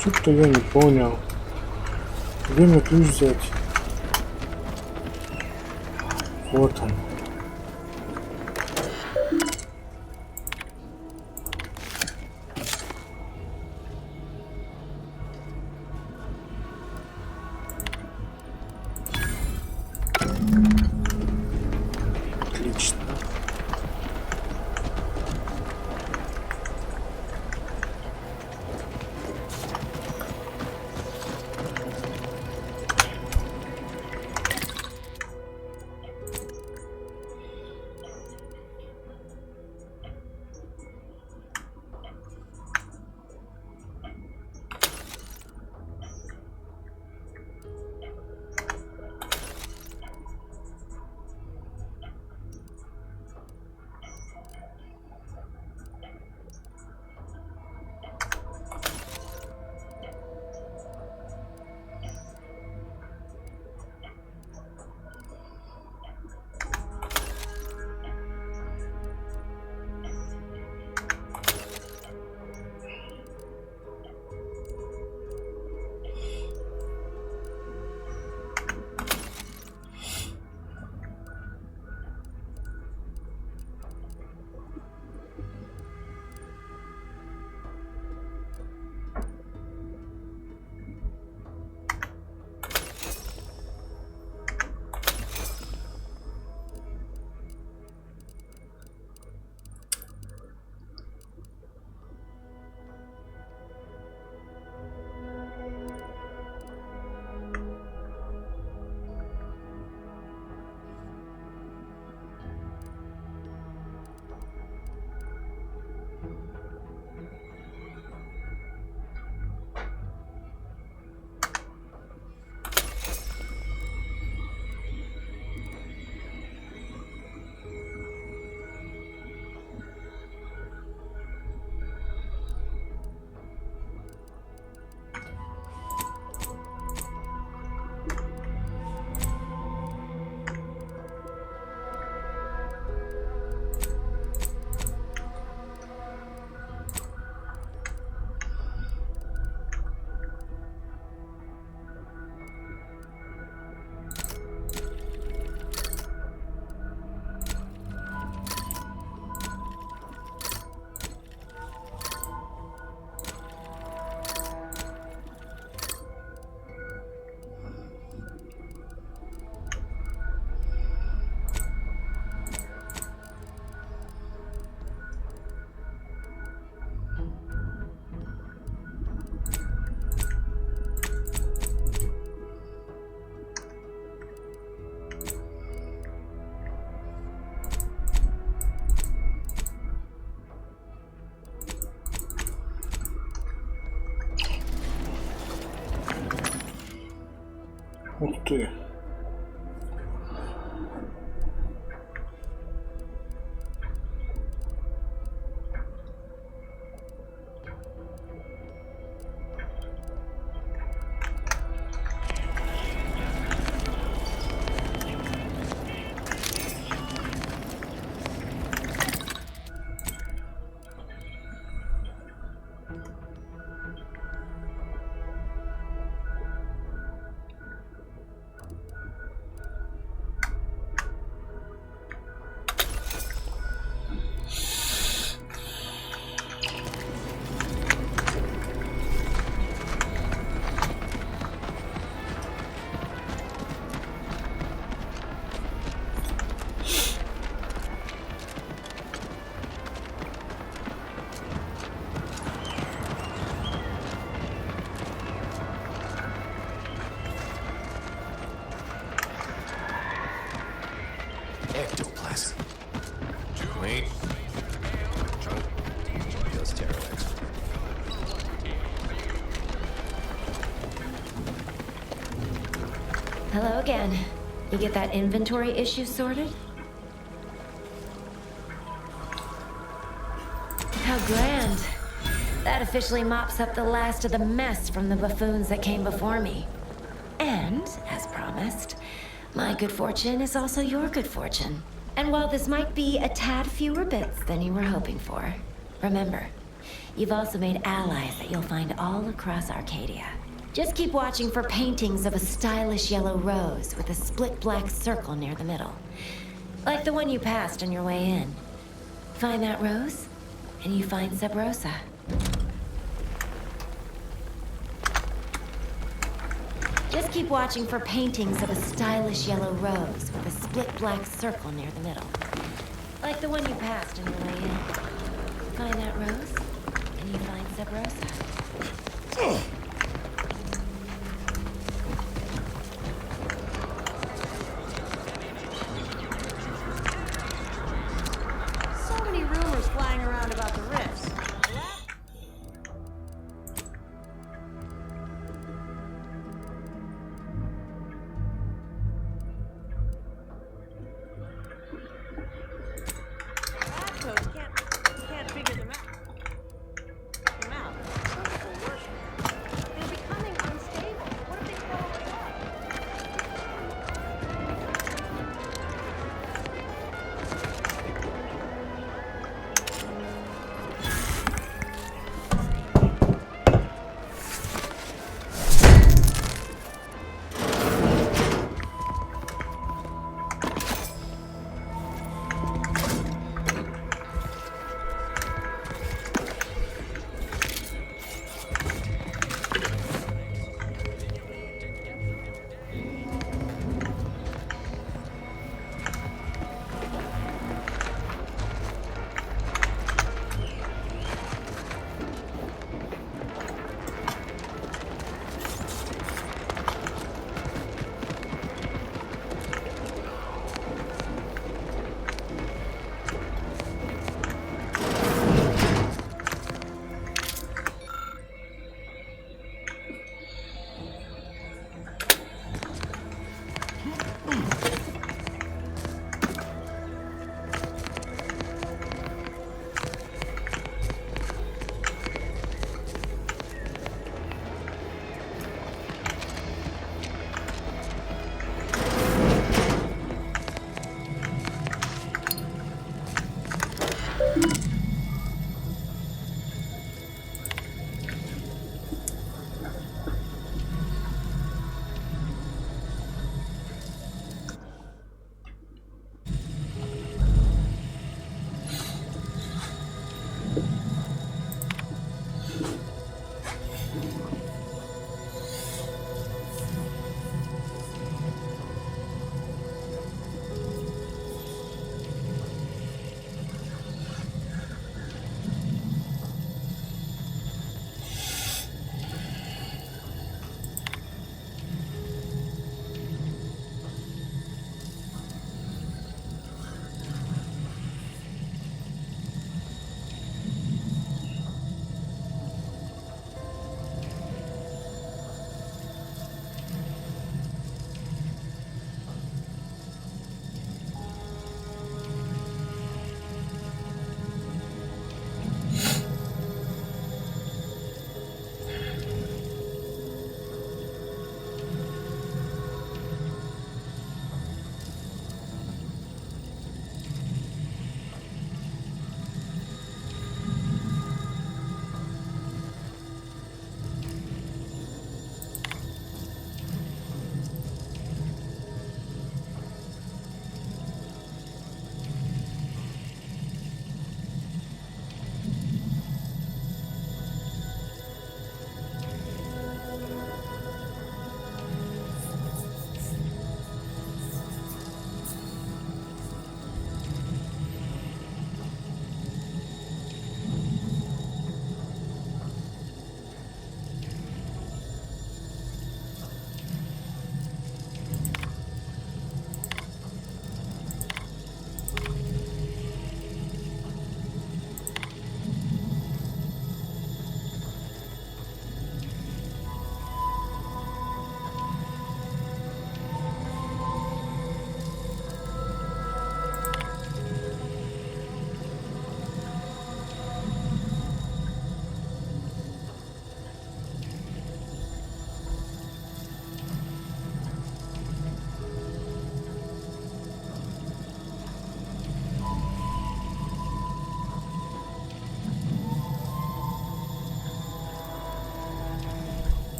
Что-то я не понял. Где мне ключ взять? Вот он. Отлично. Ух ты. Hello again. You get that inventory issue sorted? How grand. That officially mops up the last of the mess from the buffoons that came before me. And, as promised, my good fortune is also your good fortune. And while this might be a tad fewer bits than you were hoping for, remember, you've also made allies that you'll find all across Arcadia. Just keep watching for paintings of a stylish yellow rose with a split black circle near the middle. Like the one you passed on your way in. Find that rose, and you find Sub Rosa. Just keep watching for paintings of a stylish yellow rose with a split black circle near the middle. Like the one you passed on your way in. Find that rose, and you find Sub Rosa. So many rumors flying around about the rifts. Lab coats can't figure them out.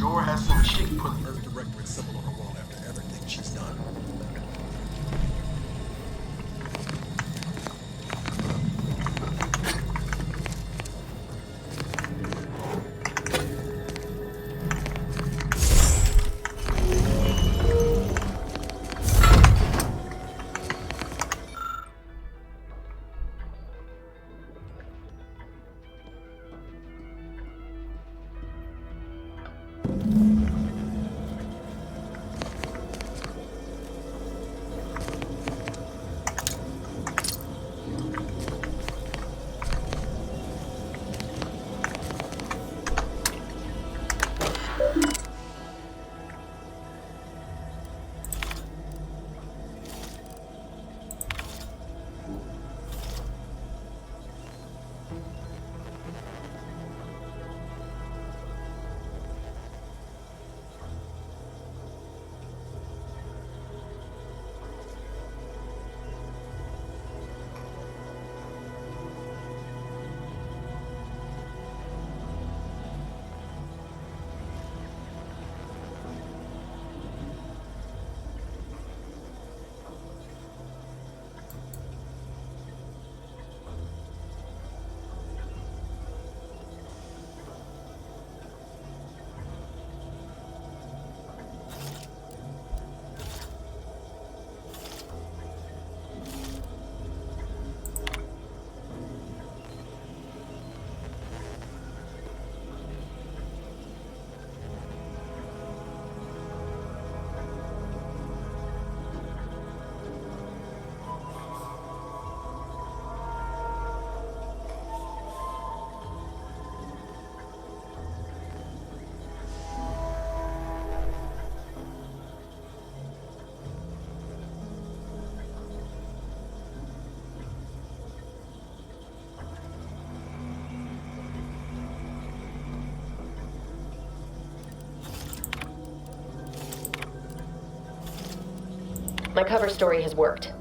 sure has some chick putting Earth Directorate symbol on her wall after everything she's done. My cover story has worked.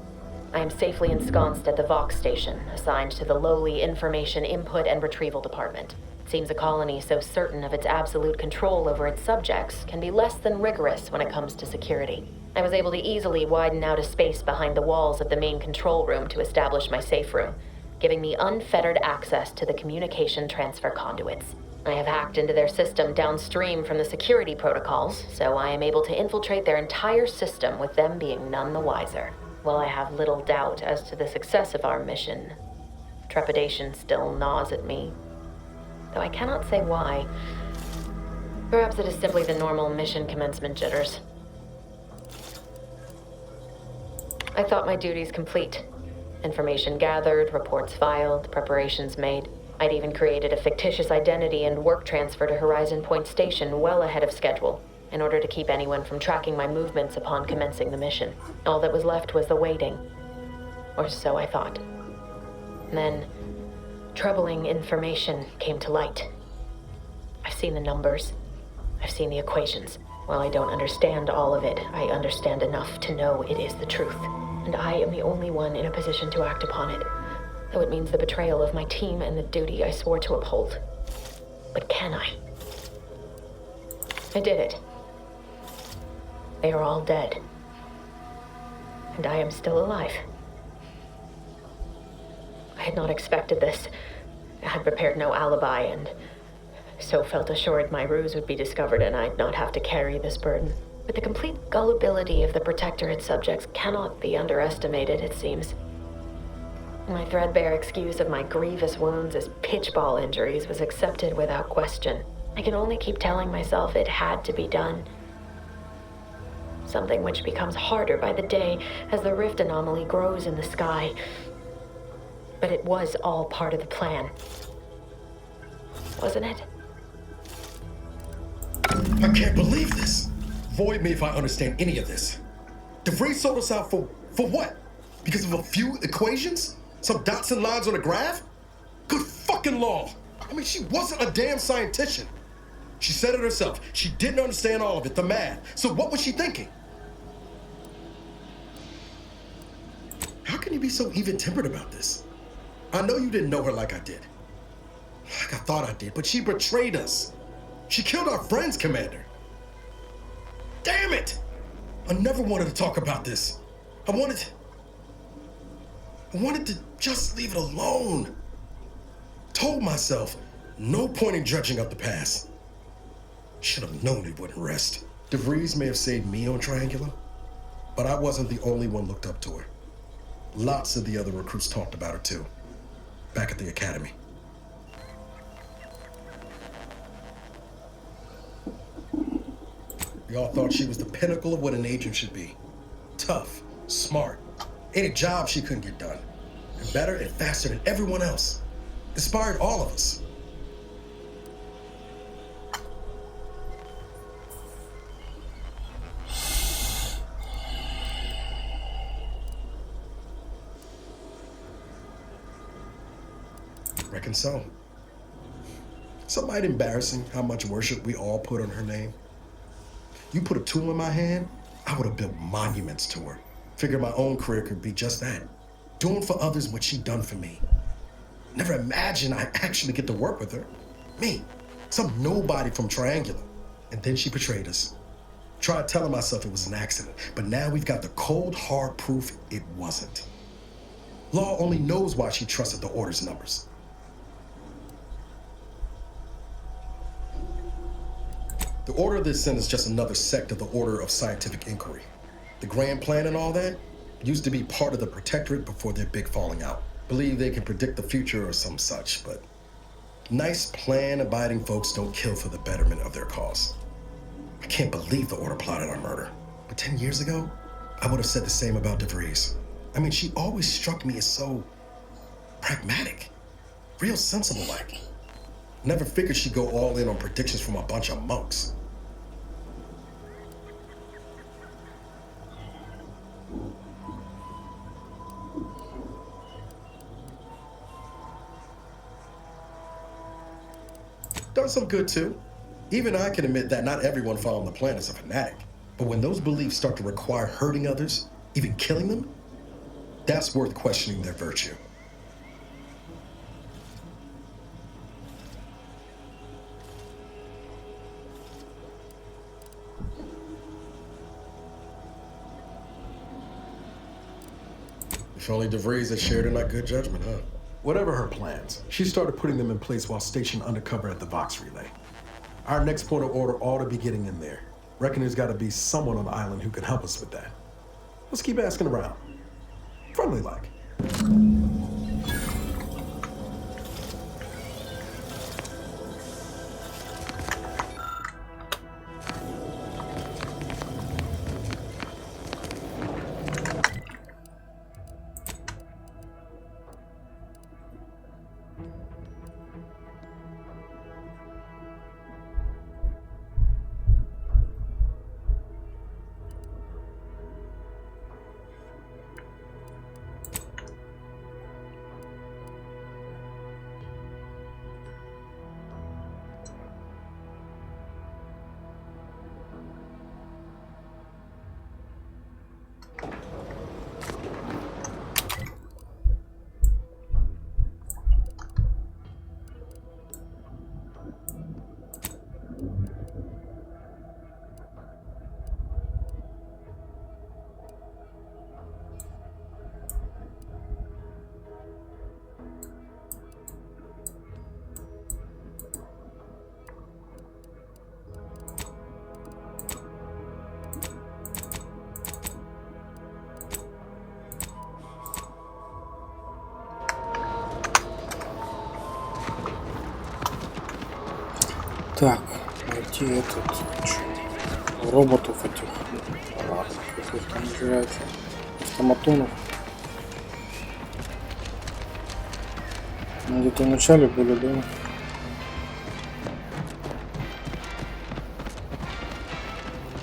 I am safely ensconced at the Vox station, assigned to the lowly Information Input and Retrieval Department. It seems a colony so certain of its absolute control over its subjects can be less than rigorous when it comes to security. I was able to easily widen out a space behind the walls of the main control room to establish my safe room, giving me unfettered access to the communication transfer conduits. I have hacked into their system downstream from the security protocols, so I am able to infiltrate their entire system with them being none the wiser. While I have little doubt as to the success of our mission, trepidation still gnaws at me, though I cannot say why. Perhaps it is simply the normal mission commencement jitters. I thought my duties complete. Information gathered, reports filed, preparations made. I'd even created a fictitious identity and work transfer to Horizon Point Station well ahead of schedule, in order to keep anyone from tracking my movements upon commencing the mission. All that was left was the waiting. Or so I thought. Then, troubling information came to light. I've seen the numbers. I've seen the equations. While I don't understand all of it, I understand enough to know it is the truth. And I am the only one in a position to act upon it. Though it means the betrayal of my team and the duty I swore to uphold. But can I? I did it. They are all dead. And I am still alive. I had not expected this. I had prepared no alibi, and so felt assured my ruse would be discovered and I'd not have to carry this burden. But the complete gullibility of the Protectorate subjects cannot be underestimated, it seems. My threadbare excuse of my grievous wounds as pitchball injuries was accepted without question. I can only keep telling myself it had to be done. Something which becomes harder by the day as the rift anomaly grows in the sky. But it was all part of the plan. Wasn't it? I can't believe this. Void me if I understand any of this. DeVries sold us out for what? Because of a few equations? Some dots and lines on a graph? Good fucking law. I mean, she wasn't a damn scientist. She said it herself. She didn't understand all of it, the math. So what was she thinking? How can you be so even-tempered about this? I know you didn't know her like I did. Like I thought I did, but she betrayed us. She killed our friends, Commander. Damn it! I never wanted to talk about this. I wanted to just leave it alone. Told myself, no point in dredging up the past. Should have known it wouldn't rest. DeVries may have saved me on Triangular, but I wasn't the only one looked up to her. Lots of the other recruits talked about her too, back at the academy. We all thought she was the pinnacle of what an agent should be. Tough, smart, ain't a job she couldn't get done. And better and faster than everyone else. Inspired all of us. Reckon so. Somewhat embarrassing how much worship we all put on her name. You put a tool in my hand, I would have built monuments to her. Figured my own career could be just that. Doing for others what she done for me. Never imagined I'd actually get to work with her. Me, some nobody from Triangular. And then she betrayed us. Tried telling myself it was an accident, but now we've got the cold, hard proof it wasn't. Law only knows why she trusted the Order's numbers. The Order of the Ascent is just another sect of the Order of Scientific Inquiry. The Grand Plan and all that used to be part of the Protectorate before their big falling out. Believe they can predict the future or some such, but nice plan-abiding folks don't kill for the betterment of their cause. I can't believe the Order plotted our murder. But 10 years ago, I would have said the same about DeVries. I mean, she always struck me as so pragmatic, real sensible-like. Never figured she'd go all in on predictions from a bunch of monks. Done some good too. Even I can admit that not everyone following the plan is a fanatic. But when those beliefs start to require hurting others, even killing them, that's worth questioning their virtue. If only DeVries had shared in that good judgment, huh? Whatever her plans, she started putting them in place while stationed undercover at the Vox Relay. Our next point of order ought to be getting in there. Reckon there's got to be someone on the island who can help us with that. Let's keep asking around. Friendly like. Так, найти этот роботов этих, ладно, как их там называется, автоматонов. Где-то в начале были, да?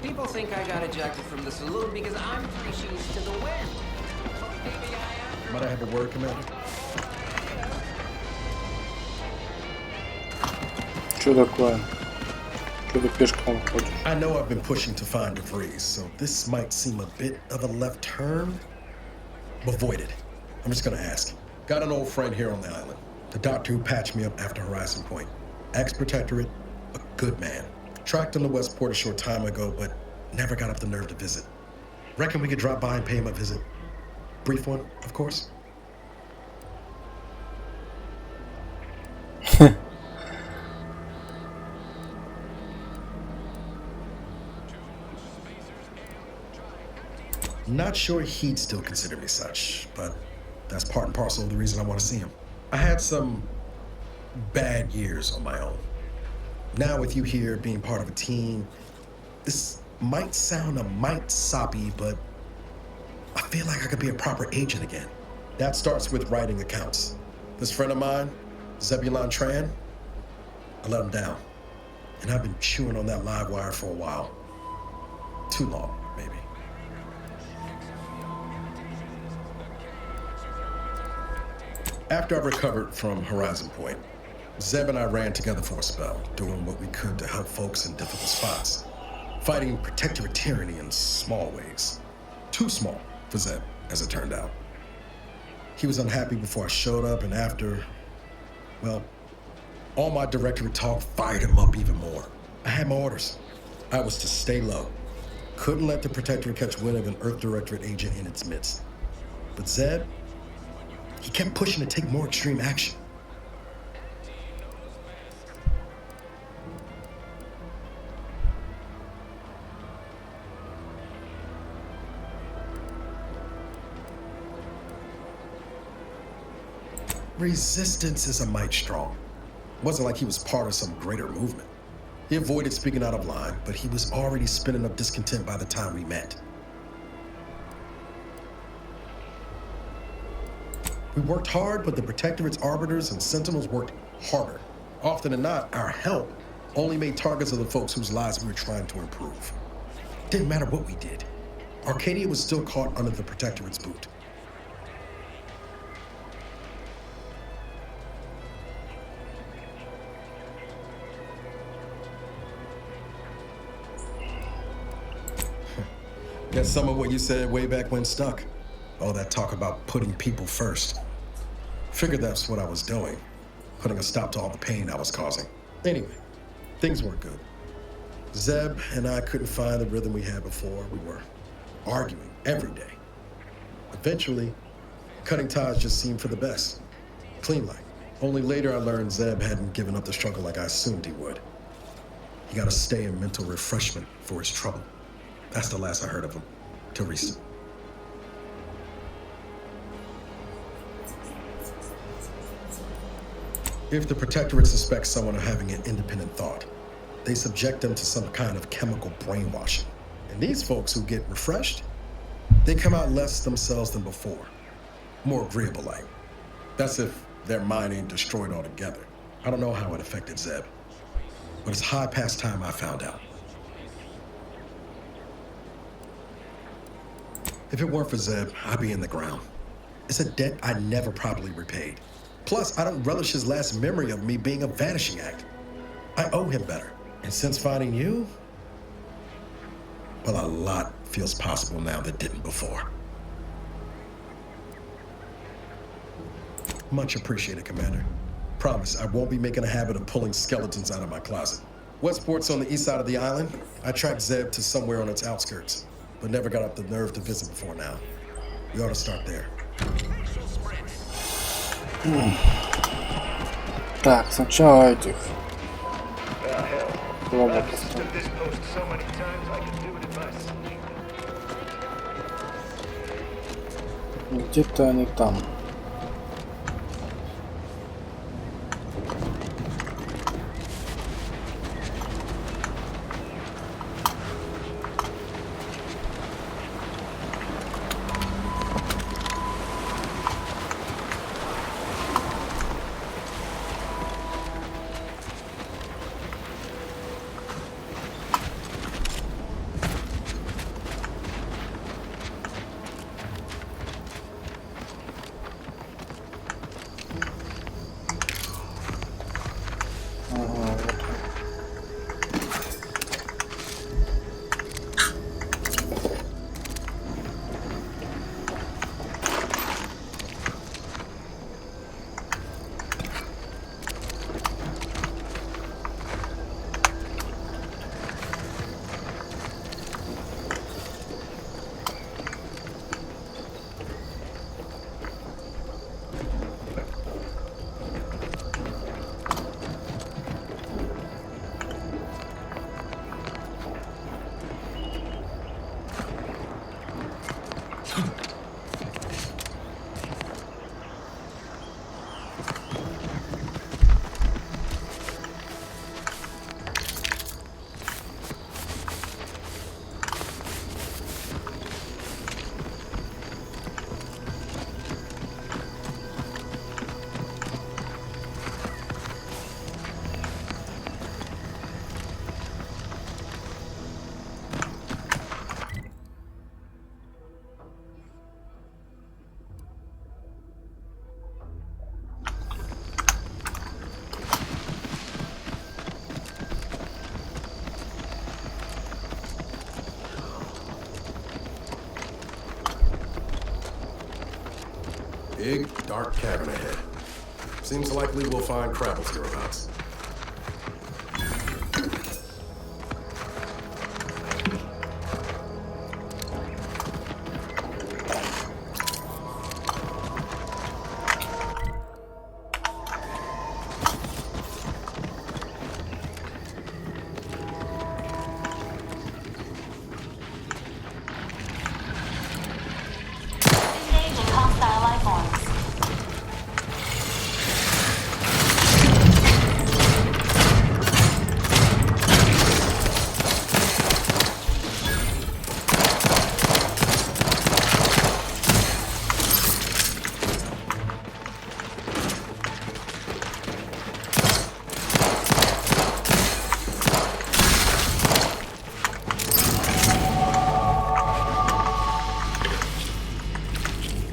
People think I got ejected from the saloon because I'm 3 sheets to the wind. Might I have a word, Commander? Что такое? Что ты пешком ходишь? I know I've been pushing to find DeVries, so this might seem a bit of a left turn. But avoid it. I'm just gonna ask. Got an old friend here on the island. The doctor who patched me up after Horizon Point. Ex-Protectorate, a good man. Tracked on the Westport a short time ago, but Never got up the nerve to visit. Reckon we could drop by and pay him a visit. Brief one, of course. Not sure he'd still consider me such, but that's part and parcel of the reason I want to see him. I had some bad years on my own. Now with you here being part of a team, this might sound a mite soppy, but I feel like I could be a proper agent again. That starts with writing accounts. This friend of mine, Zebulon Tran, I let him down. And I've been chewing on that live wire for a while. Too long, maybe. After I recovered from Horizon Point, Zeb and I ran together for a spell, doing what we could to help folks in difficult spots, fighting protectorate tyranny in small ways. Too small for Zeb, as it turned out. He was unhappy before I showed up, and after, well, all my directorate talk fired him up even more. I had my orders. I was to stay low. Couldn't let the protectorate catch wind of an Earth Directorate agent in its midst. But Zeb, he kept pushing to take more extreme action. Resistance is a mite strong. Wasn't like he was part of some greater movement. He avoided speaking out of line, but he was already spinning up discontent by the time we met. We worked hard, but the Protectorate's arbiters and sentinels worked harder. Often than not, our help only made targets of the folks whose lives we were trying to improve. Didn't matter what we did. Arcadia was still caught under the Protectorate's boot. Guess some of what you said way back when stuck. All that talk about putting people first. Figured that's what I was doing, putting a stop to all the pain I was causing. Anyway, things weren't good. Zeb and I couldn't find the rhythm we had before. We were arguing every day. Eventually, cutting ties just seemed for the best. Clean like. Only later I learned Zeb hadn't given up the struggle like I assumed he would. He got to stay in mental refreshment for his trouble. That's the last I heard of him, till recent. If the Protectorate suspects someone of having an independent thought, they subject them to some kind of chemical brainwashing. And these folks who get refreshed, they come out less themselves than before. More agreeable like. That's if their mind ain't destroyed altogether. I don't know how it affected Zeb, but it's high past time I found out. If it weren't for Zeb, I'd be in the ground. It's a debt I never properly repaid. Plus, I don't relish his last memory of me being a vanishing act. I owe him better. And since finding you, well, a lot feels possible now that didn't before. Much appreciated, Commander. Promise, I won't be making a habit of pulling skeletons out of my closet. Westport's on the east side of the island. I tracked Zeb to somewhere on its outskirts, but never got up the nerve to visit before now. We ought to start there. Так, сначала этих роботов. Где-то они там. Big, dark cavern ahead. Seems likely we'll find Krabble's hereabouts.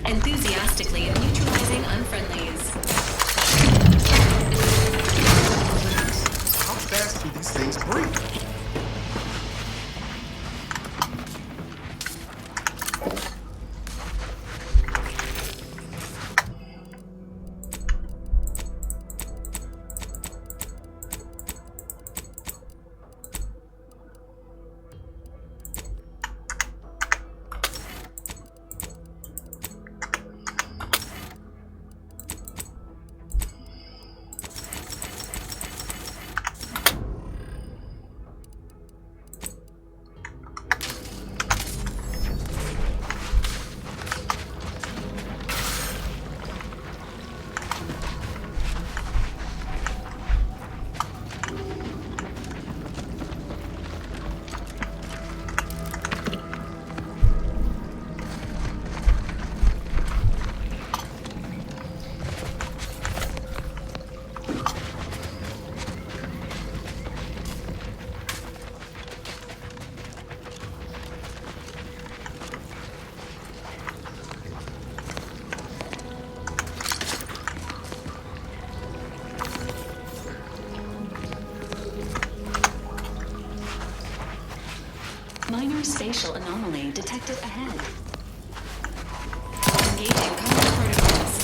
Enthusiastically neutralizing unfriendlies. How fast do these things breathe? Minor spatial anomaly detected ahead. Engaging common protocols.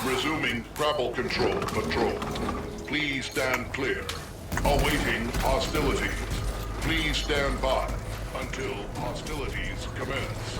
Resuming grapple control patrol. Please stand clear. Awaiting hostilities. Please stand by until hostilities commence.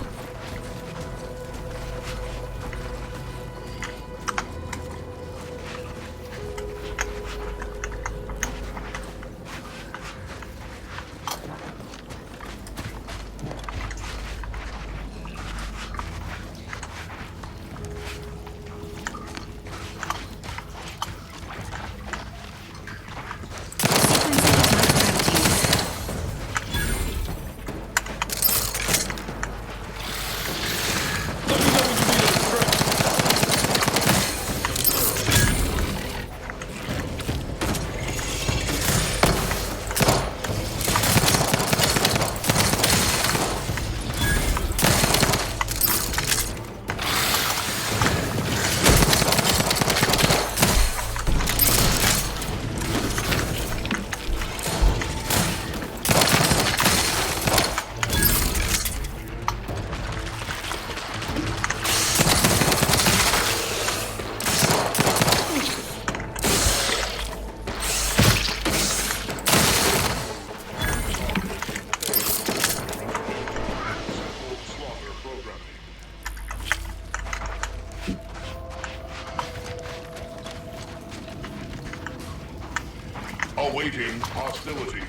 Awaiting hostilities.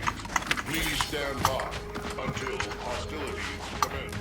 Please stand by until hostilities commence.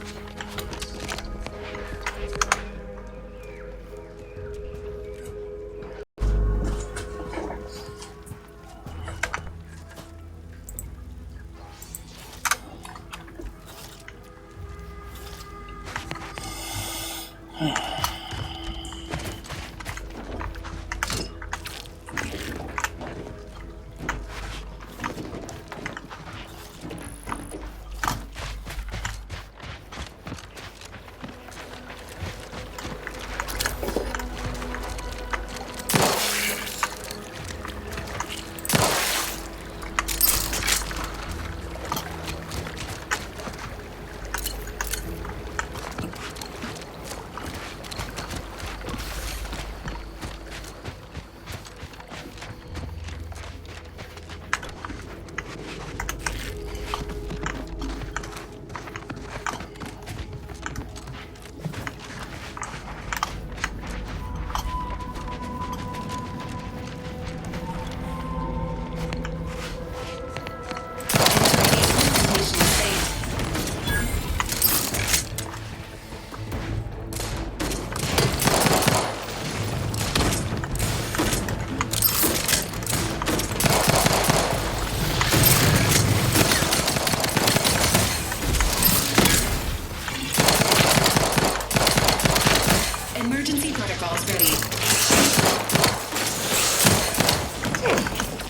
Emergency protocols ready.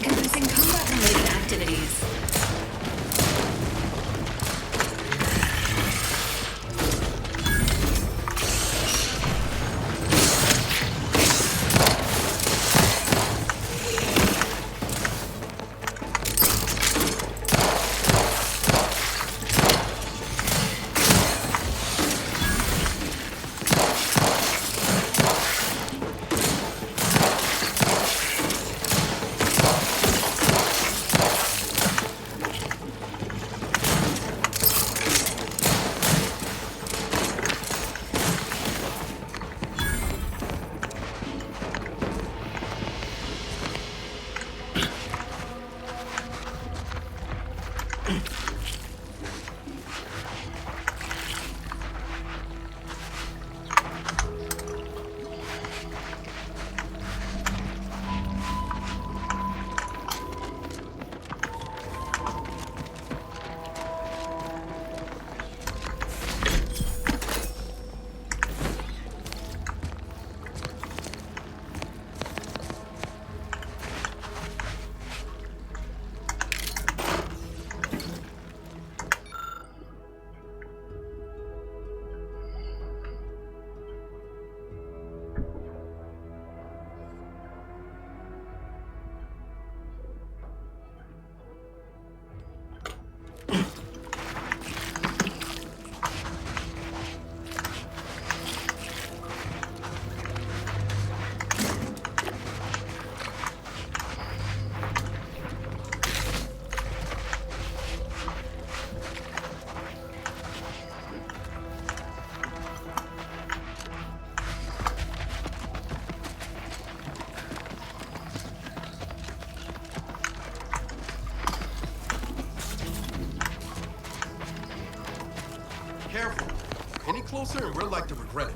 Commencing combat-related activities. Careful. Any closer and we're like to regret it.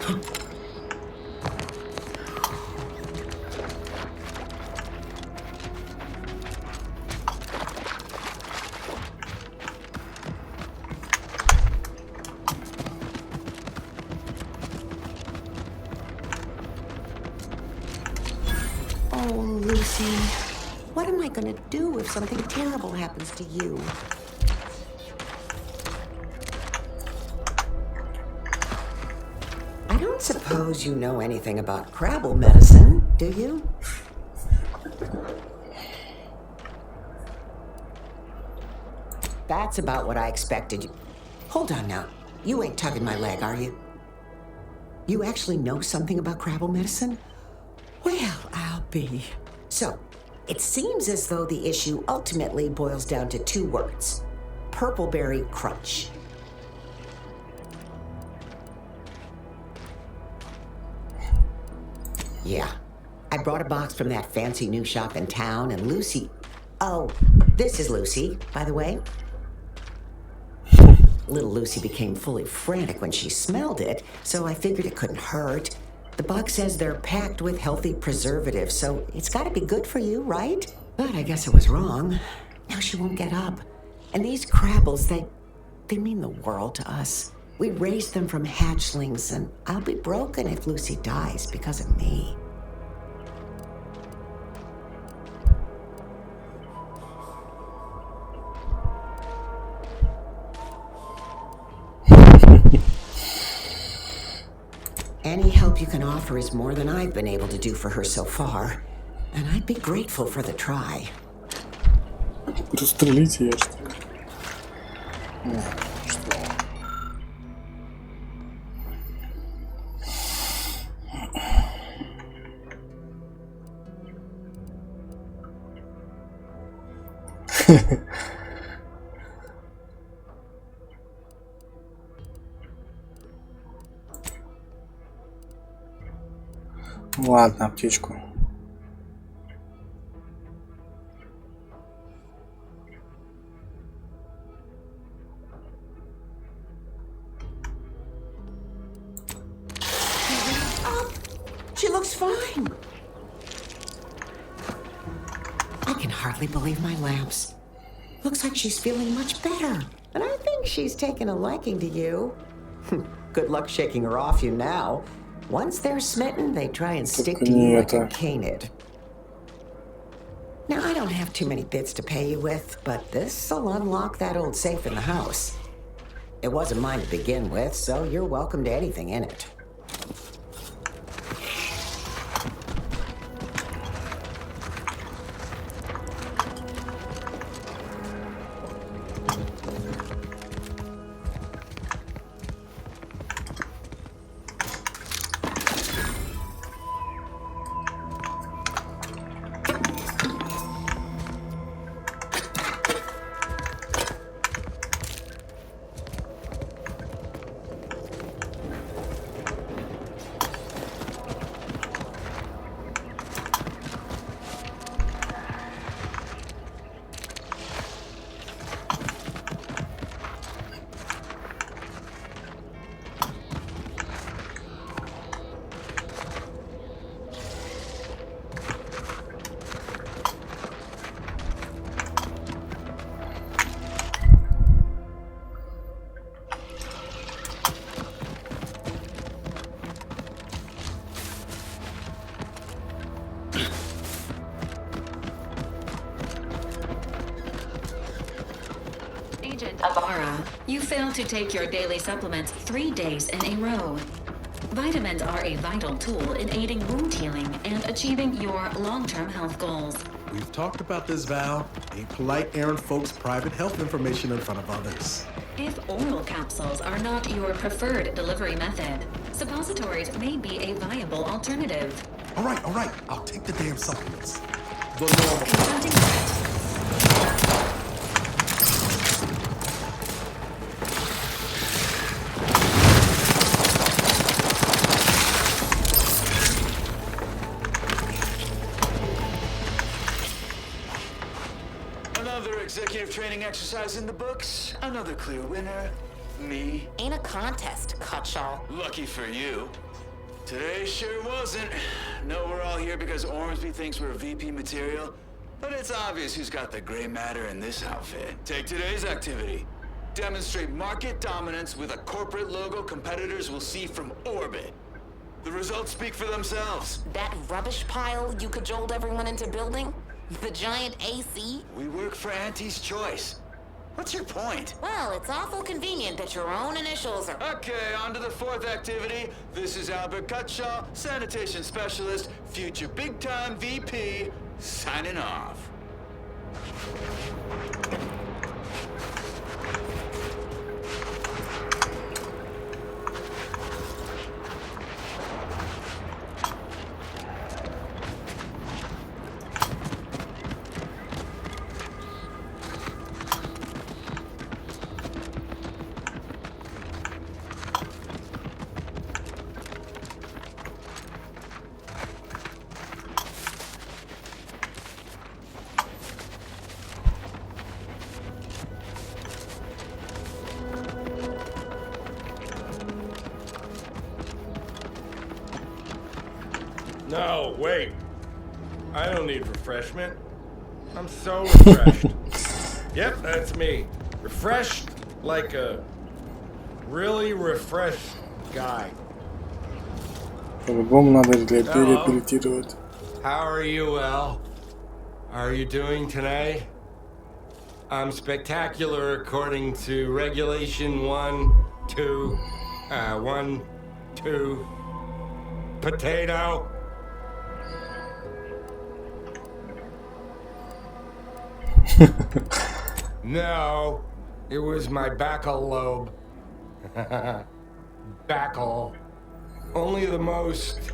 Oh, Lucy. What am I gonna do if something terrible happens to you? I don't suppose you know anything about Crabble medicine, do you? That's about what I expected. Hold on now. You ain't tugging my leg, are you? You actually know something about Crabble medicine? Well, I'll be. So, it seems as though the issue ultimately boils down to 2 words. Purpleberry crunch. Yeah. I brought a box from that fancy new shop in town, and Lucy... Oh, this is Lucy, by the way. Little Lucy became fully frantic when she smelled it, so I figured it couldn't hurt. The box says they're packed with healthy preservatives, so it's gotta be good for you, right? But I guess I was wrong. Now she won't get up. And these Crabbles, they mean the world to us. We raised them from hatchlings, and I'll be broken if Lucy dies because of me. Any help you can offer is more than I've been able to do for her so far. And I'd be grateful for the try. Прострелите я что ли? Ладно, аптечку. She looks fine. I can hardly believe my lamps. Looks like she's feeling much better. And I think she's taken a liking to you. Good luck shaking her off you now. Once they're smitten, they try and stick to you like a canid. Now, I don't have too many bits to pay you with, but this'll unlock that old safe in the house. It wasn't mine to begin with, so you're welcome to anything in it. You failed to take your daily supplements 3 days in a row. Vitamins are a vital tool in aiding wound healing and achieving your long-term health goals. We've talked about this, Val. Ain't polite airing folks' private health information in front of others. If oral capsules are not your preferred delivery method, suppositories may be a viable alternative. All right. I'll take the damn supplements. The normal. Executive training exercise in the books. Another clear winner. Me. Ain't a contest, Cutshall. Lucky for you. Today sure wasn't. No, we're all here because Ormsby thinks we're VP material, but it's obvious who's got the gray matter in this outfit. Take today's activity. Demonstrate market dominance with a corporate logo competitors will see from orbit. The results speak for themselves. That rubbish pile you cajoled everyone into building? The giant AC? We work for Auntie's Choice. What's your point? Well, it's awful convenient that your own initials are... Okay, on to the fourth activity. This is Albert Cutshaw, sanitation specialist, future big-time VP, signing off. No, wait. I don't need refreshment. I'm so refreshed. Yep, that's me. Refreshed like a really refreshed guy. По-любому надо реабилитировать. How are you, well? How are you doing today? I'm spectacular according to regulation 1, 2, potato. No, it was my backal lobe. Backal. Only the most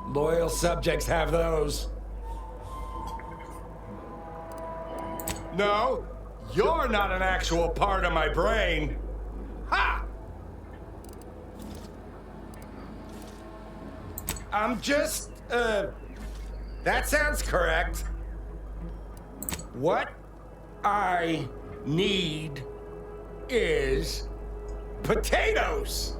loyal subjects have those. No, you're not an actual part of my brain. Ha! I'm just, that sounds correct. What I need is potatoes.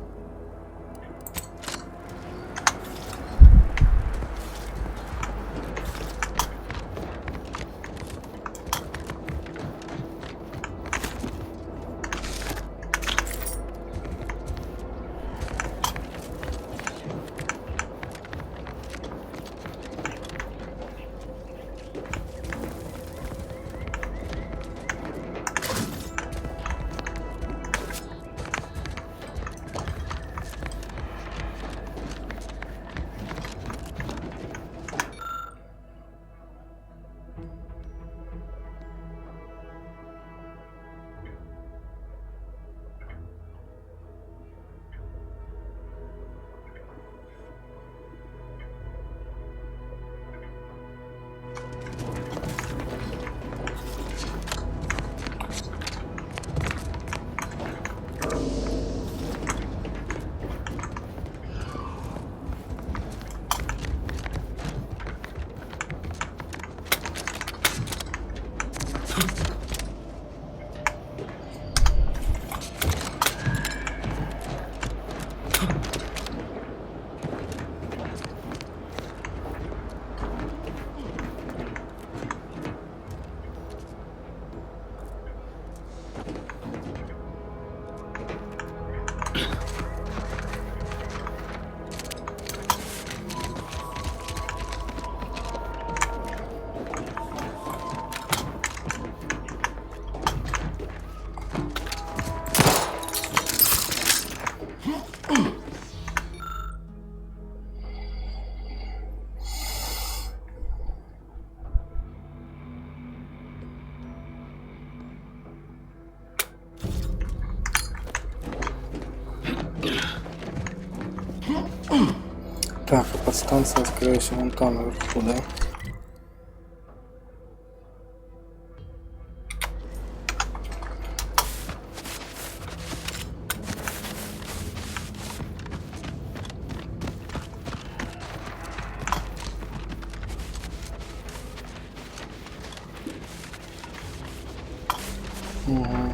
Так, а подстанция, скорее всего, вон там наверху, да? Угу.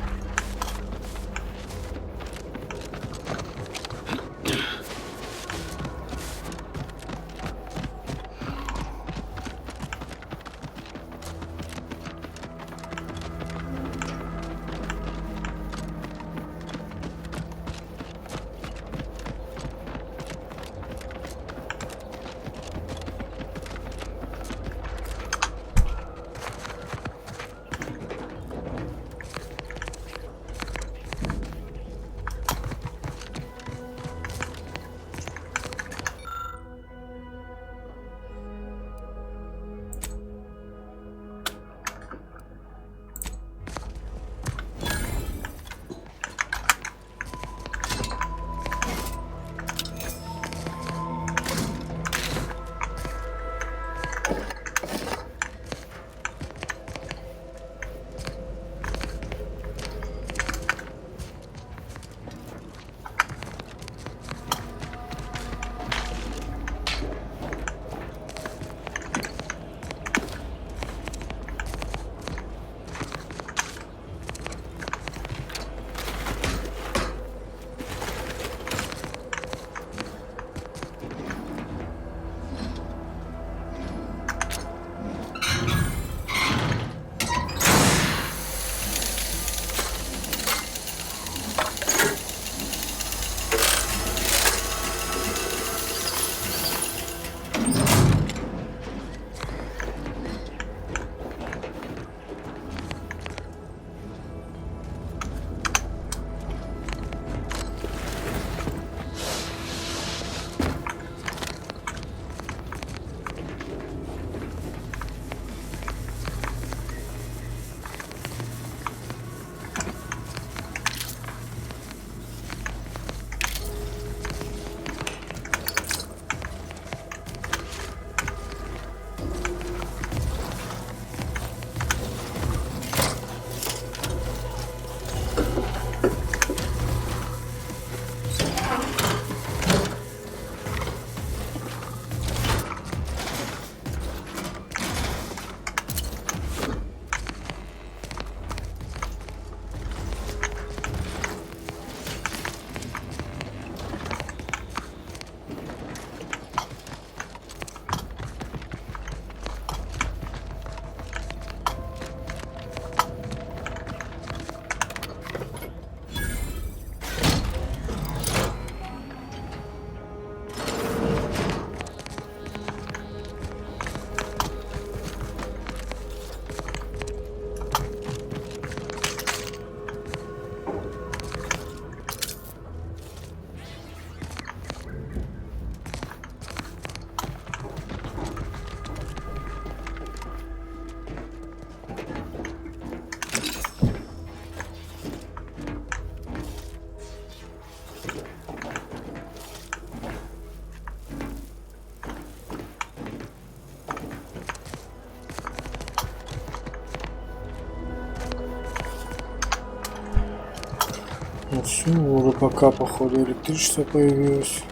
Ну все, уже пока походу электричество появилось.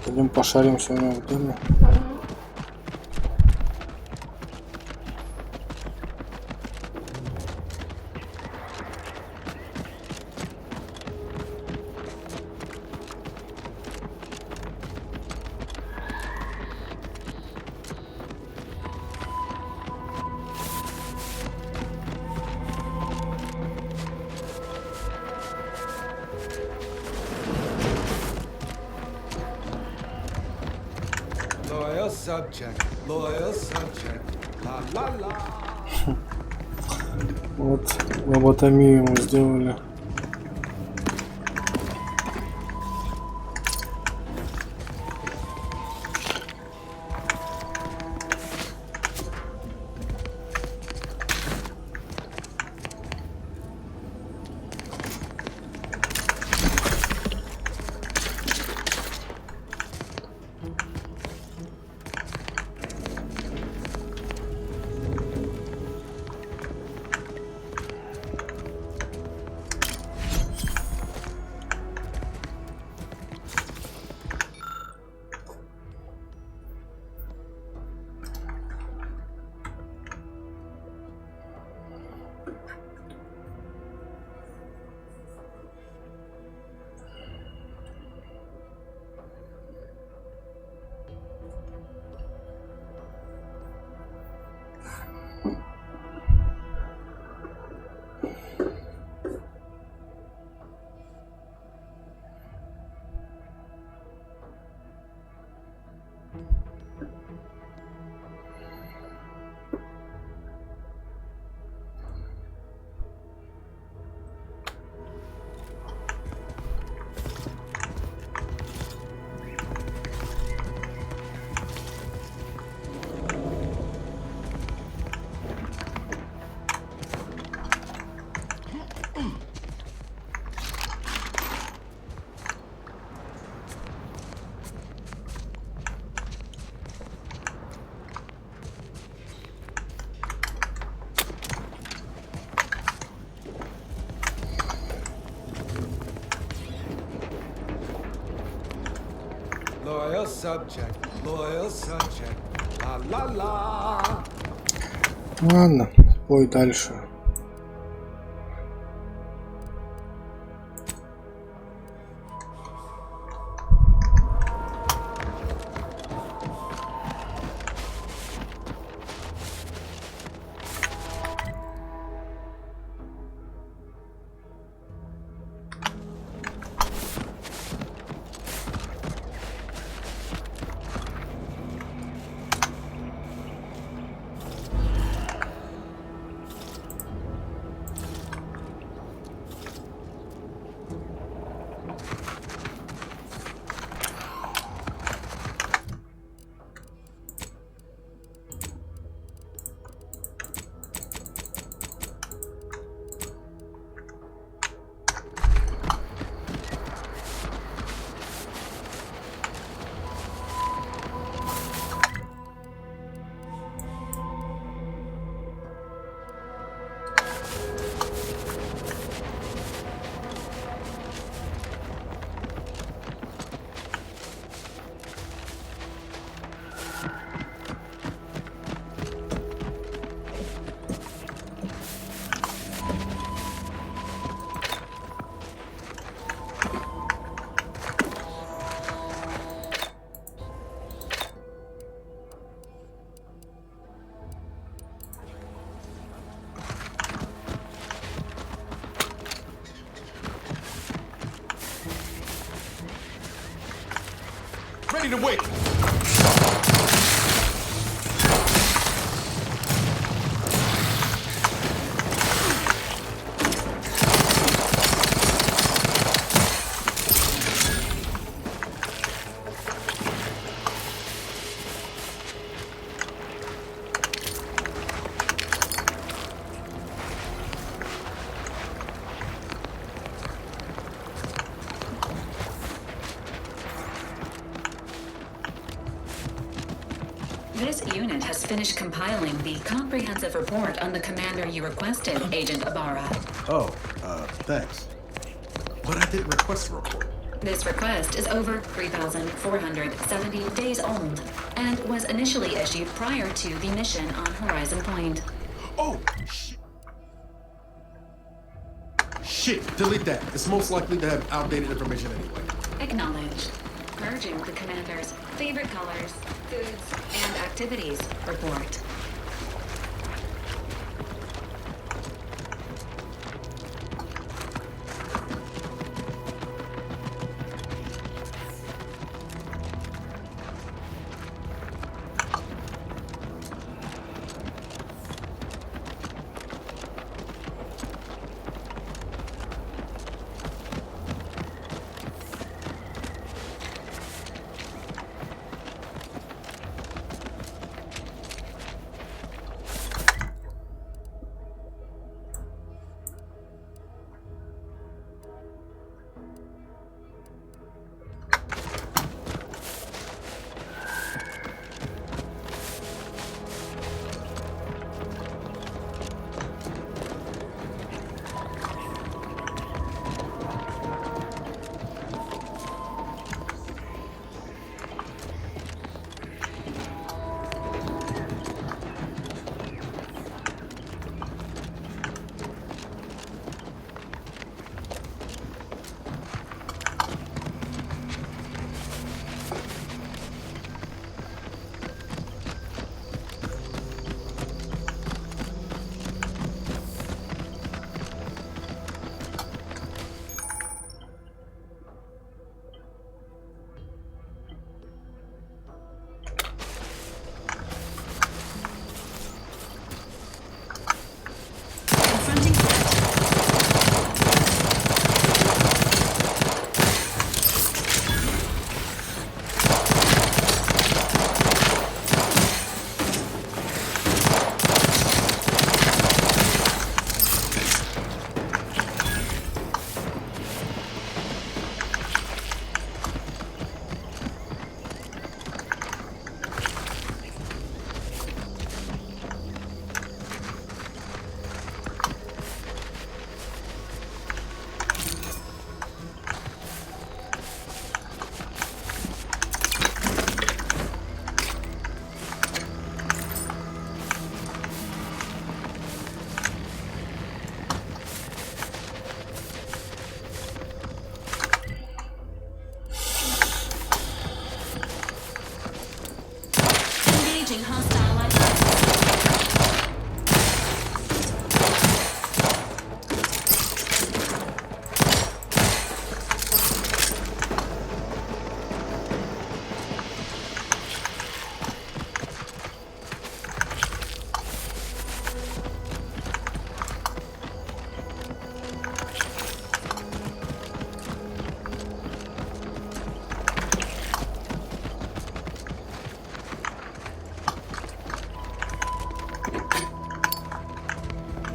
Пойдем пошаримся у него в доме. Loyal subject, la la la. Вот лоботомию ему сделали. Loyal subject, la la la. Ладно, пой дальше. Ready to wait. just finished compiling the comprehensive report on the commander you requested, Agent Ibarra. Oh, thanks. But I didn't request a report. This request is over 3,470 days old and was initially issued prior to the mission on Horizon Point. Oh, shit. Shit, delete that. It's most likely to have outdated information anyway. Acknowledged. Merging the commander's favorite colors, foods, and activities report.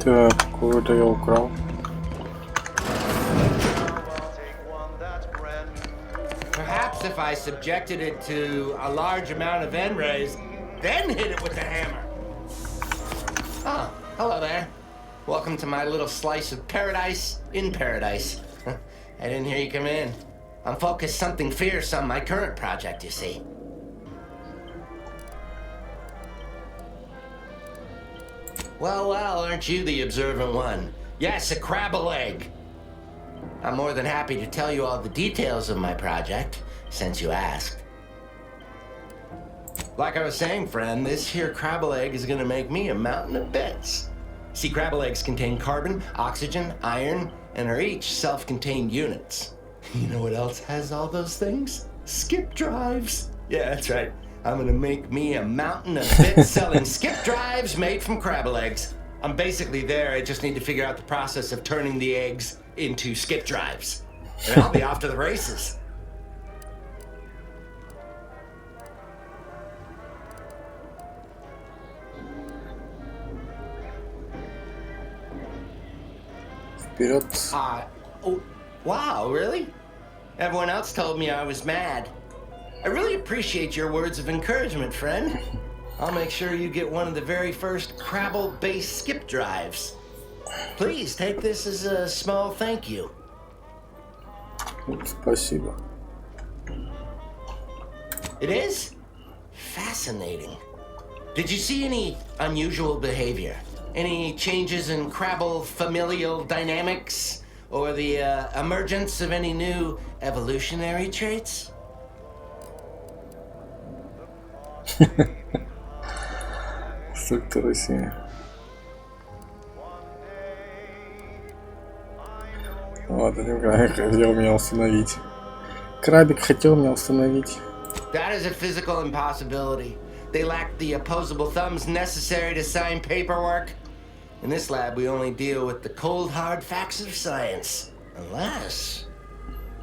Так, кого-то я украл. Perhaps if I subjected it to a large amount of N-rays, then hit it with the hammer. Oh, hello there. Welcome to my little slice of paradise in paradise. I didn't hear you come in. I'm focused something fierce on my current project, you see. Well, aren't you the observant one? Yes, a crab-a-leg. I'm more than happy to tell you all the details of my project, since you asked. Like I was saying, friend, this here crab-a-leg is gonna make me a mountain of bits. See, crab-a-legs contain carbon, oxygen, iron, and are each self-contained units. You know what else has all those things? Skip drives. Yeah, that's right. I'm gonna make me a mountain of bits selling skip drives made from crab-a-legs. I'm basically there. I just need to figure out the process of turning the eggs into skip drives. And I'll be off to the races. Вперед. Oh, wow, really? Everyone else told me I was mad. I really appreciate your words of encouragement, friend. I'll make sure you get one of the very first Crabble-based skip drives. Please take this as a small thank you. Спасибо. It is? Fascinating. Did you see any unusual behavior? Any changes in Crabble familial dynamics? Or the emergence of any new evolutionary traits? Структура. Вот, хотел меня установить. Крабик хотел меня установить. That is a physical impossibility. They lack the opposable thumbs necessary to sign paperwork. In this lab, we only deal with the cold, hard facts of science. Unless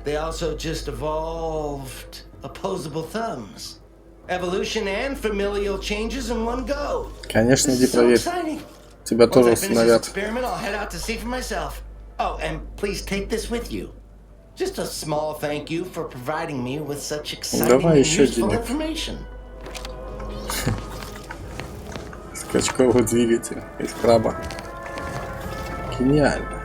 they also just evolved opposable thumbs. Evolution and familial changes in one go. Конечно, иди проверь. Тебя тоже установят. Experiment, I'll head out to see for myself. Oh, and please take this with you. Just a small thank you for providing me with such exciting and useful information. Скачковый двигатель из краба. Гениально.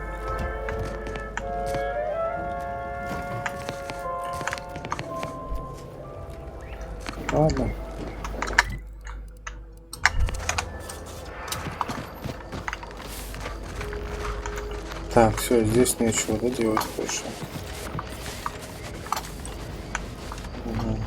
Ладно. Так, все, здесь нечего делать больше. Угу.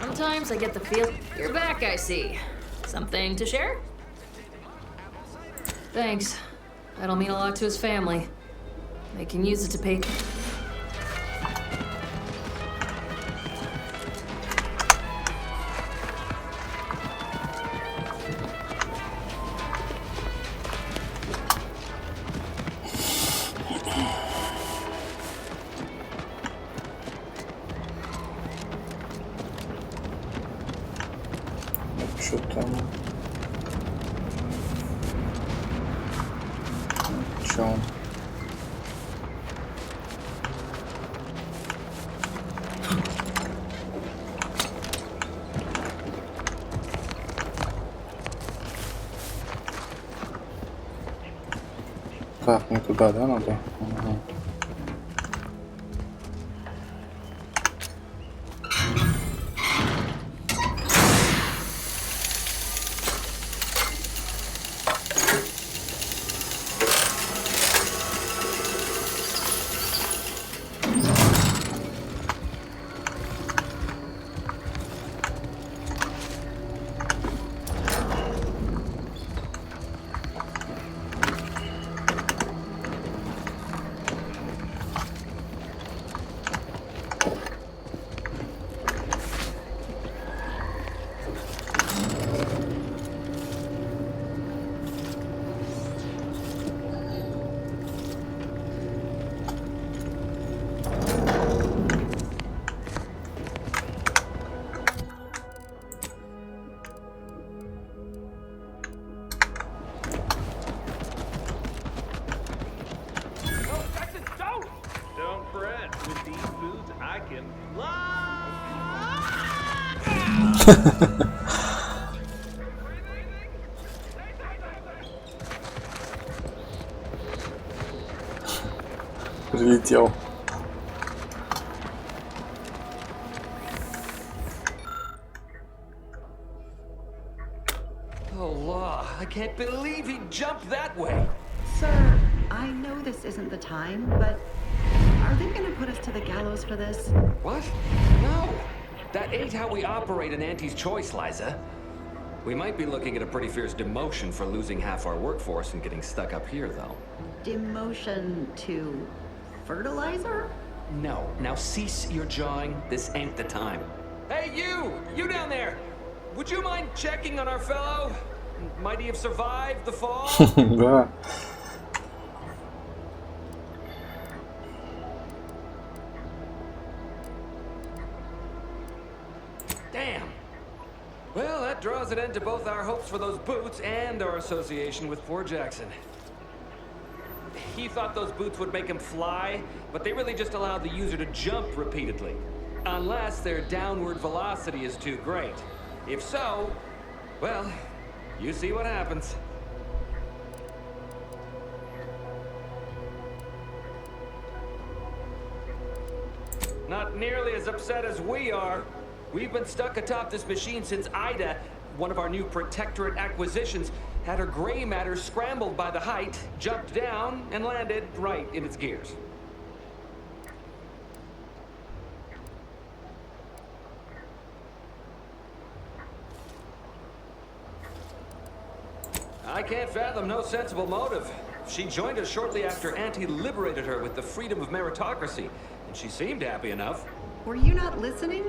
Sometimes I get the feel. You're back, I see. Something to share? Thanks. That'll mean a lot to his family. They can use it to pay. Что там? Что он? Так, не туда, да, надо? Угу. Прилетел. Oh, law. I can't believe he jumped that way. Sir, I know this isn't the time, but are they gonna put us to the gallows for this? What? No! That ain't how we operate in Auntie's Choice, Liza. We might be looking at a pretty fierce demotion for losing half our workforce and getting stuck up here, though. Demotion to fertilizer? No. Now cease your jawing. This ain't the time. Hey, you! You down there! Would you mind checking on our fellow? Might he have survived the fall? Да. Damn. Well, that draws an end to both our hopes for those boots and our association with poor Jackson. He thought those boots would make him fly, but they really just allowed the user to jump repeatedly. Unless their downward velocity is too great. If so, well, you see what happens. Not nearly as upset as we are. We've been stuck atop this machine since Ida, one of our new Protectorate acquisitions, had her gray matter scrambled by the height, jumped down, and landed right in its gears. I can't fathom no sensible motive. She joined us shortly after Auntie liberated her with the freedom of meritocracy, and she seemed happy enough. Were you not listening?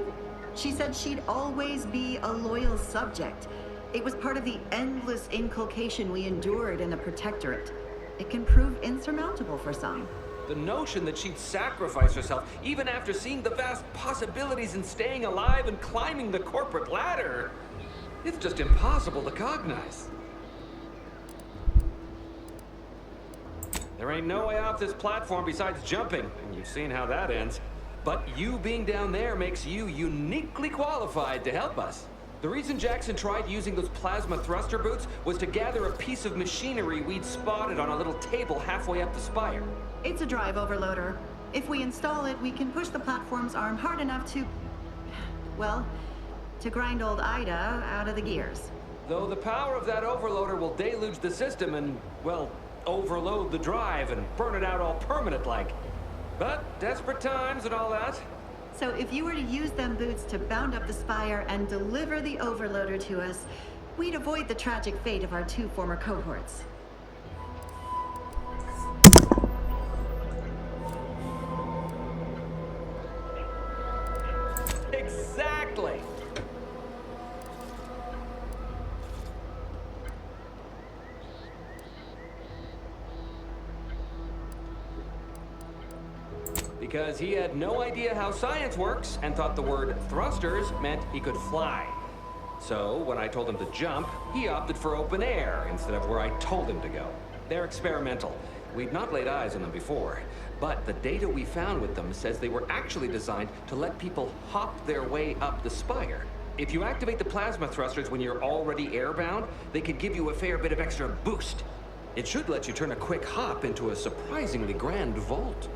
She said she'd always be a loyal subject. It was part of the endless inculcation we endured in the Protectorate. It can prove insurmountable for some. The notion that she'd sacrifice herself, even after seeing the vast possibilities in staying alive and climbing the corporate ladder, it's just impossible to cognize. There ain't no way off this platform besides jumping, and you've seen how that ends. But you being down there makes you uniquely qualified to help us. The reason Jackson tried using those plasma thruster boots was to gather a piece of machinery we'd spotted on a little table halfway up the spire. It's a drive overloader. If we install it, we can push the platform's arm hard enough to, well, to grind old Ida out of the gears. Though the power of that overloader will deluge the system and, well, overload the drive and burn it out all permanent-like. But desperate times and all that. So if you were to use them boots to bound up the spire and deliver the overloader to us, we'd avoid the tragic fate of our two former cohorts. Exactly! Because he had no idea how science works and thought the word thrusters meant he could fly. So when I told him to jump, he opted for open air instead of where I told him to go. They're experimental. We'd not laid eyes on them before, but the data we found with them says they were actually designed to let people hop their way up the spire. If you activate the plasma thrusters when you're already airbound, they could give you a fair bit of extra boost. It should let you turn a quick hop into a surprisingly grand vault.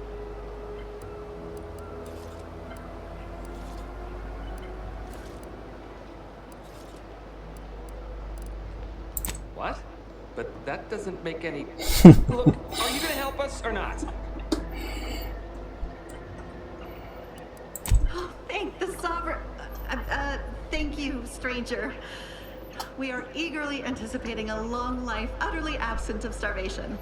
What? But that doesn't make any... Look, are you gonna help us or not? Oh, thank the Sovereign... thank you, stranger. We are eagerly anticipating a long life, utterly absent of starvation.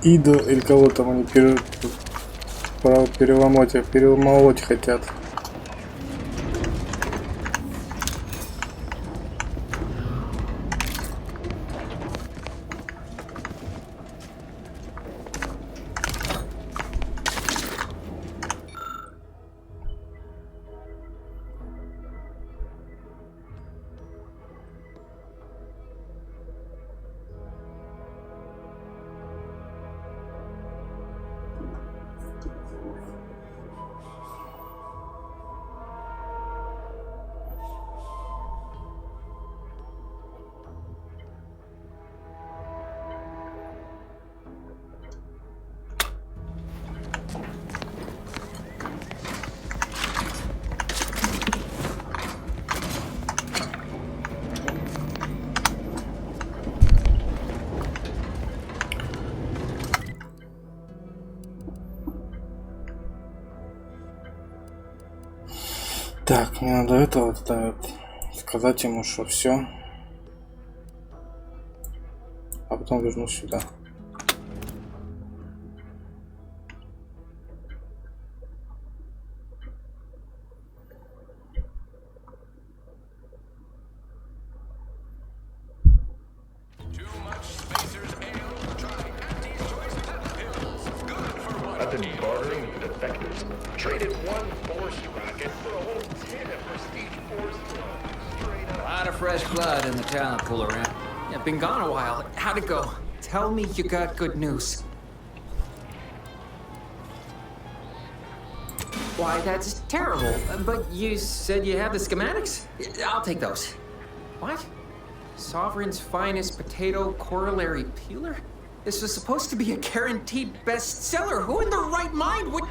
Иду или кого там они переломолоть хотят. Так, мне надо это вот сказать ему, что все. А потом вернусь сюда. I've been bartering with defectors. Traded one force rocket for a whole 10 of prestige force drones. A lot of fresh blood in the talent pool around. Yeah, been gone a while. How'd it go? Tell me you got good news. Why, that's terrible. But you said you have the schematics? I'll take those. What? Sovereign's finest potato corollary peeler? This was supposed to be a guaranteed bestseller. Who in their right mind would...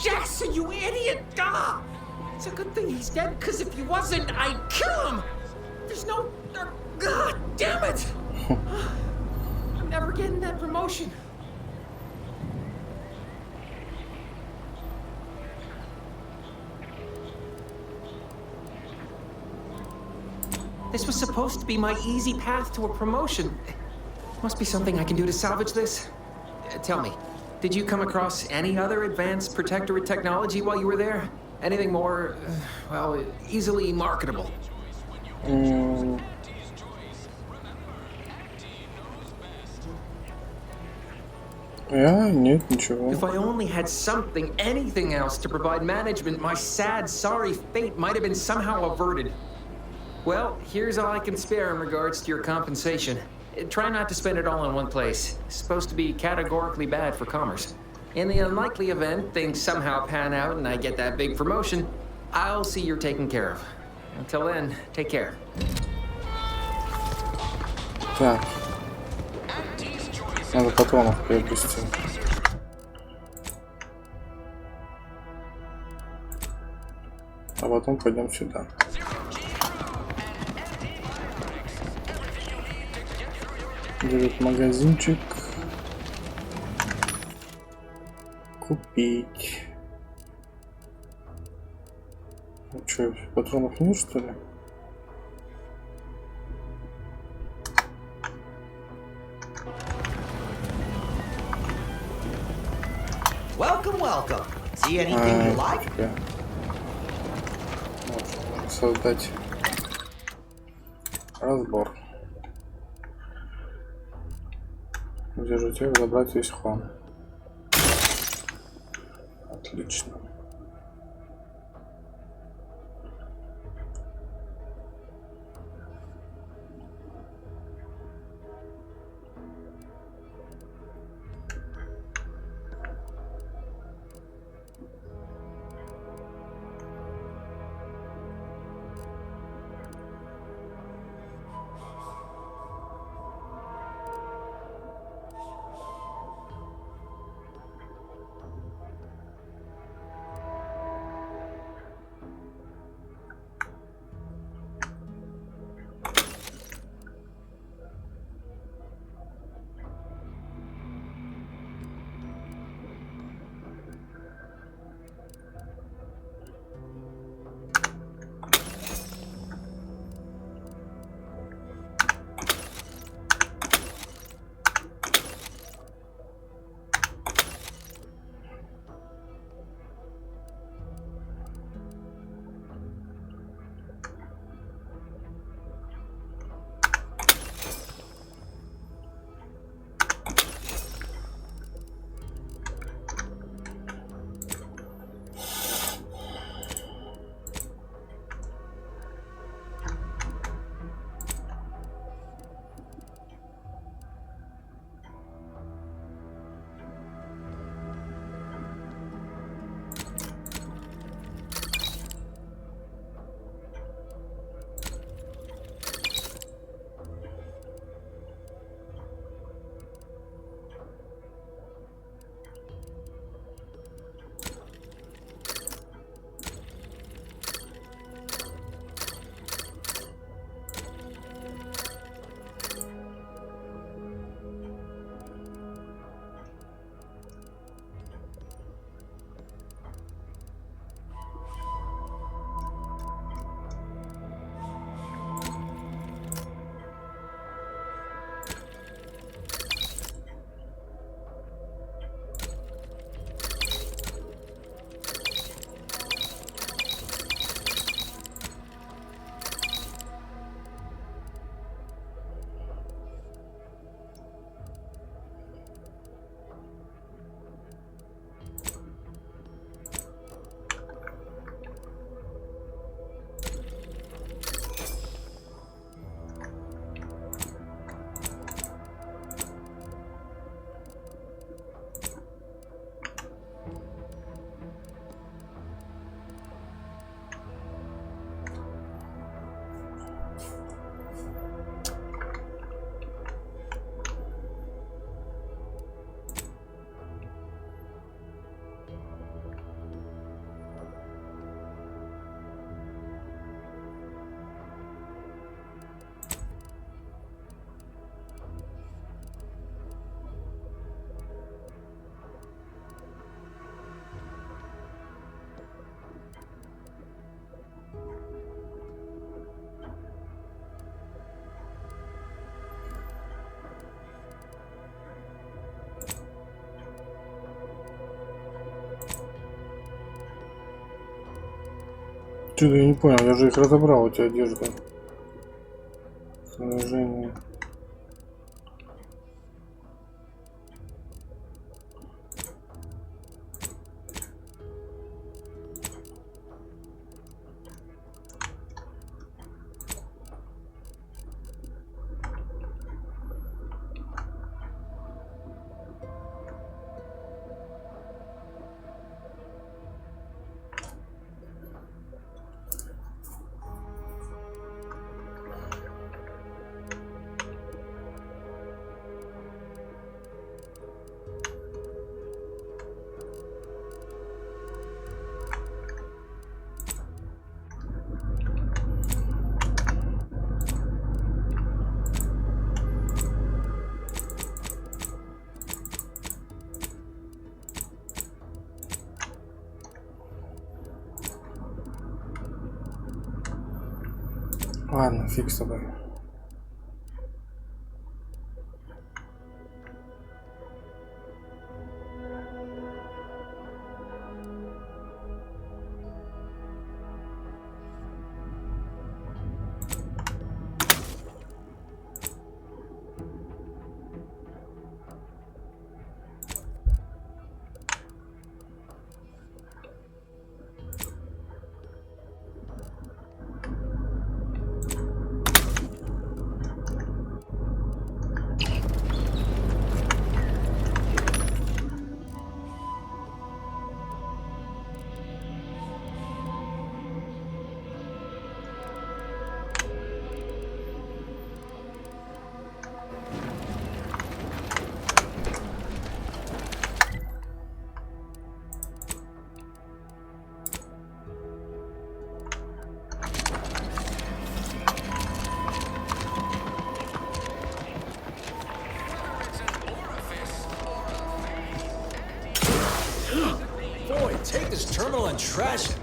Jackson, you idiot! Ah! It's a good thing he's dead, because if he wasn't, I'd kill him! There's no... God damn it! I'm never getting that promotion. This was supposed to be my easy path to a promotion. Must be something I can do to salvage this. Tell me, did you come across any other advanced protectorate technology while you were there? Anything more, well, easily marketable? Yeah, нет, ничего. If I only had something, anything else to provide management, my sad, sorry fate might have been somehow averted. Well, here's all I can spare in regards to your compensation. Try not to spend it all in one place. It's supposed to be categorically bad for commerce. In the unlikely event things somehow pan out and I get that big promotion, I'll see you're taken care of. Until then, take care. Так. Надо патронов приобрести. А потом пойдем сюда. Будет магазинчик. Купить. Ну что, патронов нет, что ли? Welcome, welcome. See anything you like? Можно создать разбор. Где же забрать весь хлам? Отлично. Что-то я не понял, я же их разобрал, у тебя одежда. Снаряжение. Ладно, фиг с тобой. Boy, take this terminal and trash it.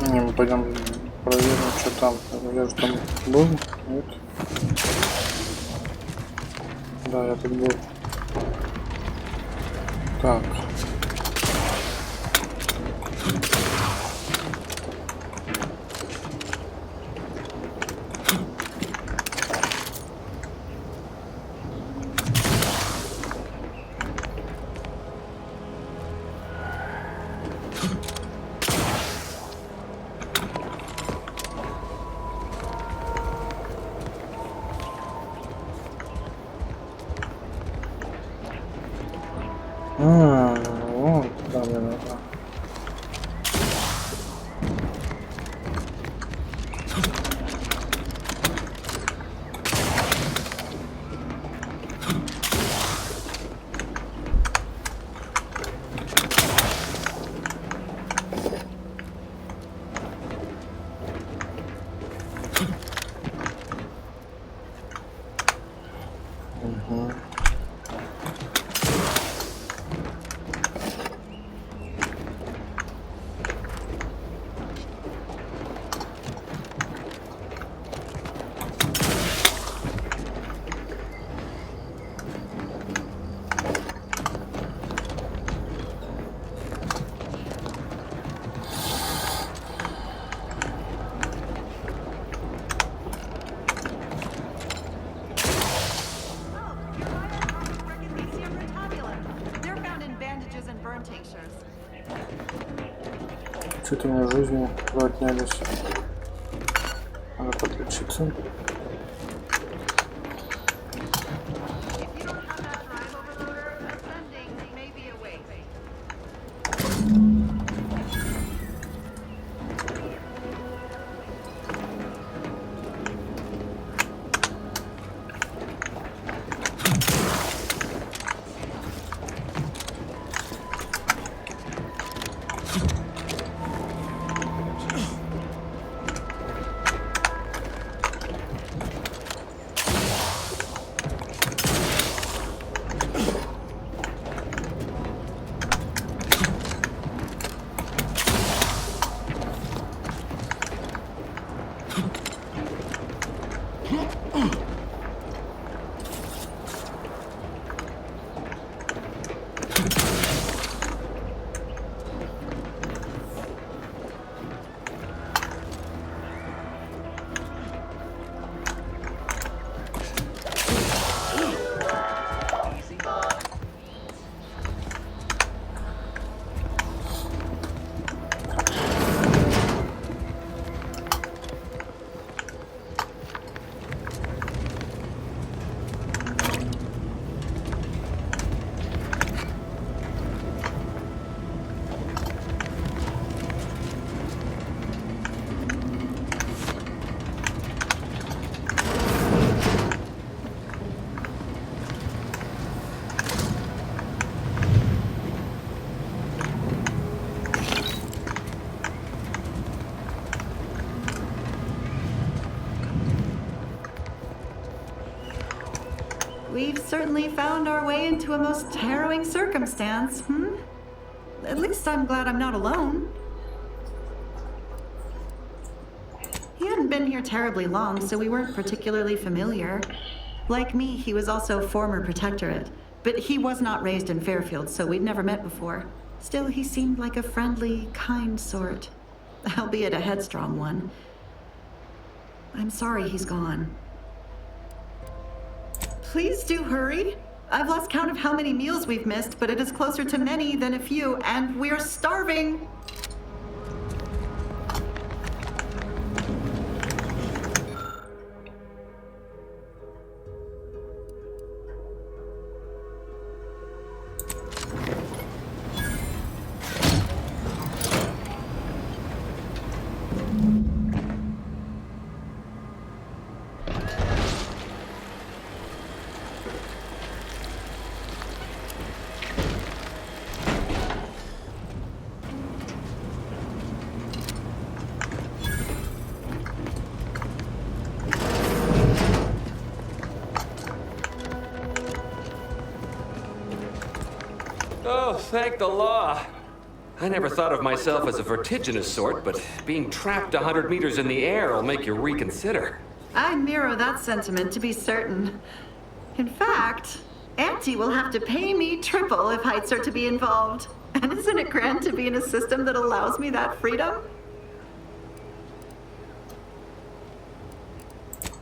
Мы пойдем проверим, что там. Я же там был. Нет. Да, я тут был. Так. Вот, да. Что-то у меня жизни отнялись. Надо подключиться. We've certainly found our way into a most harrowing circumstance, At least I'm glad I'm not alone. He hadn't been here terribly long, so we weren't particularly familiar. Like me, he was also former protectorate, but he was not raised in Fairfield, so we'd never met before. Still, he seemed like a friendly, kind sort, albeit a headstrong one. I'm sorry he's gone. Please do hurry. I've lost count of how many meals we've missed, but it is closer to many than a few, and we're starving. Oh, thank the law. I never thought of myself as a vertiginous sort, but being trapped 100 meters in the air will make you reconsider. I mirror that sentiment, to be certain. In fact, Auntie will have to pay me triple if heights are to be involved. And isn't it grand to be in a system that allows me that freedom?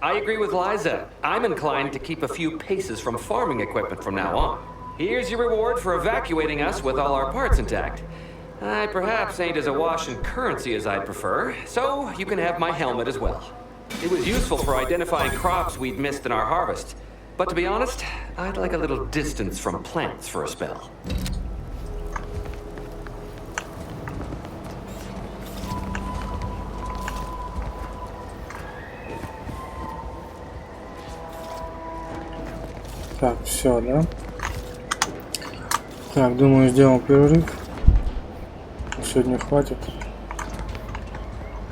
I agree with Liza. I'm inclined to keep a few paces from farming equipment from now on. Here's your reward for evacuating us with all our parts intact. I perhaps ain't as awash in currency as I'd prefer, so you can have my helmet as well. It was useful for identifying crops we'd missed in our harvest. But to be honest, I'd like a little distance from plants for a spell. Так, все, да? Так, думаю, сделаем перерыв. Сегодня хватит.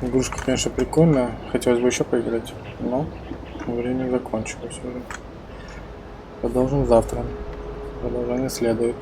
Игрушка, конечно, прикольная. Хотелось бы еще поиграть, но время закончилось уже. Продолжим завтра. Продолжение следует.